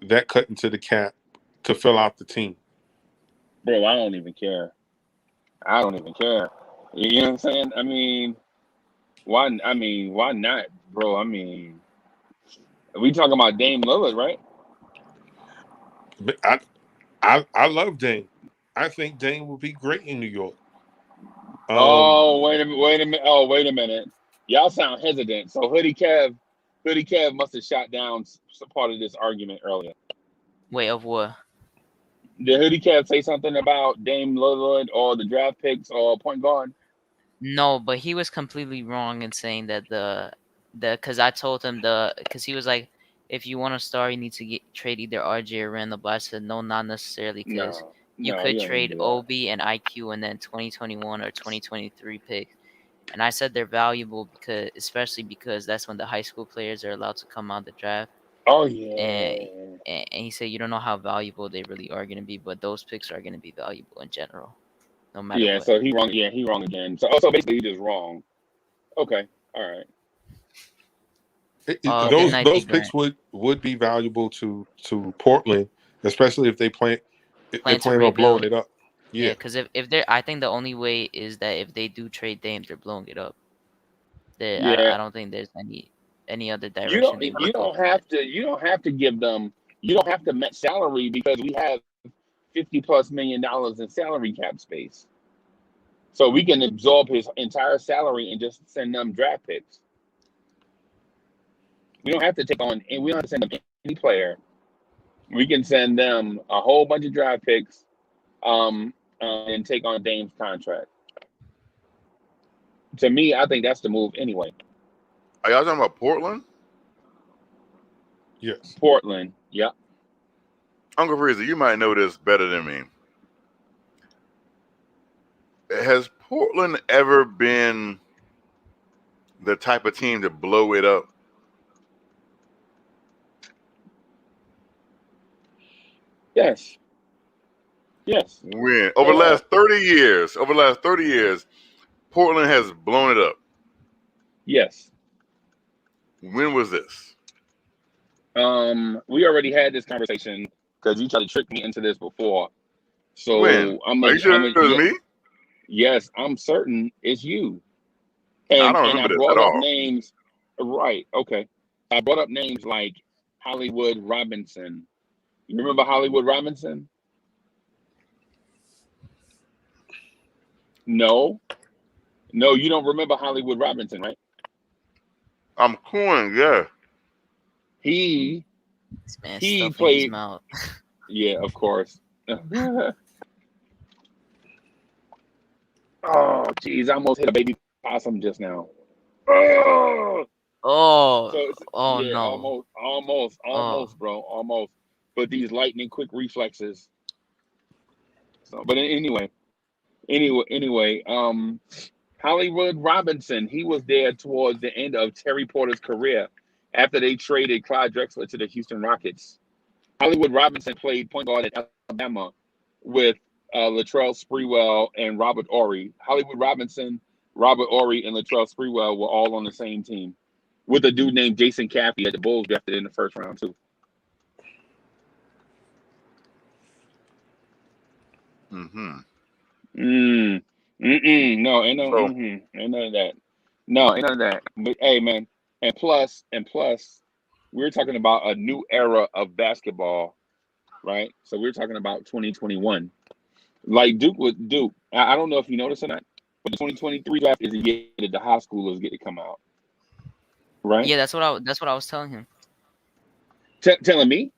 that cut into the cap to fill out the team? Bro, I don't even care. I don't even care. You know what I'm saying? I mean, why not, bro? I mean, we talking about Dame Lillard, right? But I love Dame. I think Dame would be great in New York. Oh, wait a minute. Oh, wait a minute. Y'all sound hesitant. So Hoodie Kev must have shot down some part of this argument earlier. Wait, of what? Did Hoodie Kev say something about Dame Lillard or the draft picks or point guard? No, but he was completely wrong in saying that because I told him because he was like, if you want to star, you need to trade either RJ or Randall. But I said no, not necessarily, because you could don't trade do that. OB and IQ and then 2021 or 2023 picks. And I said they're valuable especially because that's when the high school players are allowed to come out the draft. Oh yeah. And he said you don't know how valuable they really are going to be, but those picks are going to be valuable in general, no matter what. So he wrong. Yeah, he wrong again. So basically he just wrong. Okay, all right. Those picks would be valuable to Portland, especially if they're playing on blowing it up. Yeah, because if they're, I think the only way is that if they do trade Dame, they're blowing it up. I don't think there's any any other You direction don't they you want to go don't from it. have to give them, you don't have to match salary because we have $50+ million in salary cap space. So we can absorb his entire salary and just send them draft picks. We don't have to take on, and we don't have to send them any player. We can send them a whole bunch of draft picks, and take on Dame's contract. To me, I think that's the move anyway. Are y'all talking about Portland? Yes. Portland, yep. Uncle Freezer, you might know this better than me. Has Portland ever been the type of team to blow it up? Yes. Yes. When over the last 30 years, Portland has blown it up. Yes. When was this? We already had this conversation because you tried to trick me into this before. So When? Are you sure it was me? Yes, I'm certain it's you. I And don't I remember this brought at up all. names. Right. Okay. I brought up names like Hollywood Robinson. You remember Hollywood Robinson? No. No, you don't remember Hollywood Robinson, right? I'm coin, yeah. He This man He stuffing his played. mouth. Yeah, of course. Oh, geez, I almost hit a baby possum just now. Oh, Oh, oh yeah, no. Oh, almost, bro, almost. But these lightning quick reflexes. So, but anyway, Hollywood Robinson, he was there towards the end of Terry Porter's career after they traded Clyde Drexler to the Houston Rockets. Hollywood Robinson played point guard at Alabama with Latrell Sprewell and Robert Horry. Hollywood Robinson, Robert Horry, and Latrell Sprewell were all on the same team, with a dude named Jason Caffey that the Bulls drafted in the first round too. Mm-hmm. No, ain't no, So ain't none of that. No, ain't none of that. But hey, man, and plus, we're talking about a new era of basketball, right? So we're talking about 2021. Like Duke was Duke. I don't know if you noticed or not, but the 2023 draft is the year that the high schoolers get to come out, right? yeah, that's what I was telling him. Telling me?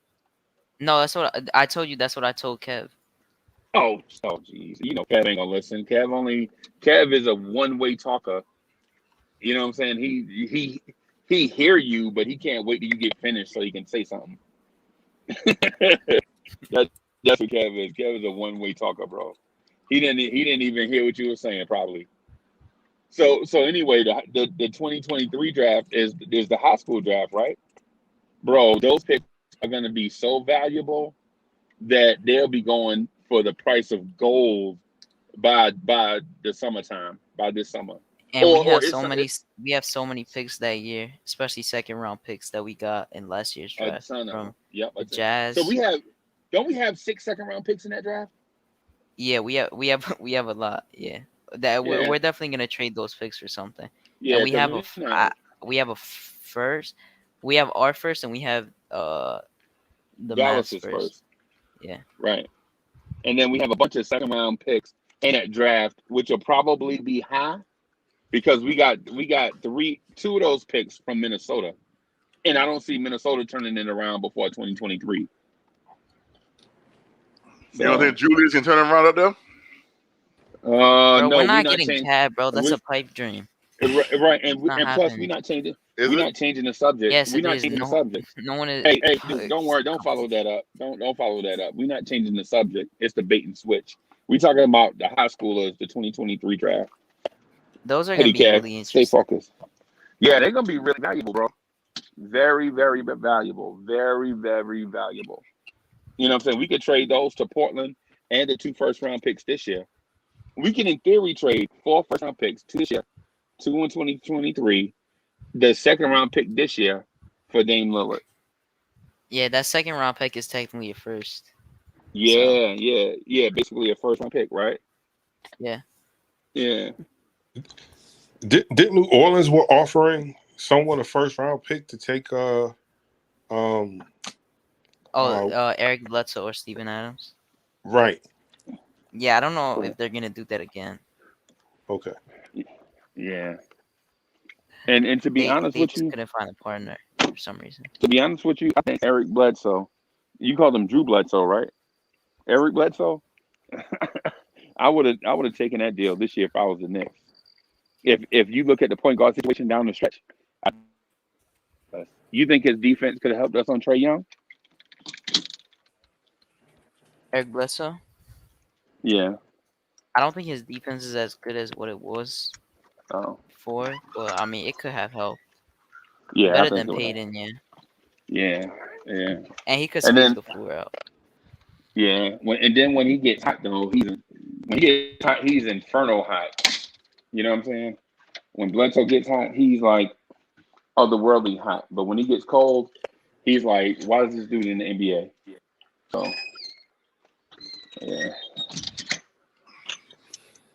No, that's what I told you. That's what I told Kev. Oh, geez. You know, Kev ain't gonna listen. Kev is a one-way talker. You know what I'm saying? He hear you, but he can't wait till you get finished so he can say something. That's what Kev is. Kev is a one-way talker, bro. He didn't even hear what you were saying, probably. So anyway, the 2023 draft is the high school draft, right? Bro, those picks are gonna be so valuable that they'll be going for the price of gold by the summertime, by this summer. And we have so many picks that year, especially second round picks that we got in last year's draft from the Jazz. So don't we have 6 second-round picks in that draft? Yeah, we have a lot. Yeah, we're definitely gonna trade those picks for something. Yeah, and we have a first. We have our first, and we have the Dallas's Mavs first. Yeah, right. And then we have a bunch of second-round picks in that draft, which will probably be high because we got 2 of those picks from Minnesota, and I don't see Minnesota turning it around before 2023. you don't think Julius can turn around up there? bro, No, we're not getting Cab, bro. That's a pipe dream. Right, and plus we're not changing. We're not changing the subject. Yes, we're not changing the subject. No one is. Hey, dude, don't worry. Don't follow that up. Don't follow that up. We're not changing the subject. It's the bait and switch. We're talking about the high schoolers, the 2023 draft. Those are gonna be really interesting. Stay focused. Yeah, they're gonna be really valuable, bro. Very, very valuable. Very, very valuable. You know what I'm saying? We could trade those to Portland and the 2 first-round picks this year. We can, in theory, trade 4 first-round picks this year, 2 in 2023, the second-round pick this year for Dame Lillard. Yeah, that second round pick is technically a first. Yeah, basically a first-round pick, right? Yeah. Yeah. Didn't New Orleans were offering someone a first round pick to take Eric Bledsoe or Steven Adams. right. Yeah, I don't know if they're gonna do that again. Okay. Yeah. And to be honest They with just you, couldn't find a partner for some reason. to be honest with you, I think Eric Bledsoe, you called him Drew Bledsoe, right? Eric Bledsoe. I would have taken that deal this year if I was the Knicks. If you look at the point guard situation down the stretch, you think his defense could have helped us on Trae Young? Eric Bledsoe. Yeah. I don't think his defense is as good as what it was before, but I mean, it could have helped. Yeah. Better than Payton, yeah. Yeah. Yeah. And he could space the floor out. Yeah. When he gets hot though, he's inferno hot. You know what I'm saying? When Bledsoe gets hot, he's like otherworldly hot. But when he gets cold, he's like, why is this dude in the NBA? So, yeah.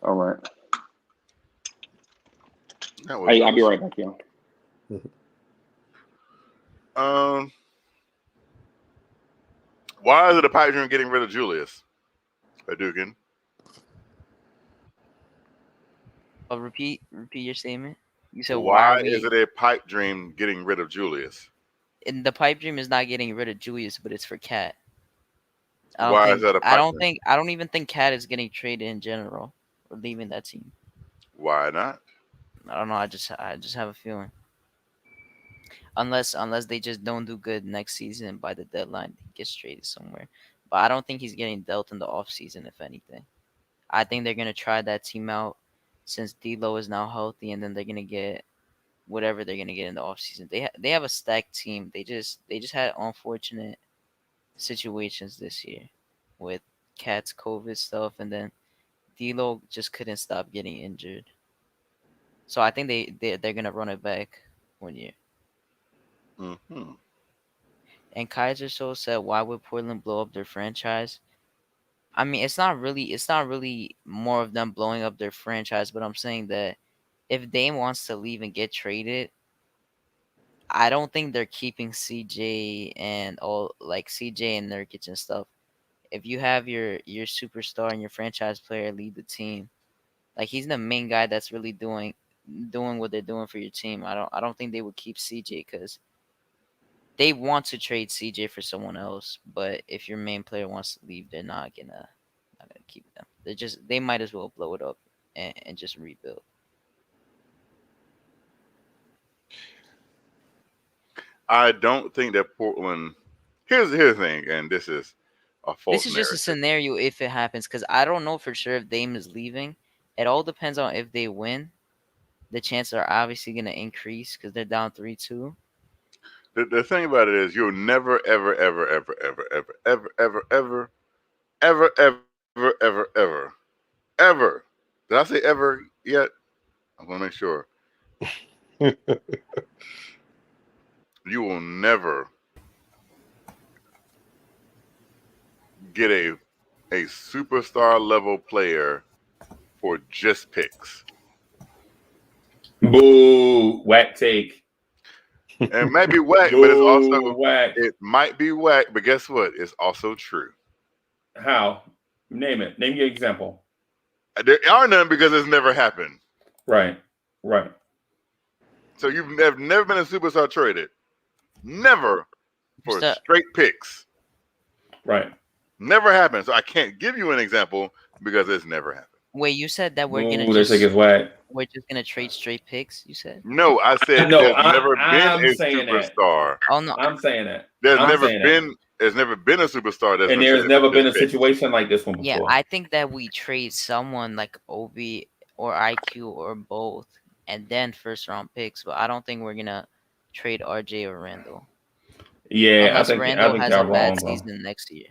All right. Hey, I'll be right back, y'all. Why is it a pipe dream getting rid of Julius Dugan? Repeat your statement. You said why is it a pipe dream getting rid of Julius? And the pipe dream is not getting rid of Julius, but it's for Cat. Why is that a pipe dream? I don't even think Cat is getting traded in general or leaving that team. Why not? I don't know. I just have a feeling. Unless they just don't do good next season by the deadline, he gets traded somewhere. But I don't think he's getting dealt in the offseason, if anything. I think they're gonna try that team out since D'Lo is now healthy, and then they're gonna get whatever they're gonna get in the offseason. They have a stacked team. They just had unfortunate situations this year with Cat's COVID stuff, and then D'Lo just couldn't stop getting injured. So I think they're gonna run it back 1 year. Mm-hmm. And Kaiser so said, "Why would Portland blow up their franchise?" I mean, it's not really more of them blowing up their franchise, but I'm saying that if Dame wants to leave and get traded, I don't think they're keeping CJ and CJ and Nurkic and stuff. If you have your superstar and your franchise player lead the team, like he's the main guy that's really doing what they're doing for your team. I don't think they would keep CJ because they want to trade CJ for someone else, but if your main player wants to leave, they're not gonna keep them. They might as well blow it up and just rebuild. I don't think that Portland. Here's the thing, and this is a false. This is just a scenario if it happens, because I don't know for sure if Dame is leaving. It all depends on if they win. The chances are obviously going to increase because they're down 3-2. The thing about it is you'll never, ever, ever, ever, ever, ever, ever, ever, ever, ever, ever, ever, ever, ever. Did I say ever yet? I want to make sure. You will never get a superstar level player for just picks. Boo, whack take. It might be whack, but it's also whack. It might be whack, but guess what? It's also true. How? Name it. Name your example. There are none because it's never happened. Right. So you've never been a superstar traded. Never for straight picks. Right. Never happened. So I can't give you an example because it's never happened. Wait, you said that we're gonna just gonna trade straight picks? You said no. I said no. There's never been a superstar. Oh no, I'm saying that. There's never been a superstar. And there's never been a situation like this one before. Yeah, I think that we trade someone like Obi or IQ or both, and then first round picks. But I don't think we're gonna trade RJ or Randall. Yeah, unless I think Randall has y'all a bad wrong, bro. season next year.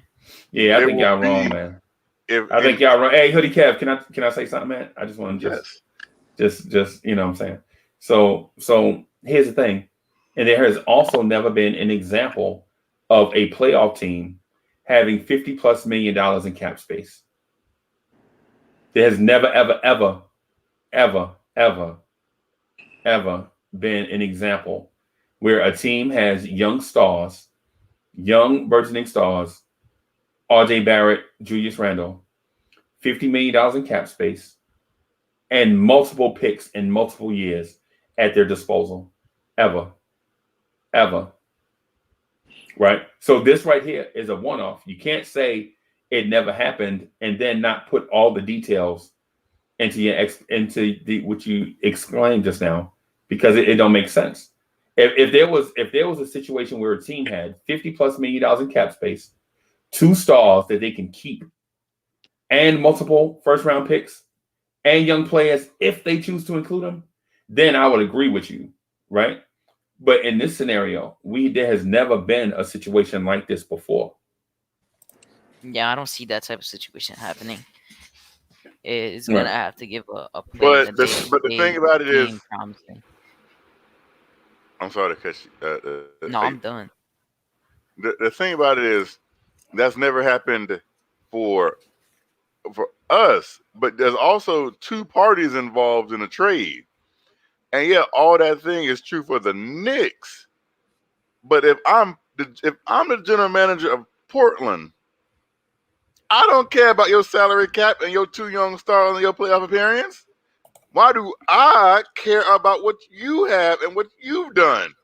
Yeah, I think y'all wrong, man. I think y'all wrong. Hey, Hoodie Kev, can I say something, man? I just want to just you know what I'm saying. So here's the thing, and there has also never been an example of a playoff team having $50+ million in cap space. There has never, ever, ever, ever, ever, ever been an example where a team has young stars, young burgeoning stars, R.J. Barrett, Julius Randle, $50 million in cap space, and multiple picks in multiple years at their disposal. Ever. Right? So this right here is a one-off. You can't say it never happened and then not put all the details into what you exclaimed just now, because it don't make sense. If there was a situation where a team had $50+ million in cap space, 2 stars that they can keep, and multiple first-round picks and young players, if they choose to include them, then I would agree with you, right? But in this scenario, there has never been a situation like this before. Yeah, I don't see that type of situation happening. It's gonna have to give a player. But the thing about it is, promising. I'm sorry to cut you. No, I'm done. The thing about it is, that's never happened for us. But there's also 2 parties involved in a trade, and yeah, all that thing is true for the Knicks. But if I'm the general manager of Portland, I don't care about your salary cap and your 2 young stars and your playoff appearance. Why do I care about what you have and what you've done?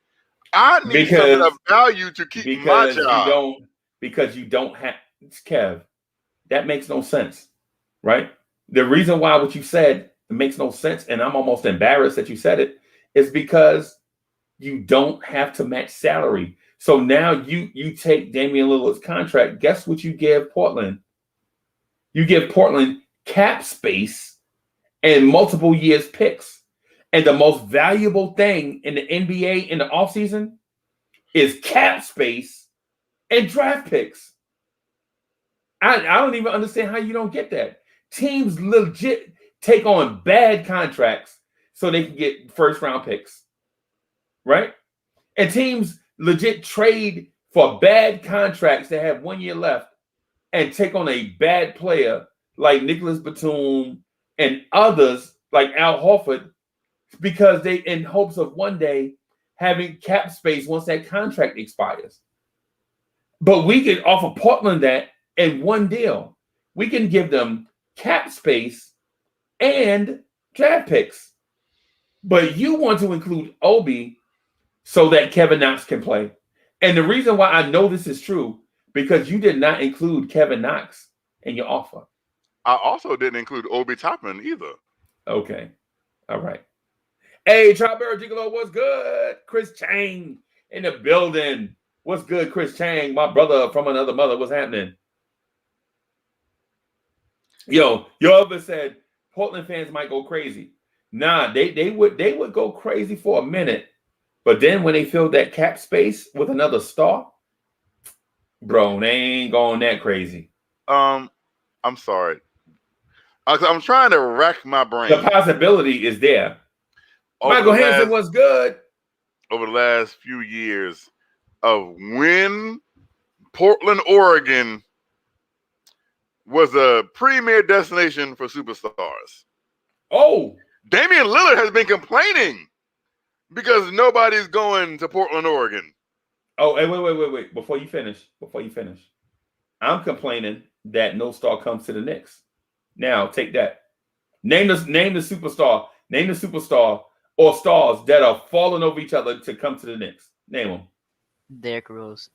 I need something of value to keep my job. Because you don't have, Kev, that makes no sense, right? The reason why what you said makes no sense, and I'm almost embarrassed that you said it, is because you don't have to match salary. So now you take Damian Lillard's contract. Guess what you give Portland? You give Portland cap space and multiple years picks. And the most valuable thing in the NBA in the offseason is cap space and draft picks. I don't even understand how you don't get that. Teams legit take on bad contracts so they can get first-round picks, right? And teams legit trade for bad contracts that have 1 year left and take on a bad player like Nicholas Batum and others like Al Horford, because they in hopes of one day having cap space once that contract expires. But we can offer Portland that in one deal. We can give them cap space and draft picks. But you want to include Obi so that Kevin Knox can play. And the reason why I know this is true, because you did not include Kevin Knox in your offer. I also didn't include Obi Toppin either. Okay. All right. Hey, Trapper Gigolo, what's good? Chris Chang in the building. What's good, Chris Chang? My brother from another mother. What's happening? Yo, your other said Portland fans might go crazy. Nah, they would go crazy for a minute. But then when they fill that cap space with another star, bro, they ain't going that crazy. I'm sorry. I'm trying to rack my brain. The possibility is there. Michael Hansen was good. Over the last few years of when Portland, Oregon was a premier destination for superstars. Oh. Damian Lillard has been complaining because nobody's going to Portland, Oregon. Oh, hey, wait. Before you finish. I'm complaining that no star comes to the Knicks. Now, take that. Name the superstar. Name the superstar or stars that are falling over each other to come to the Knicks. Name them. Derrick Rose.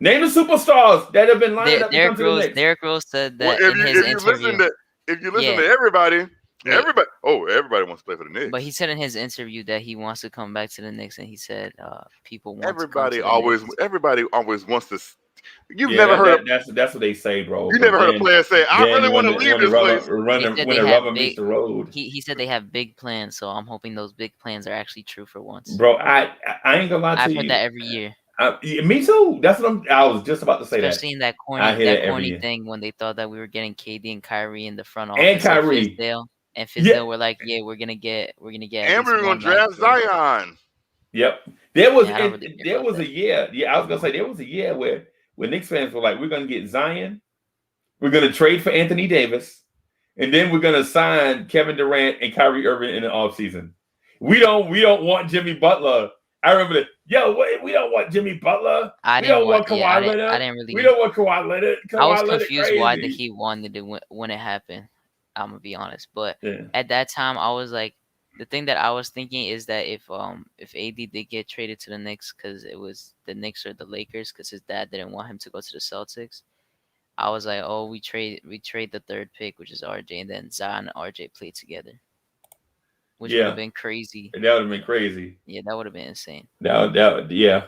Name the superstars that have been lined up to come to the Knicks. Derrick Rose said that in his interview. If you listen to everybody wants to play for the Knicks. But he said in his interview that he wants to come back to the Knicks, and he said people want everybody to come to everybody always wants to. You've never heard that's what they say, bro. You never heard a player say, "I really want to leave this place." When the rubber meets the road. He said they have big plans, so I'm hoping those big plans are actually true for once. Bro, I ain't gonna lie to you. I've heard that every year. Me too. That's what I was just about to say. Especially in that corny thing when they thought that we were getting KD and Kyrie in the front office. And Kyrie. And Fizdale were like, yeah, we're gonna get. And we're gonna draft Zion. Yep. There was a year. Yeah, I was gonna say there was a year where Knicks fans were like, we're gonna get Zion, we're gonna trade for Anthony Davis, and then we're gonna sign Kevin Durant and Kyrie Irving in the offseason. We don't want Jimmy Butler. I remember that. We don't want Jimmy Butler. We don't want Kawhi Leonard. I didn't really. We don't want Kawhi Leonard. I was Leonard confused crazy. why the Heat wanted it when it happened. I'm gonna be honest, but at that time I was like, the thing that I was thinking is that if AD did get traded to the Knicks because it was the Knicks or the Lakers because his dad didn't want him to go to the Celtics, I was like, oh, we trade the third pick, which is RJ, and then Zion and RJ played together, which would have been crazy. That would have been crazy. Yeah, that would have been insane. Yeah.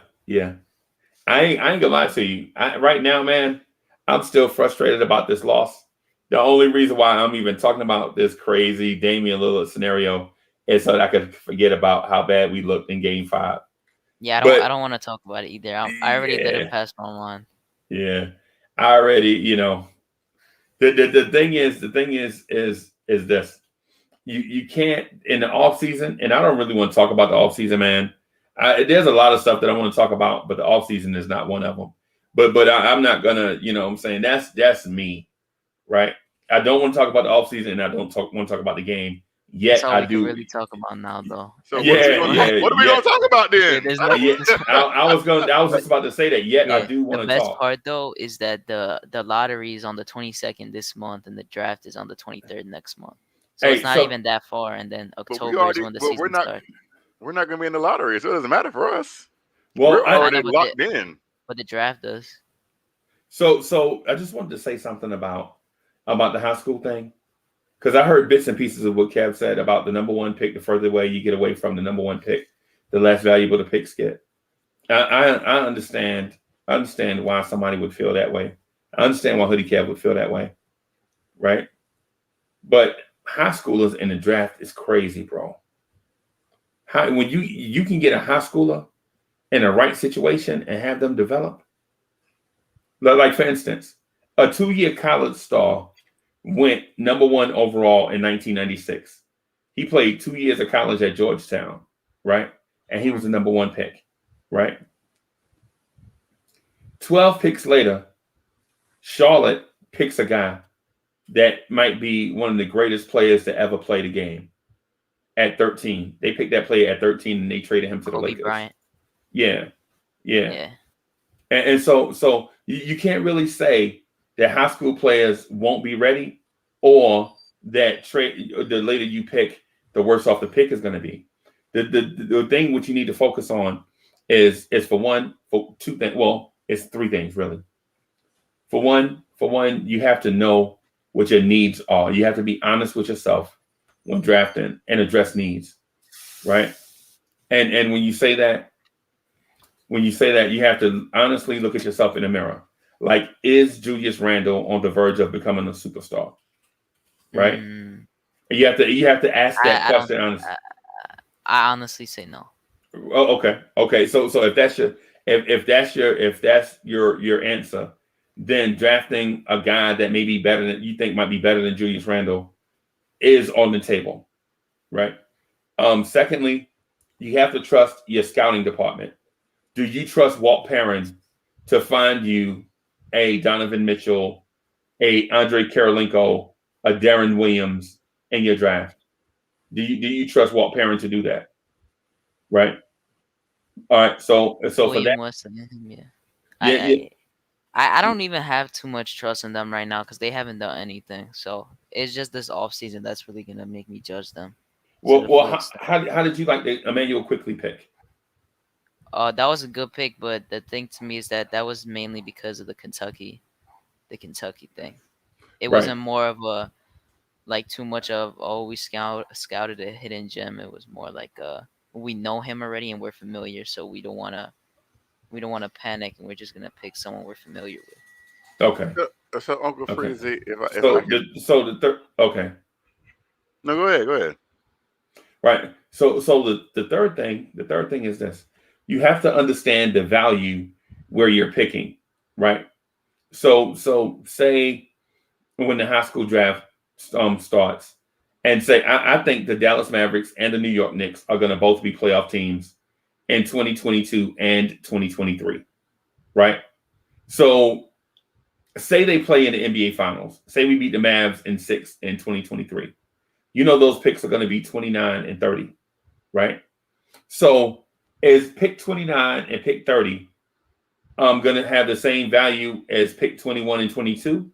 I ain't gonna lie to you. Right now, man, I'm still frustrated about this loss. The only reason why I'm even talking about this crazy Damian Lillard scenario is so that I could forget about how bad we looked in Game 5. Yeah, I don't want to talk about it either. I already did it past my mind. Yeah, I already, the thing is this. You can't in the offseason, and I don't really want to talk about the offseason, man. There's a lot of stuff that I want to talk about, but the offseason is not one of them. But I'm not gonna, what I'm saying, that's me, right? I don't want to talk about the offseason, and I don't want to talk about the game. Yet I do really talk about now, though. So what are we gonna talk about then? I was just about to say that. Yet I do want to talk. The best part though is that the lottery is on the 22nd this month, and the draft is on the 23rd next month. So it's not even that far, and then October is when the season starts. We're not gonna be in the lottery, so it doesn't matter for us. Well, we're already locked in. But the draft does. So I just wanted to say something about the high school thing. Because I heard bits and pieces of what Kev said about the number one pick. The further away you get away from the number one pick, the less valuable the picks get. I understand. I understand why somebody would feel that way. I understand why Hoodie Kev would feel that way, right? But high schoolers in the draft is crazy, bro. When you can get a high schooler in the right situation and have them develop. Like for instance, a 2-year college star went number 1 overall in 1996. He played 2 years of college at Georgetown, right? And he was the number 1 pick, right? 12 picks later, Charlotte picks a guy that might be one of the greatest players to ever play the game at 13. They picked that player at 13 and they traded him to the Lakers. Bryant. Yeah. And so you can't really say that high school players won't be ready, or that the later you pick, the worse off the pick is going to be. The thing which you need to focus on is for two things. Well, it's 3 things really. For one, you have to know what your needs are. You have to be honest with yourself when drafting and address needs, right? And when you say that, you have to honestly look at yourself in the mirror. Like, is Julius Randle on the verge of becoming a superstar? Right? You have to ask that question honestly. I honestly say no. Oh, okay. So if that's your answer, then drafting a guy that may be better than you think might be better than Julius Randle is on the table, right? Secondly, you have to trust your scouting department. Do you trust Walt Perrin to find you a Donovan Mitchell, a Andre Karolinko, a Darren Williams in your draft? Do you trust Walt Perrin to do that? Right. All right. So for that, I don't even have too much trust in them right now because they haven't done anything. So it's just this offseason that's really gonna make me judge them. Well, how did you like the Emmanuel Quickly pick? That was a good pick, but the thing to me is that was mainly because of the Kentucky thing. It wasn't more of a too much of we scouted a hidden gem. It was more like we know him already and we're familiar, so we don't want to panic and we're just gonna pick someone we're familiar with. Okay. So Uncle Freezy, okay. No, go ahead. Right. So the third thing is this. You have to understand the value where you're picking, right? So say when the high school draft starts, and say I think the Dallas Mavericks and the New York Knicks are going to both be playoff teams in 2022 and 2023, right? So say they play in the NBA Finals. Say we beat the Mavs in 6 in 2023. You know those picks are going to be 29 and 30, right? So is pick 29 and pick 30 going to have the same value as pick 21 and 22?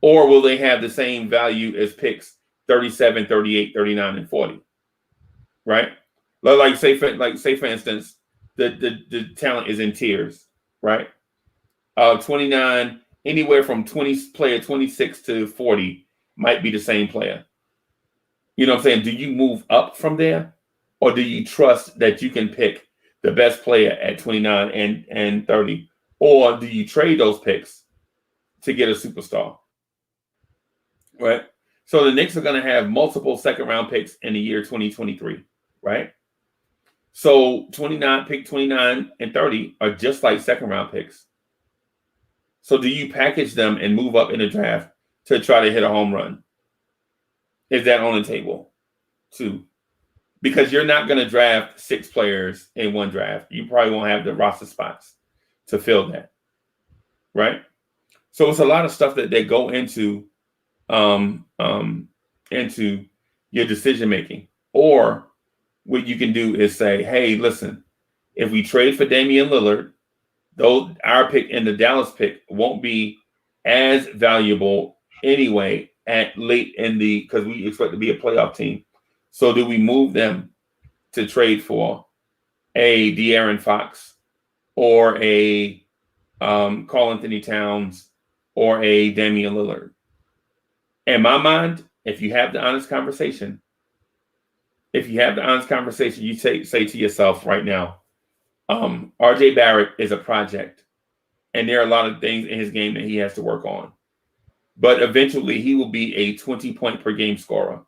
Or will they have the same value as picks 37, 38, 39, and 40? Right? Like say for instance, the talent is in tiers, right? 29, anywhere from 26 to 40 might be the same player. You know what I'm saying? Do you move up from there? Or do you trust that you can pick the best player at 29 and 30? Or do you trade those picks to get a superstar? Right? So the Knicks are going to have multiple second-round picks in the year 2023, right? So pick 29 and 30 are just like second-round picks. So do you package them and move up in the draft to try to hit a home run? Is that on the table? 2. Because you're not going to draft 6 players in one draft. You probably won't have the roster spots to fill that, right? So it's a lot of stuff that they go into your decision making. Or what you can do is say, hey, listen, if we trade for Damian Lillard, though our pick and the Dallas pick won't be as valuable anyway at late in because we expect to be a playoff team. So do we move them to trade for a De'Aaron Fox or a Karl Anthony Towns or a Damian Lillard? In my mind, if you have the honest conversation, you say to yourself right now, RJ Barrett is a project, and there are a lot of things in his game that he has to work on. But eventually he will be a 20-point per game scorer,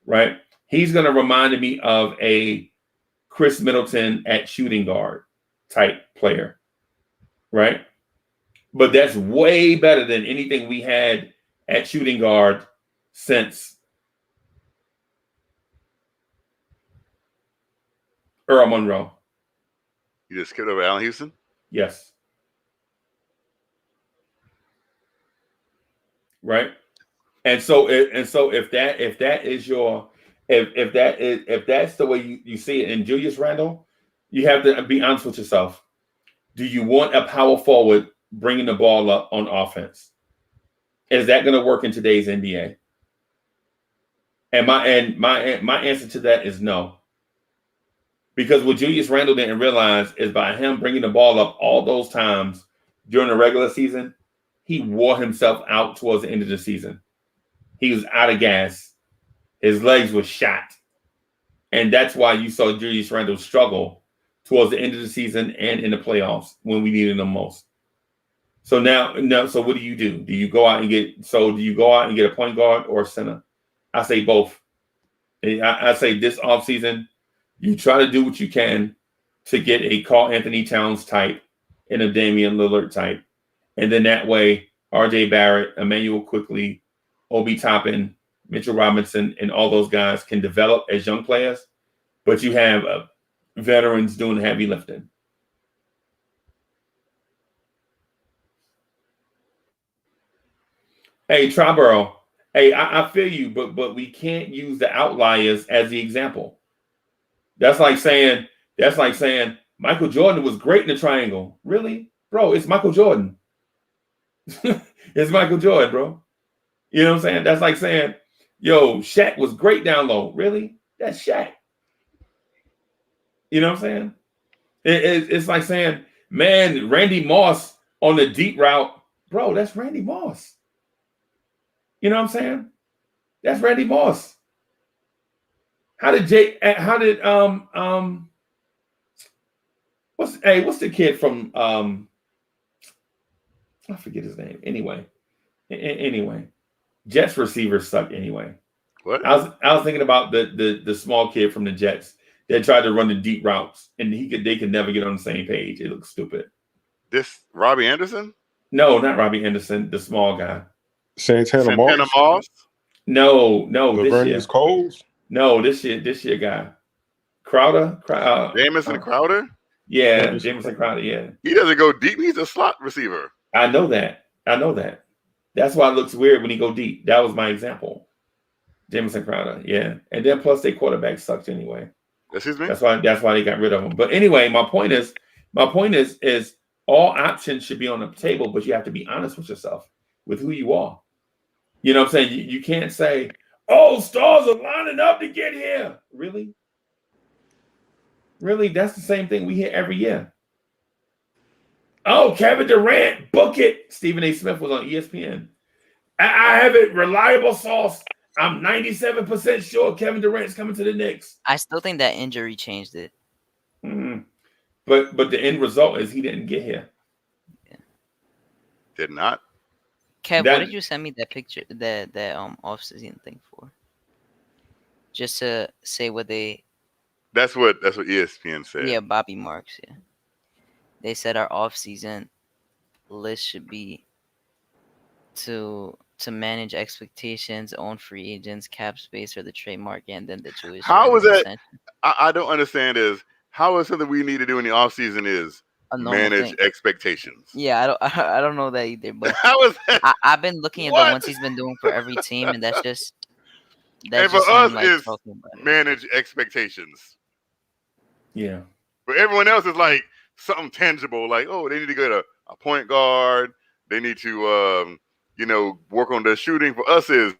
right? He's going to remind me of a Chris Middleton at shooting guard type player, right? But that's way better than anything we had at shooting guard since Earl Monroe. You just skipped over Allen Houston? Yes. Right. And so if that's the way you see it, and Julius Randle, you have to be honest with yourself. Do you want a power forward bringing the ball up on offense? Is that going to work in today's NBA? And my answer to that is no. Because what Julius Randle didn't realize is by him bringing the ball up all those times during the regular season, he wore himself out towards the end of the season. He was out of gas. His legs were shot. And that's why you saw Julius Randle struggle towards the end of the season and in the playoffs when we needed him most. So now, so what do? Do you go out and get a point guard or a center? I say both. I say this offseason, you try to do what you can to get a Karl Anthony Towns type and a Damian Lillard type. And then that way, RJ Barrett, Emmanuel Quickly, Obi Toppin, Mitchell Robinson, and all those guys can develop as young players, but you have veterans doing the heavy lifting. Hey, Triborough, hey, I feel you, but we can't use the outliers as the example. That's like saying Michael Jordan was great in the triangle. Really? Bro, it's Michael Jordan. It's Michael Jordan, bro. You know what I'm saying? That's like saying, yo, Shaq was great down low. Really? That's Shaq. You know what I'm saying? It's like saying, man, Randy Moss on the deep route. Bro, that's Randy Moss. You know what I'm saying? That's Randy Moss. What's the kid from I forget his name. Anyway, Jets receivers suck anyway. What? I was thinking about the small kid from the Jets that tried to run the deep routes, and they could never get on the same page. It looks stupid. This Robbie Anderson? No, not Robbie Anderson. The small guy. Santana Moss? No. Laveranues Coles? No, this year guy. Crowder? Jamison Crowder? Yeah, Jamison Crowder, yeah. He doesn't go deep. He's a slot receiver. I know that. I know that. That's why it looks weird when he go deep. That was my example. Jamison Crowder, yeah. And then plus their quarterback sucked anyway. Excuse me? That's why they got rid of him. But anyway, my point is all options should be on the table, but you have to be honest with yourself, with who you are. You know what I'm saying? You can't say, oh, stars are lining up to get here. Really? Really? That's the same thing we hear every year. Oh, Kevin Durant, book it. Stephen A. Smith was on ESPN. I have a reliable source. I'm 97% sure Kevin Durant's coming to the Knicks. I still think that injury changed it. Mm-hmm. But the end result is he didn't get here. Yeah. Did not. Kev, what did you send me that picture, that off-season thing for? Just to say what they. That's what ESPN said. Yeah, Bobby Marks. Yeah, they said our off-season list should be to manage expectations, own free agents, cap space for the trademark, and then the Jewish. How is that? I don't understand. How is something we need to do in the off season is manage expectations? Yeah, I don't know that either. But how is that? I've been looking at the ones he's been doing for every team, and that's just. And for us, is manage expectations. Yeah. But everyone else is like something tangible, like, oh, they need to get a point guard. They need to work on the shooting. For us is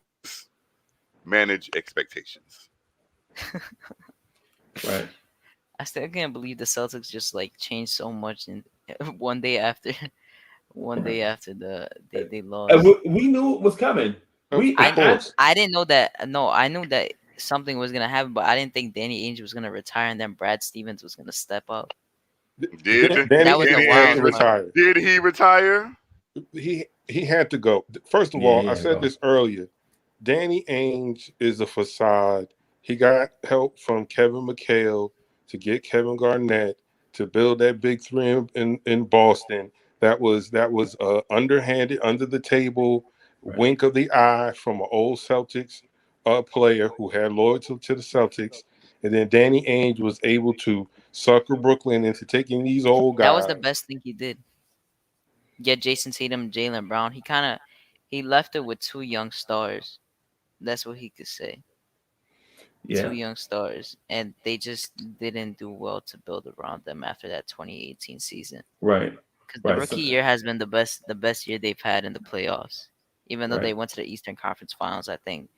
manage expectations. Right. I still can't believe the Celtics just like changed so much in one day after they lost. We knew it was coming. I didn't know that. No, I knew that something was gonna happen, but I didn't think Danny Ainge was gonna retire and then Brad Stevens was gonna step up. Did he retire? He had to go. First of all, I said this earlier. Danny Ainge is a facade. He got help from Kevin McHale to get Kevin Garnett to build that big three in Boston. That was underhanded, under the table, wink of the eye from an old Celtics player who had loyalty to the Celtics. And then Danny Ainge was able to sucker Brooklyn into taking these old guys. That was the best thing he did. Get Jason Tatum, Jaylen Brown. He left it with two young stars. That's what he could say. Yeah. Two young stars, and they just didn't do well to build around them after that 2018 season. Right. Because the rookie year has been the best year they've had in the playoffs. Even though they went to the Eastern Conference Finals, I think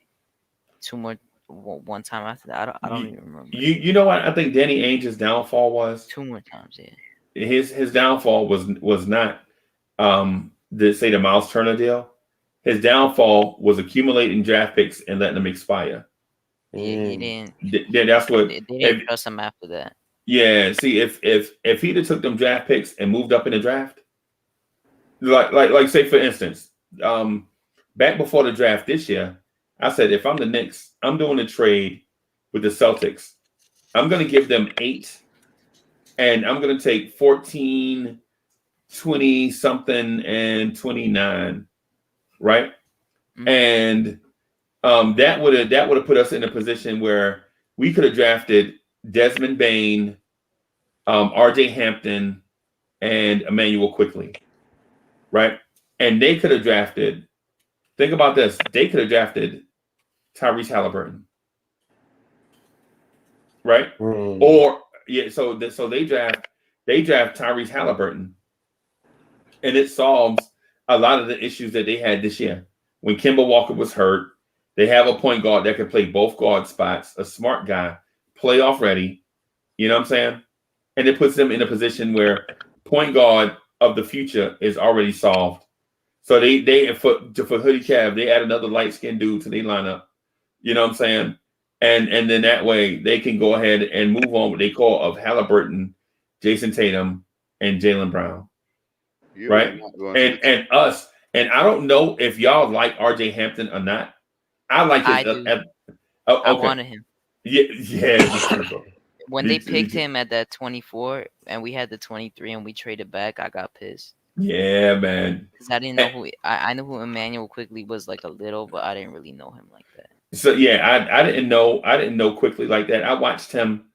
one time after that. I don't even remember. You know what I think Danny Ainge's downfall was? 2 more times, yeah. His downfall was not the Miles Turner deal. His downfall was accumulating draft picks and letting them expire. Yeah, he didn't. Yeah, that's what they didn't trust him after that. Yeah, see, if he'd have took them draft picks and moved up in the draft, like say for instance, back before the draft this year, I said if I'm the Knicks, I'm doing a trade with the Celtics. I'm going to give them 8, and I'm going to take 14, 20 something, and 29, right? Mm-hmm. And that would have put us in a position where we could have drafted Desmond Bane, R.J. Hampton, and Emmanuel Quickly, right? And they could have drafted. Think about this: they could have drafted Tyrese Halliburton, right? Or so they draft Tyrese Halliburton, and it solves a lot of the issues that they had this year. When Kemba Walker was hurt, they have a point guard that can play both guard spots, a smart guy, playoff ready. You know what I'm saying? And it puts them in a position where point guard of the future is already solved. So they for Hoodie Cav, they add another light skinned dude to their lineup. You know what I'm saying? And then that way they can go ahead and move on what they call of Halliburton, Jason Tatum, and Jaylen Brown. Right? And us. And I don't know if y'all like RJ Hampton or not. I like his okay. I wanted him. Yeah. When they picked him at that 24 and we had the 23 and we traded back, I got pissed. Yeah, man. Because I didn't know I knew who Emmanuel Quickly was like a little, but I didn't really know him like that. So yeah, I didn't know Quickly like that. I watched him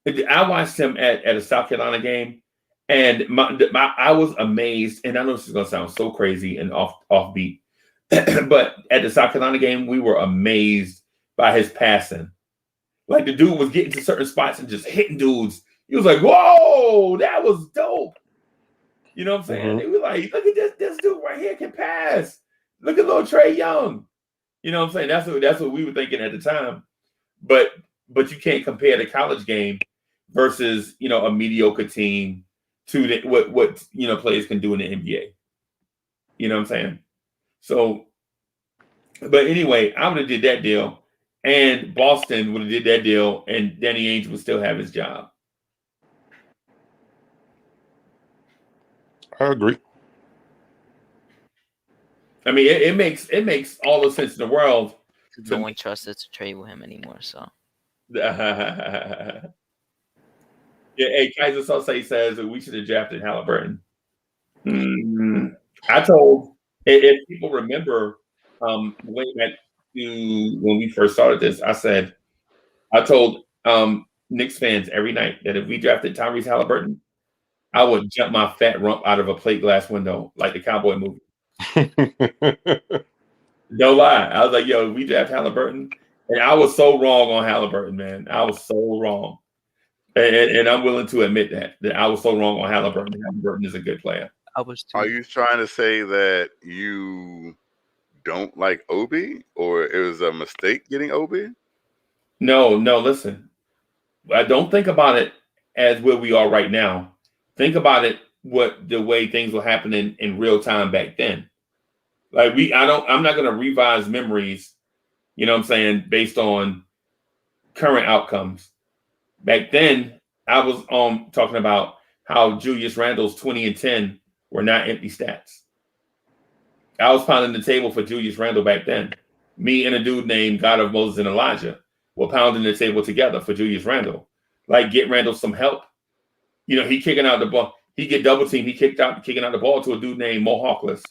at a South Carolina game, And I was amazed, and I know this is gonna sound so crazy and offbeat, but at the South Carolina game, we were amazed by his passing. Like the dude was getting to certain spots and just hitting dudes. He was like, "Whoa, that was dope." You know what I'm saying? Mm-hmm. They were like, "Look at this dude right here can pass. Look at little Trey Young." You know what I'm saying? That's what we were thinking at the time. But you can't compare the college game versus a mediocre team to what players can do in the NBA. You know what I'm saying? So, but anyway, I would have did that deal, and Boston would have did that deal, and Danny Ainge would still have his job. I agree. I mean, it makes all the sense in the world. No one trusted to trade with him anymore. So. Yeah, hey, Kaiser Sose says that we should have drafted Halliburton. I told, if people remember, way back to when we first started this, I told Knicks fans every night that if we drafted Tyrese Halliburton, I would jump my fat rump out of a plate glass window like the cowboy movie. No lie. I was like, yo, we draft Halliburton. And I was so wrong on Halliburton, man. I was so wrong. And I'm willing to admit that I was so wrong on Halliburton. Halliburton is a good player. I was too. Are you trying to say that you don't like Obi, or it was a mistake getting Obi? No, listen. I don't think about it as where we are right now. Think about it the way things were happening in real time back then. Like I'm not gonna revise memories, you know what I'm saying, based on current outcomes. Back then, I was talking about how Julius Randle's 20 and 10 were not empty stats. I was pounding the table for Julius Randle back then. Me and a dude named God of Moses and Elijah were pounding the table together for Julius Randle. Like, get Randle some help. He kicking out the ball. He get double teamed. He kicking out the ball to a dude named Mo Hawkless.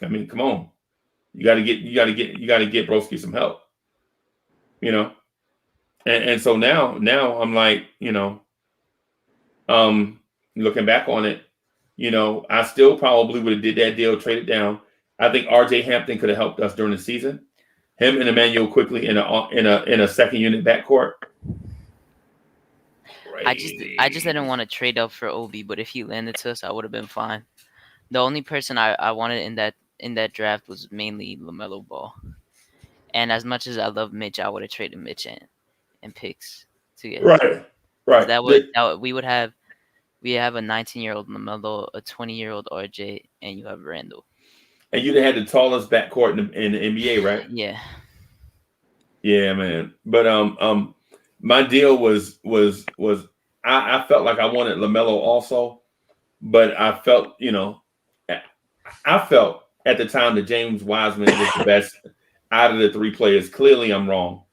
I mean, come on. You gotta get Broski some help. And so now I'm like, looking back on it, I still probably would have did that deal, traded down. I think RJ Hampton could have helped us during the season. Him and Emmanuel quickly in a second unit backcourt. I just didn't want to trade up for Obi, but if he landed to us, I would have been fine. The only person I wanted in that draft was mainly LaMelo Ball. And as much as I love Mitch, I would have traded Mitch and picks to get right. We have a 19-year-old LaMelo, a 20-year-old RJ, and you have Randall. And you'd have had the tallest backcourt in the NBA, right? Yeah. Yeah, man. But my deal was I felt like I wanted LaMelo also, but I felt at the time that James Wiseman was the best out of the three players. Clearly, I'm wrong.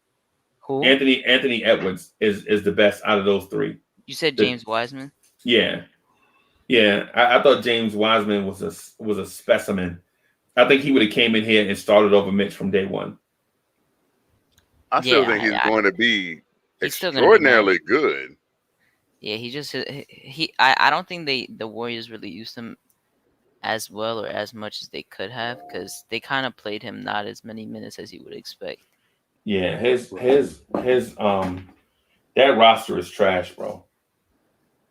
Who? Anthony Edwards is the best out of those three. You said James Wiseman? Yeah. I thought James Wiseman was a specimen. I think he would have came in here and started over Mitch from day one. I still think he's going to be extraordinarily good. Yeah, I don't think the Warriors really used him as well or as much as they could have, because they kind of played him not as many minutes as you would expect. Yeah, his that roster is trash, bro.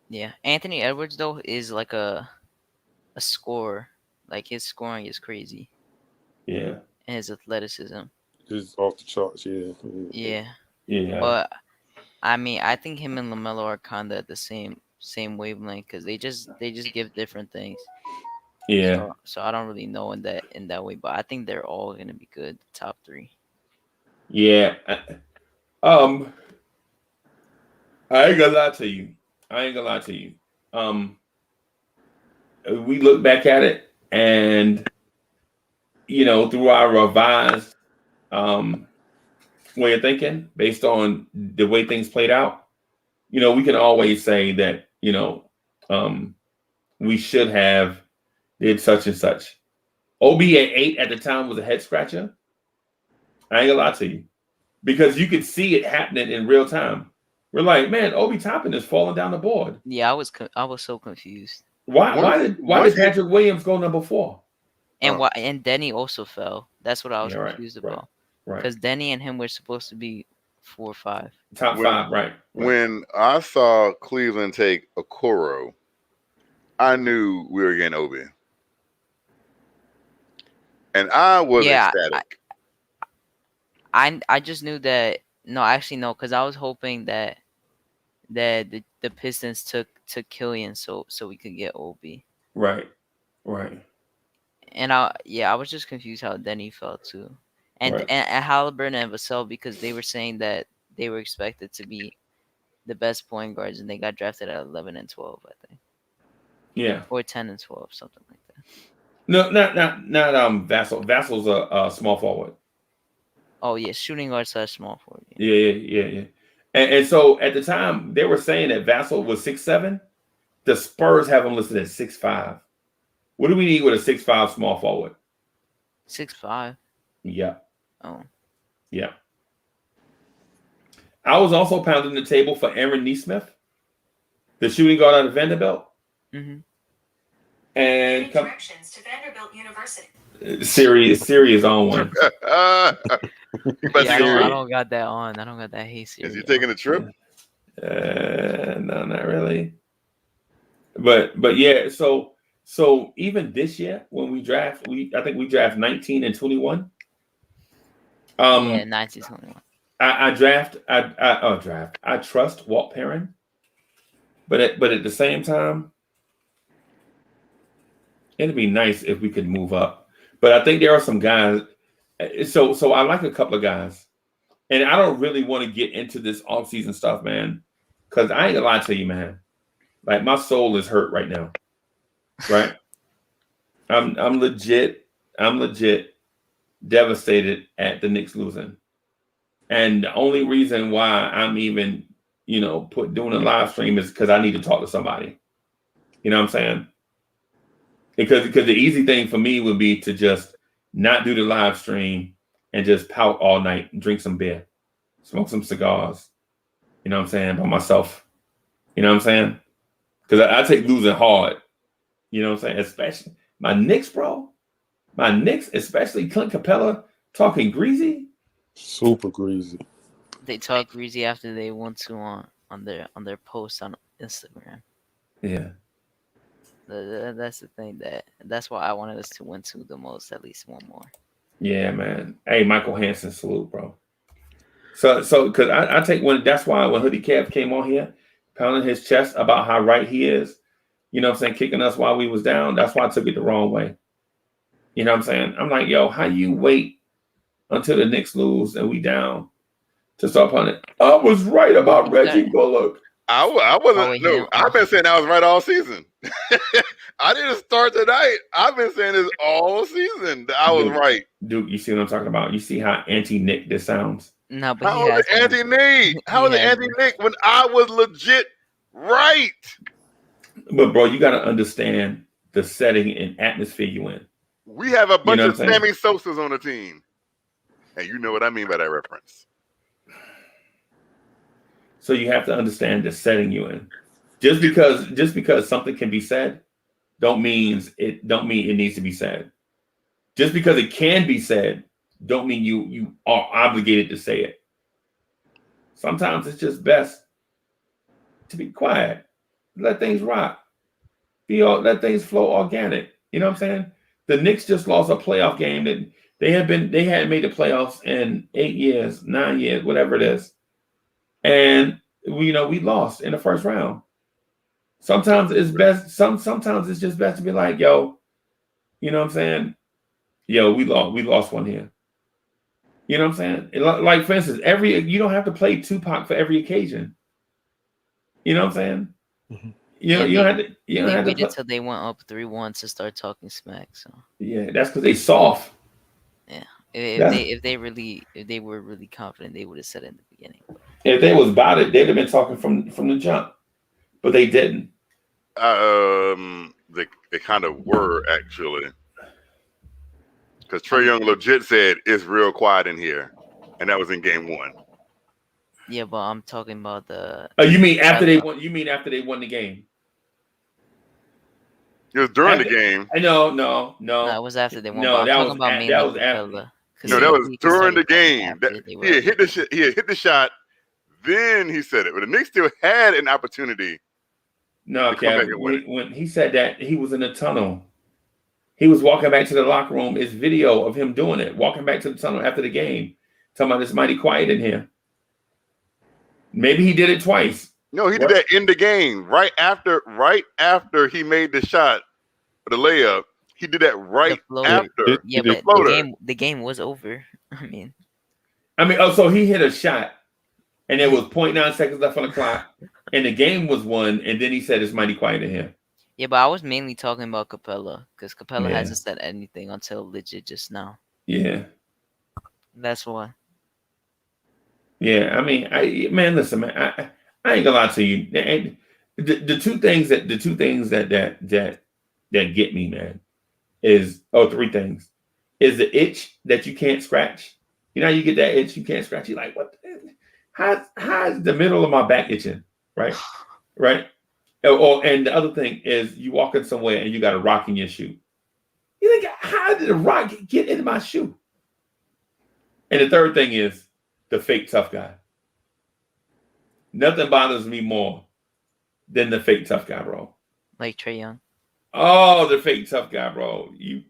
Yeah, Anthony Edwards though is like a scorer. Like, his scoring is crazy. Yeah, and his athleticism is off the charts. Yeah. But I mean, I think him and LaMelo are kind of at the same wavelength, because they just give different things. Yeah. So I don't really know in that way, but I think they're all gonna be good, top three. Yeah. I ain't gonna lie to you. We look back at it, and through our revised way of thinking, based on the way things played out, we can always say that we should have did such and such. OB at 8 at the time was a head scratcher. I ain't gonna lie to you, because you could see it happening in real time. We're like, man, Obi Toppin is falling down the board. Yeah, I was so confused. Why did Patrick Williams go number 4? And Denny also fell. That's what I was confused about. Right. Because Denny and him were supposed to be 4 or 5. Top 5, right. When I saw Cleveland take Okoro, I knew we were getting Obi. And I was ecstatic. I just knew that. No, actually no, because I was hoping that the Pistons took Killian so we could get Obi. Right. And I was just confused how Denny fell too, and Halliburton and Vassell, because they were saying that they were expected to be the best point guards, and they got drafted at 11 and 12, I think. Yeah. Or 10 and 12, something like that. No, not Vassell. Vassell's a small forward. Oh yeah, shooting guard / small forward. Yeah. And so at the time they were saying that Vassell was 6'7". The Spurs have him listed at 6'5". What do we need with a 6'5" small forward? 6'5". Yeah. Oh. Yeah. I was also pounding the table for Aaron Nesmith, the shooting guard out of Vanderbilt. Mm-hmm. And directions to Vanderbilt University. Siri is on one. I don't got that on. I don't got that. Hey Siri. Is he taking a trip? No, not really. But yeah. So even this year when we draft, I think we draft 19 and 21. Yeah, 19, 21. I trust Walt Perrin, but at the same time, it'd be nice if we could move up. But I think there are some guys. So I like a couple of guys, and I don't really want to get into this offseason stuff, man, because I ain't gonna lie to you, man. Like my soul is hurt right now, right? I'm legit devastated at the Knicks losing. And the only reason why I'm even, doing a live stream is because I need to talk to somebody. You know what I'm saying? Because the easy thing for me would be to just not do the live stream and just pout all night and drink some beer, smoke some cigars. You know what I'm saying? By myself. You know what I'm saying? Because I take losing hard. You know what I'm saying? Especially my Knicks, bro. My Knicks, especially Clint Capella talking greasy. Super greasy. They talk greasy after they won 2 on their post on Instagram. Yeah. That's the thing that's why I wanted us to win 2 the most, at least one more. Yeah, man. Hey, Michael Hansen, salute, bro. So because I take one. That's why when Hoodie Cap came on here, pounding his chest about how right he is, you know what I'm saying, kicking us while we was down. That's why I took it the wrong way. You know what I'm saying? I'm like, yo, how you wait until the Knicks lose and we down to start punting? I was right about Reggie Bullock. I wasn't. I've been saying I was right all season. I didn't start tonight. I've been saying this all season. I was right. Dude, you see what I'm talking about? You see how anti-Nick this sounds? No, but how is it anti-Nick? How is it anti-Nick when I was legit right? But bro, you got to understand the setting and atmosphere you in. We have a bunch of Sammy Sosas on the team. And you know what I mean by that reference. So you have to understand the setting you in. Just because something can be said, don't mean it needs to be said. Just because it can be said, don't mean you are obligated to say it. Sometimes it's just best to be quiet. Let things rock. Let things flow organic. You know what I'm saying? The Knicks just lost a playoff game that they hadn't made the playoffs in 8 years, 9 years, whatever it is. And we lost in the first round. Sometimes it's best. Sometimes it's just best to be like, yo, you know what I'm saying? Yo, we lost one here. You know what I'm saying? Like for instance, you don't have to play Tupac for every occasion. You know what I'm saying? Mm-hmm. You don't have to. You don't they have to waited till they went up 3-1 to start talking smack. So yeah, that's because they soft. Yeah, if they were really confident, they would have said it in the beginning. If they was about it, they'd have been talking from the jump, but they didn't. They kind of were actually, because Trae Young legit said it's real quiet in here, and that was in game 1. Yeah, but I'm talking about the. Oh, you mean after they won? You mean after they won the game? It was during the game. No. No, it was after they won. No, but I'm talking about mainly that was Capella. after. No, that was he during the started talking game. after they were He had up. hit the shit. He had hit the shot. Then he said it. But the Knicks still had an opportunity. No, Kev, when he said that, he was in the tunnel. He was walking back to the locker room. It's video of him doing it, walking back to the tunnel after the game, talking about it's mighty quiet in here. Maybe he did it twice. No, he did that in the game. Right after he made the shot for the layup. He did that right after. Yeah, but the game was over. I mean, so he hit a shot, and there was 0.9 seconds left on the clock, and the game was won, and then he said it's mighty quiet in here. Yeah, but I was mainly talking about Capella because Capella hasn't said anything until legit just now. Yeah. That's why. Yeah, I mean, listen, man, I ain't gonna lie to you. And the two things that get me, man, is three things. Is the itch that you can't scratch. You know, you get that itch you can't scratch. You're like, what? How's the middle of my back itching? Right, right. And the other thing is you walk in somewhere and you got a rock in your shoe. You think, how did a rock get into my shoe? And the third thing is the fake tough guy. Nothing bothers me more than the fake tough guy, bro. Like Trae Young. Oh, the fake tough guy, bro. You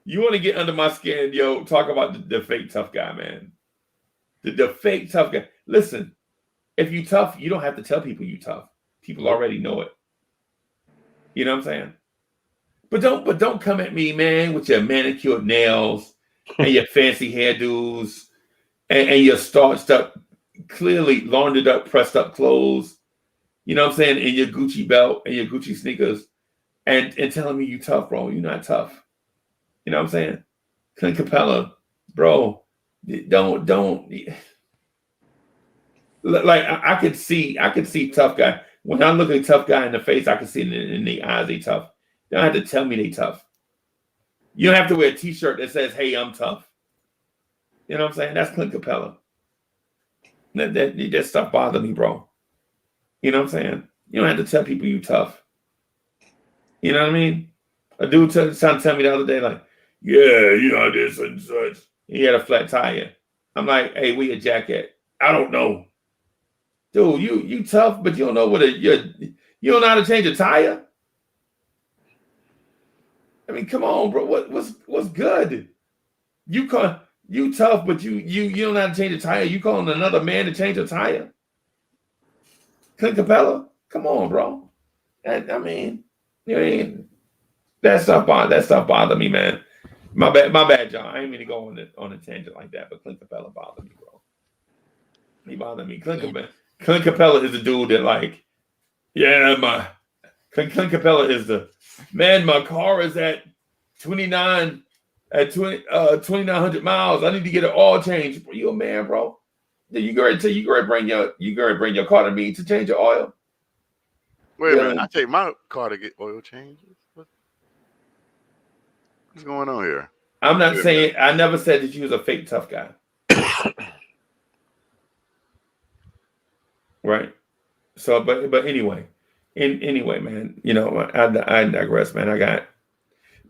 want to get under my skin, yo, talk about the fake tough guy, man. The fake tough guy. Listen, if you tough, you don't have to tell people you tough. People already know it. You know what I'm saying? But don't come at me, man, with your manicured nails and your fancy hairdos and your starched up, clearly laundered up, pressed up clothes. You know what I'm saying? And your Gucci belt and your Gucci sneakers, and telling me you tough, bro. You're not tough. You know what I'm saying? Clint Capella, bro. Don't. Like I could see tough guy. When I look at a tough guy in the face, I can see it in the eyes they tough. You don't have to tell me they tough. You don't have to wear a t-shirt that says, hey, I'm tough. You know what I'm saying? That's Clint Capella. That stuff bothers me, bro. You know what I'm saying? You don't have to tell people you tough. You know what I mean? A dude trying to tell me the other day, like, yeah, you know, this and such. He had a flat tire. I'm like, hey, where your jacket? I don't know. Dude, you tough, but you don't know you don't know how to change a tire? I mean, come on, bro. What's good? You tough, but you don't know how to change a tire. You calling another man to change a tire? Clint Capella? Come on, bro. I mean, you know, that stuff bothered me, man. My bad, John. I ain't mean to go on a tangent like that, but Clint Capella bothered me, bro. He bothered me. Clint Capella is the dude that, like, yeah, Clint Capella is the man. My car is at 2,900 miles. I need to get an oil change. You a man, bro? You go ahead and bring your car to me to change your oil. Wait a minute. I take my car to get oil changes. What's going on here? I'm not saying. I never said that you was a fake tough guy. Right. So, but anyway, man, you know, I digress, man. I got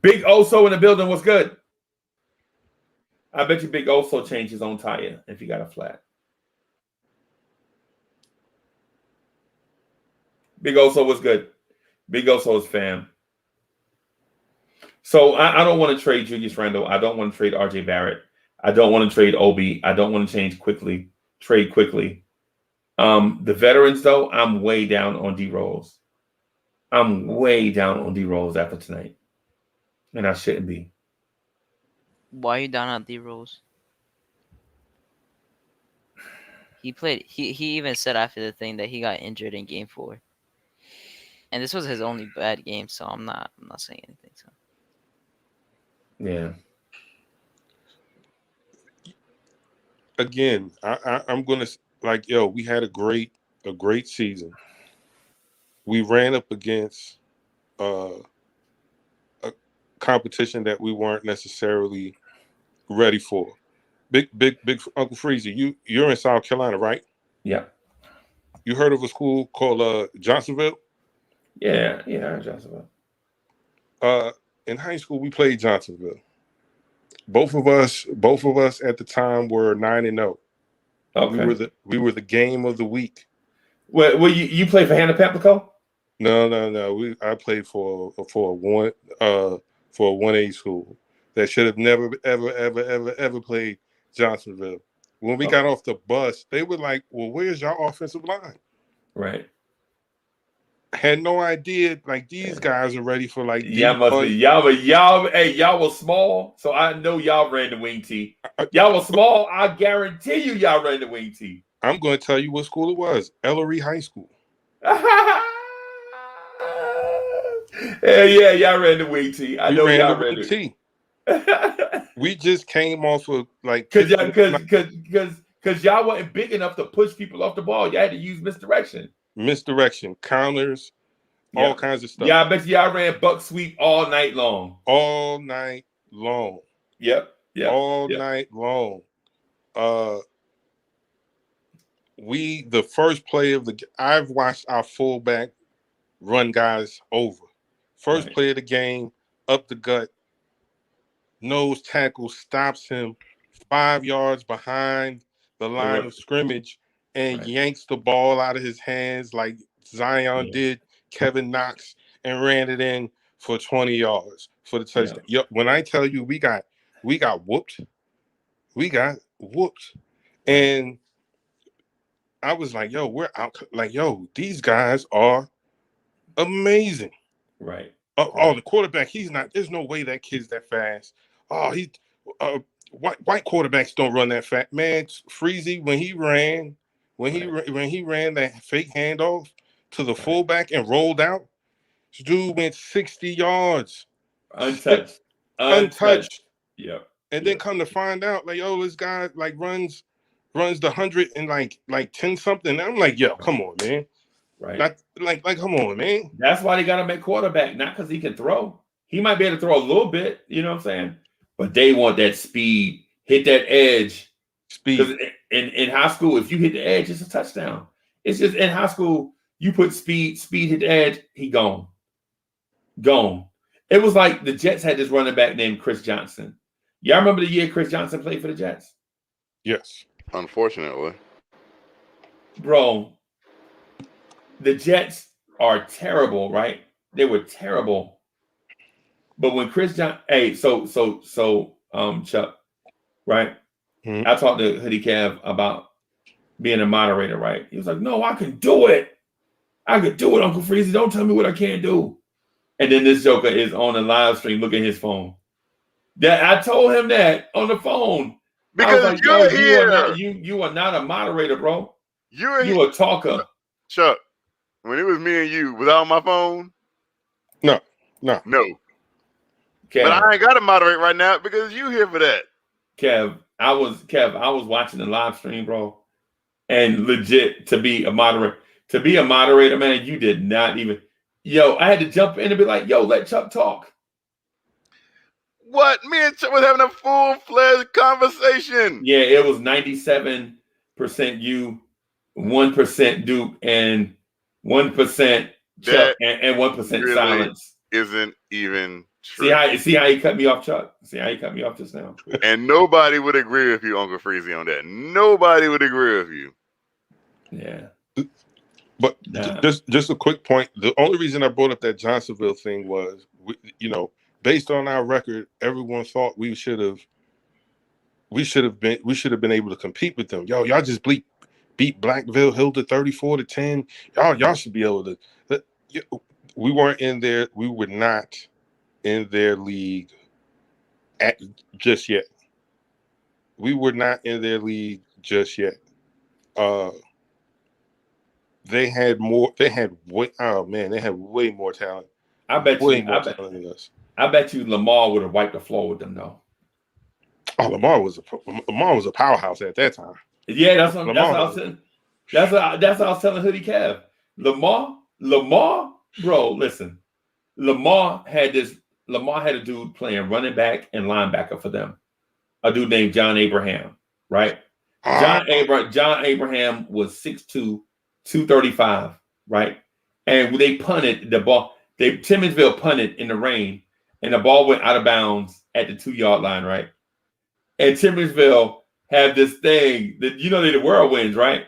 Big Oso in the building. What's good? I bet you Big Oso changed his own tire if he got a flat. Big Oso was good. Big Oso's fam. So I don't want to trade Julius Randle. I don't want to trade RJ Barrett. I don't want to trade Obi. I don't want to trade quickly. The veterans, though, I'm way down on D-Rose. I'm way down on D-Rose after tonight. And I shouldn't be. Why are you down on D-Rose? He played. He even said after the thing that he got injured in Game 4. And this was his only bad game, so I'm not saying anything. So. Yeah. Again, I'm gonna like, yo, we had a great season. We ran up against a competition that we weren't necessarily ready for. Big Uncle Freezy, you're in South Carolina, right? Yeah. You heard of a school called Johnsonville? Yeah, Johnsonville. In high school, we played Johnsonville. Both of us at the time were 9-0. Okay. We were the game of the week. Well, you played for Hannah Pamplico? No. I played for a 1A school that should have never ever played Johnsonville. When we got off the bus, they were like, "Well, where's your offensive line?" Right. Had no idea. Like, these guys are ready for like. Y'all must be y'all was small, so I know y'all ran the wing tee. Y'all was small. I guarantee you, y'all ran the wing tee. I'm going to tell you what school it was. Ellery High School. Yeah, y'all ran the wing tee. I know y'all ran the tee. We just came off of like because y'all wasn't big enough to push people off the ball. Y'all had to use misdirection, counters, all kinds of stuff. Yeah, I bet y'all ran buck sweep all night long. Yep. Night long. The first play of I've watched our fullback run guys over. First play of the game, up the gut, nose tackle stops him 5 yards behind the line of scrimmage and yanks the ball out of his hands like Zion did Kevin Knox and ran it in for 20 yards for the touchdown. When I tell you we got whooped, and I was like, yo, we're out. Like, yo, these guys are amazing. Right. Oh, the quarterback, there's no way that kid's that fast. Oh, white quarterbacks don't run that fast. Man, Freezy, when he ran that fake handoff to the fullback and rolled out, this dude went 60 yards. Untouched. Yep. And then come to find out, like, yo, this guy like runs the 100 and like 10 something. And I'm like, yo, come on, man. Right. Like, come on, man. That's why they got to make quarterback, not because he can throw. He might be able to throw a little bit, you know what I'm saying? But they want that speed, hit that edge. Speed. In high school, if you hit the edge, it's a touchdown. It's just in high school, you put speed, hit the edge, he gone. It was like the Jets had this running back named Chris Johnson. Y'all remember the year Chris Johnson played for the Jets? Yes. Unfortunately. Bro, the Jets are terrible, right? They were terrible. But when Chris Johnson, Chuck, right? Mm-hmm. I talked to Hoodie Cav about being a moderator, right? He was like, no, I can do it. Uncle Freezy. Don't tell me what I can't do. And then this joker is on a live stream looking at his phone. That I told him that on the phone. Because like, you're here. You are not a moderator, bro. You a talker. Chuck, when it was me and you without my phone. No. Kev, but I ain't got to moderate right now because you here for that. Kev, I was watching the live stream, bro. And legit to be a moderator, man, you did not even. Yo, I had to jump in and be like, yo, let Chuck talk. What? Me and Chuck was having a full-fledged conversation. Yeah, it was 97% you, 1% Duke, and 1% Chuck, and 1% really silence. Isn't even true. See how he cut me off, Chuck? See how he cut me off just now? And nobody would agree with you, Uncle Freezy, on that. Nobody would agree with you. Yeah. But just a quick point. The only reason I brought up that Johnsonville thing was, based on our record, everyone thought we should have been able to compete with them. Y'all just beat Blackville Hill to 34-10. Y'all should be able to. We weren't in there. We were not in their league just yet. We were not in their league just yet. They had way more talent. I bet than us. I bet you Lamar would have wiped the floor with them though. Oh, Lamar was a powerhouse at that time. Yeah, that's what I was telling Hoodie Cav. Lamar, bro, listen. Lamar had a dude playing running back and linebacker for them. A dude named John Abraham. right? John Abraham was 6'2", 235, right? And they punted the ball. Timmonsville punted in the rain, and the ball went out of bounds at the 2-yard line, right? And Timmonsville had this thing that they're the whirlwinds, right?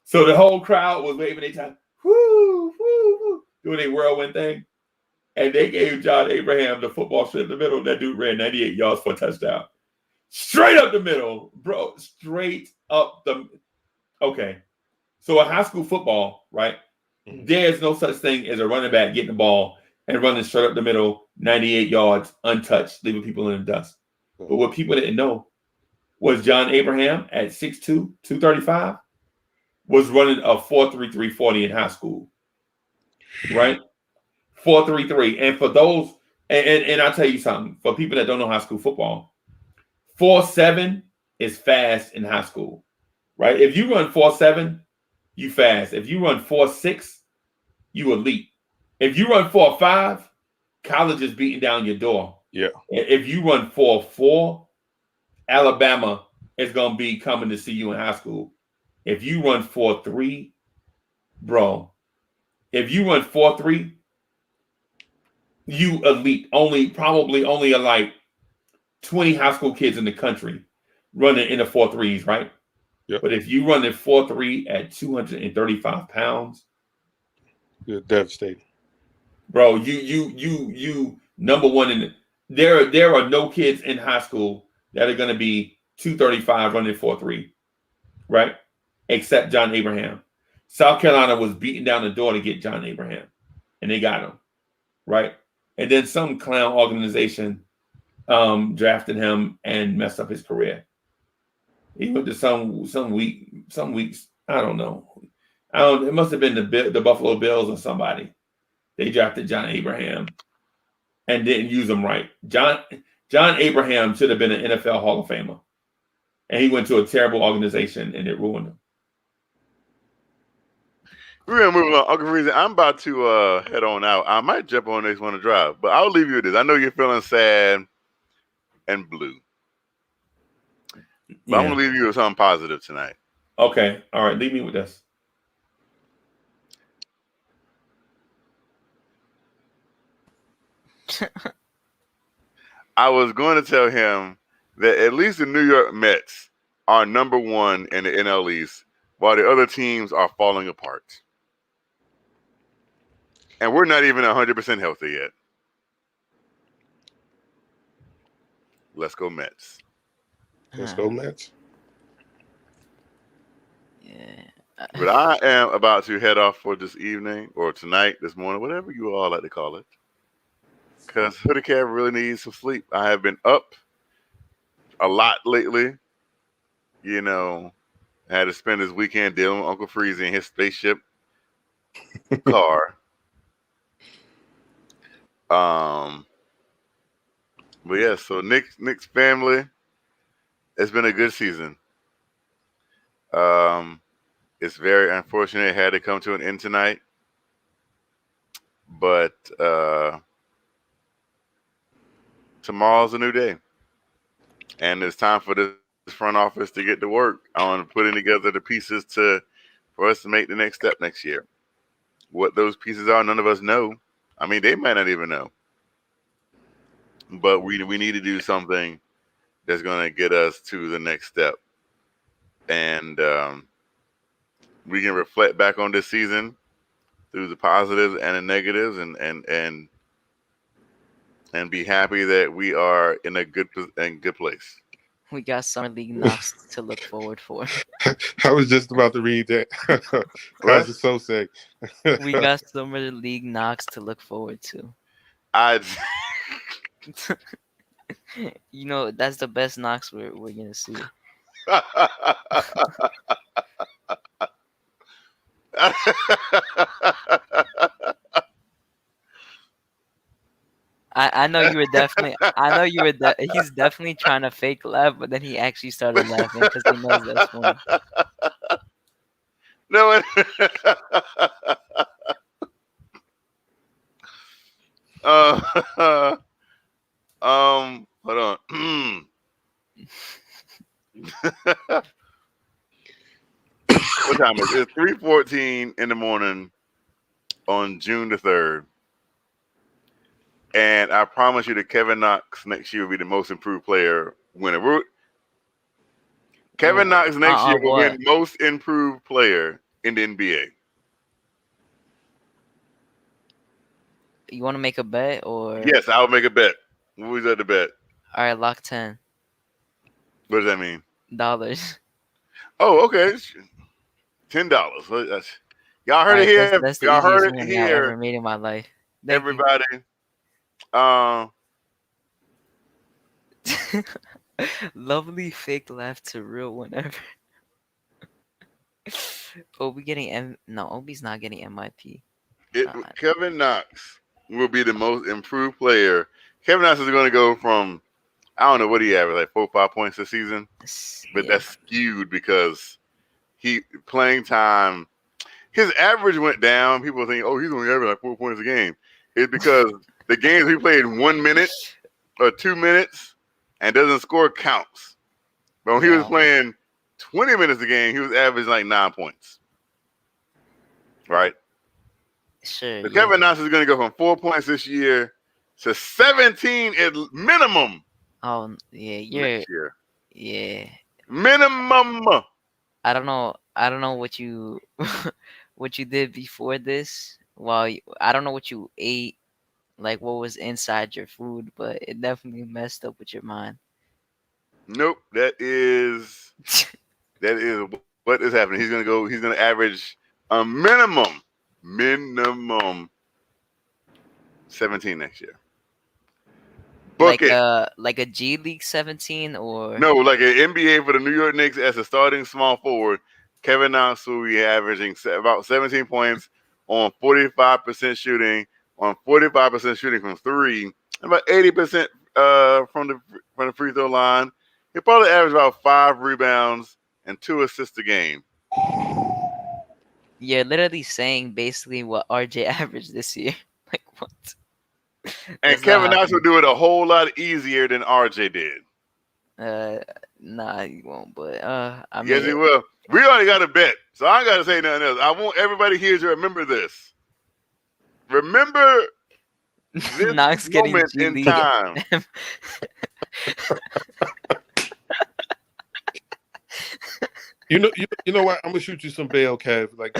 So the whole crowd was waving their time, whoo, whoo, whoo, doing a whirlwind thing. And they gave John Abraham the football straight in the middle. That dude ran 98 yards for a touchdown. Straight up the middle, bro. Straight up the. Okay. So in high school football, right, there's no such thing as a running back getting the ball and running straight up the middle, 98 yards, untouched, leaving people in the dust. But what people didn't know was John Abraham at 6'2", 235 was running a 4.33 40 in high school, right? 4.33. And for those, and I'll tell you something, for people that don't know high school football, 4.7 is fast in high school, right? If you run 4.7, you fast. If you run 4.6, you elite. If you run 4.5, college is beating down your door. Yeah. If you run 4.4, Alabama is going to be coming to see you in high school. If you run 4.3, bro, if you run 4.3, you elite. Probably only like 20 high school kids in the country running in the 4.3s, right? Yep. But if you run in 4.3 at 235 pounds, you're devastating, bro. You number one in the, there are no kids in high school that are going to be 235 running 4.3, right? Except John Abraham. South Carolina was beating down the door to get John Abraham, and they got him, right? And then some clown organization drafted him and messed up his career. He went to some weeks. I don't know. It must have been the Buffalo Bills or somebody. They drafted John Abraham and didn't use him right. John Abraham should have been an NFL Hall of Famer, and he went to a terrible organization and it ruined him. We're gonna move on. Uncle Freezy, I'm about to head on out. I might jump on next one to drive, but I'll leave you with this. I know you're feeling sad and blue, but I'm gonna leave you with something positive tonight. Okay, all right. Leave me with this. I was going to tell him that at least the New York Mets are number one in the NL East, while the other teams are falling apart. And we're not even 100% healthy yet. Let's go Mets. Let's go Mets. Yeah. But I am about to head off for this evening or tonight, this morning, whatever you all like to call it. Because Hoodie Cat really needs some sleep. I have been up a lot lately. You know, I had to spend this weekend dealing with Uncle Freezy in his spaceship car. But yeah, so Knicks family, it's been a good season. It's very unfortunate it had to come to an end tonight. But tomorrow's a new day. And it's time for this front office to get to work on putting together the pieces for us to make the next step next year. What those pieces are, none of us know. I mean, they might not even know. But we need to do something that's going to get us to the next step. And we can reflect back on this season through the positives and the negatives and be happy that we are in a good place. We got summer league knocks to look forward for. I was just about to read that. That's just so sick. We got summer league knocks to look forward to. You know, that's the best knocks we're gonna see. I know you were definitely. He's definitely trying to fake laugh, but then he actually started laughing because he knows that's funny. No. Hold on. time is it? It's 3:14 in the morning on June the 3rd. And I promise you that Kevin Knox next year will be the most improved player winner. Kevin Knox next year will win most improved player in the NBA. You want to make a bet or? Yes, I'll make a bet. What was that the bet? All right, lock 10. What does that mean? Dollars. Oh, okay. $10. Y'all heard it here. That's the Y'all heard easiest it money I here. ever made in my life. Everybody. Lovely fake laugh to real whenever. Obi getting Obi's not getting MIP. Kevin Knox will be the most improved player. Kevin Knox is going to go from, I don't know what he averaged, like 4 or 5 points this season. But that's skewed because he playing time. His average went down. People think, oh, he's only averaging like 4 points a game. It's because the games he played 1 minute or 2 minutes and doesn't score counts. But when he was playing 20 minutes a game, he was averaging like 9 points. Right? Sure. So Kevin Knox is going to go from 4 points this year to 17 at minimum. Oh yeah, next year. Yeah. Minimum. I don't know what you what you did before this. Well, I don't know what you ate, like what was inside your food, but it definitely messed up with your mind. Nope, that is what is happening. He's gonna average a minimum 17 next year. Book like a G League 17 or no, like an NBA for the New York Knicks as a starting small forward. Kevin Knox will be averaging about 17 points on 45% shooting, on 45% shooting from three, and about 80% from the free throw line. He'll probably average about 5 rebounds and 2 assists a game. You're literally saying basically what RJ averaged this year. Like what? And Kevin Knox will do it a whole lot easier than RJ did. Nah, he won't. But I mean, yes, he will. We already got a bet, so I ain't got to say nothing else. I want everybody here to remember this. Remember this Knox moment in time. You know what? I'm gonna shoot you some bail, Kev. Like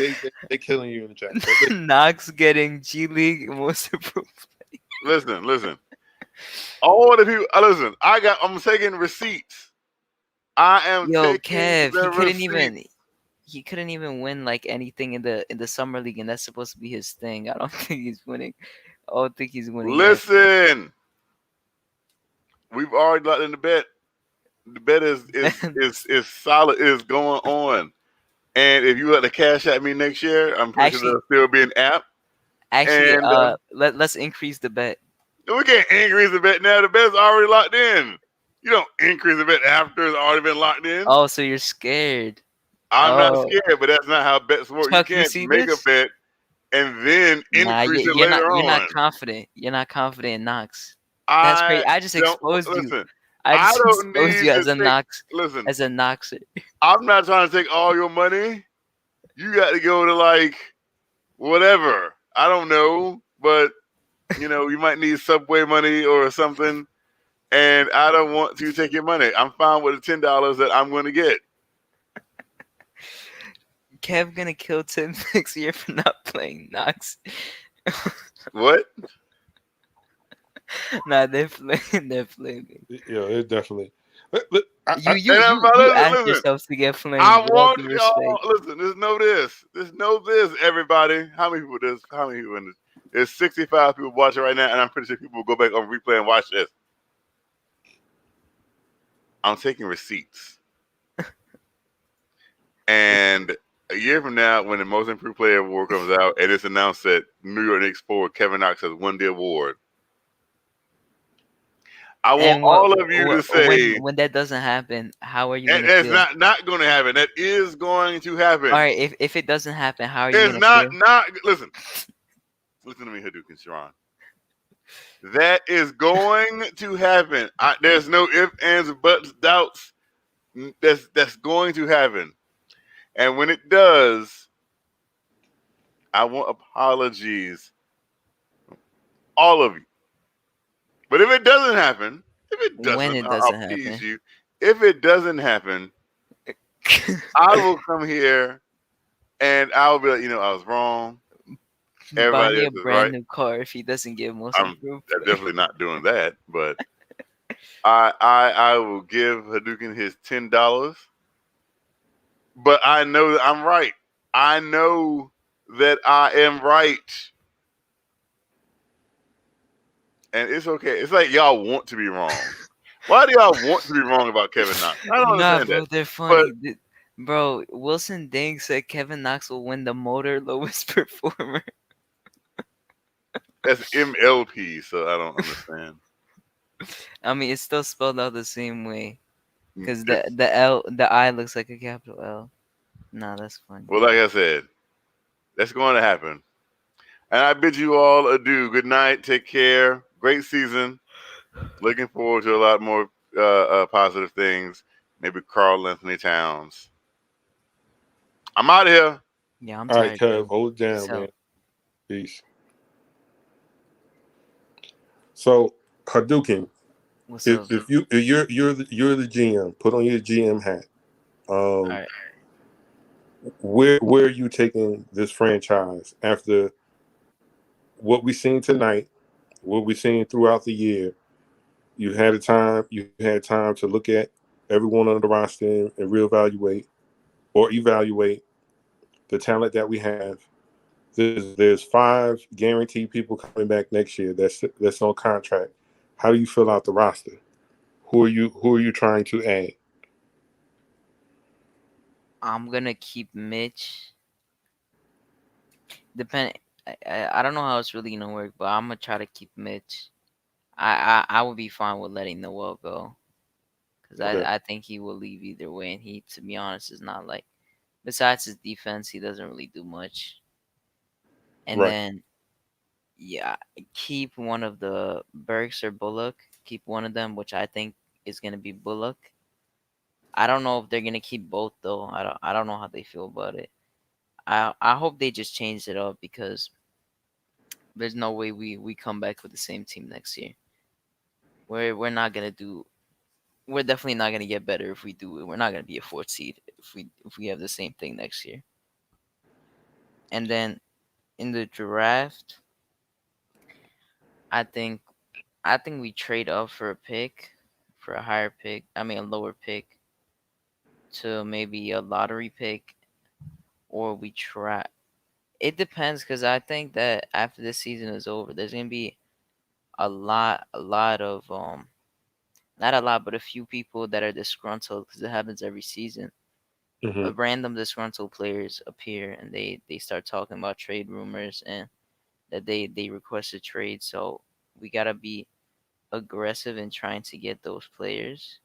they killing you in the chat. Knox getting G League most improved. Listen. All the people, listen. I'm taking receipts. I am. Yo, taking Kev, the he couldn't even win like anything in the summer league, and that's supposed to be his thing. I don't think he's winning. I don't think he's winning. Listen, we've already locked in the bet. The bet is solid. Is going on. And if you want to cash at me next year, I'm pretty sure there'll still be an app. Actually, let's increase the bet. We can't increase the bet now. The bet's already locked in. You don't increase the bet after it's already been locked in. Oh, so you're scared. I'm not scared, but that's not how bets work. Chuck, you can't make a bet and then increase it later on. You're not confident. You're not confident in Knox. That's crazy. I just exposed you. I just exposed you as a Knox. Listen, as a Knoxer. I'm not trying to take all your money. You got to go to like whatever. I don't know, but you might need Subway money or something. And I don't want to take your money. I'm fine with the $10 that I'm going to get. Kev gonna kill Tim next year for not playing Knox. What? Nah, they're playing. Yeah, it definitely. You asked yourself to get flamed. I want y'all. Listen, just know this, everybody. How many people in this? There's 65 people watching right now, and I'm pretty sure people will go back on replay and watch this. I'm taking receipts. And a year from now, when the Most Improved Player Award comes out, and it's announced that New York Knicks forward Kevin Knox has won the award, I want all of you to say when that doesn't happen, how are you? And it's not going to happen. That is going to happen. All right, if it doesn't happen, how are you? It's not. Listen to me, Hadouken and Sharon. That is going to happen. There's no ifs, ands, buts, doubts. That's going to happen. And when it does, I want apologies, all of you. But if it doesn't happen, When it I'll doesn't appease happen. you. If it doesn't happen, I will come here and I'll be like, I was wrong. Buy Everybody me else a is brand right. new car if he doesn't get most I'm improved. definitely not doing that, but I will give Hadouken his $10. But I know that I'm right. I know that I am right. And it's okay. It's like y'all want to be wrong. Why do y'all want to be wrong about Kevin Knox? I don't Nah, understand bro, that. they're funny. Bro, Wilson Dang said Kevin Knox will win the motor lowest performer. That's MLP, so I don't understand. I mean, it's still spelled out the same way, because the I looks like a capital L. Nah, that's funny. Well, like I said, that's going to happen. And I bid you all adieu. Good night. Take care. Great season. Looking forward to a lot more positive things. Maybe Carl Anthony Towns. I'm out of here. Yeah, I'm All right, tired. Kev, hold it down, So- man. Peace. So Hadouken, What's up? if you're the GM, put on your GM hat. All right. Where are you taking this franchise after what we've seen tonight, what we've seen throughout the year? You had time to look at everyone on the roster and reevaluate or evaluate the talent that we have. There's 5 guaranteed people coming back next year that's on contract. How do you fill out the roster? Who are you trying to add? I'm gonna keep Mitch. I don't know how it's really gonna work, but I'm gonna try to keep Mitch. I would be fine with letting Noel go, because Okay. I think he will leave either way, and he, to be honest, is not like, besides his defense, he doesn't really do much. And Right. then, yeah, keep one of the Burks or Bullock. Keep one of them, which I think is gonna be Bullock. I don't know if they're gonna keep both though. I don't know how they feel about it. I hope they just changed it up, because there's no way we come back with the same team next year. We're not gonna do. We're definitely not gonna get better if we do it. We're not gonna be a 4th seed if we have the same thing next year. And then in the draft, I think we trade up for a pick, for a higher pick. I mean a lower pick, to maybe a lottery pick, or we try. It depends, because I think that after this season is over, there's gonna be a lot of not a lot, but a few people that are disgruntled, because it happens every season. Mhm. Random disgruntled players appear, and they start talking about trade rumors, and that they request a trade. So we gotta be aggressive in trying to get those players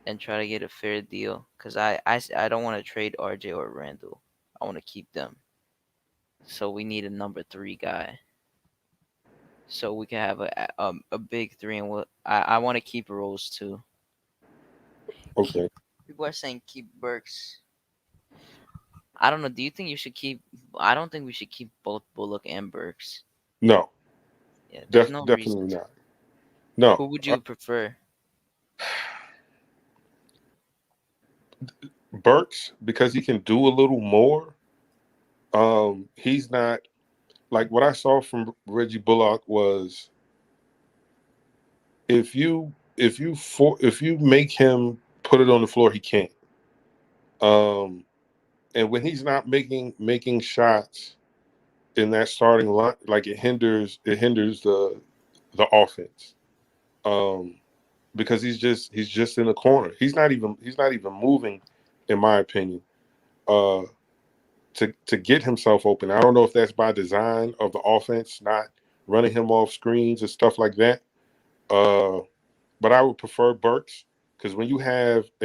and try to get a fair deal, because I don't want to trade RJ or Randall. I want to keep them. So we need a number 3 guy, so we can have a big 3. And I want to keep Rose too. Okay. People are saying keep Burks. I don't know. Do you think you should keep? I don't think we should keep both Bullock and Burks. No. Yeah, there's no Definitely reason. not. No. Who would you prefer? Burks, because he can do a little more. He's not like what I saw from Reggie Bullock was if you make him put it on the floor, he can't. And when he's not making shots in that starting line, like it hinders the offense. Because he's just in the corner. He's not even moving, in my opinion. To get himself open. I don't know if that's by design of the offense, not running him off screens and stuff like that. But I would prefer Burks, because when you have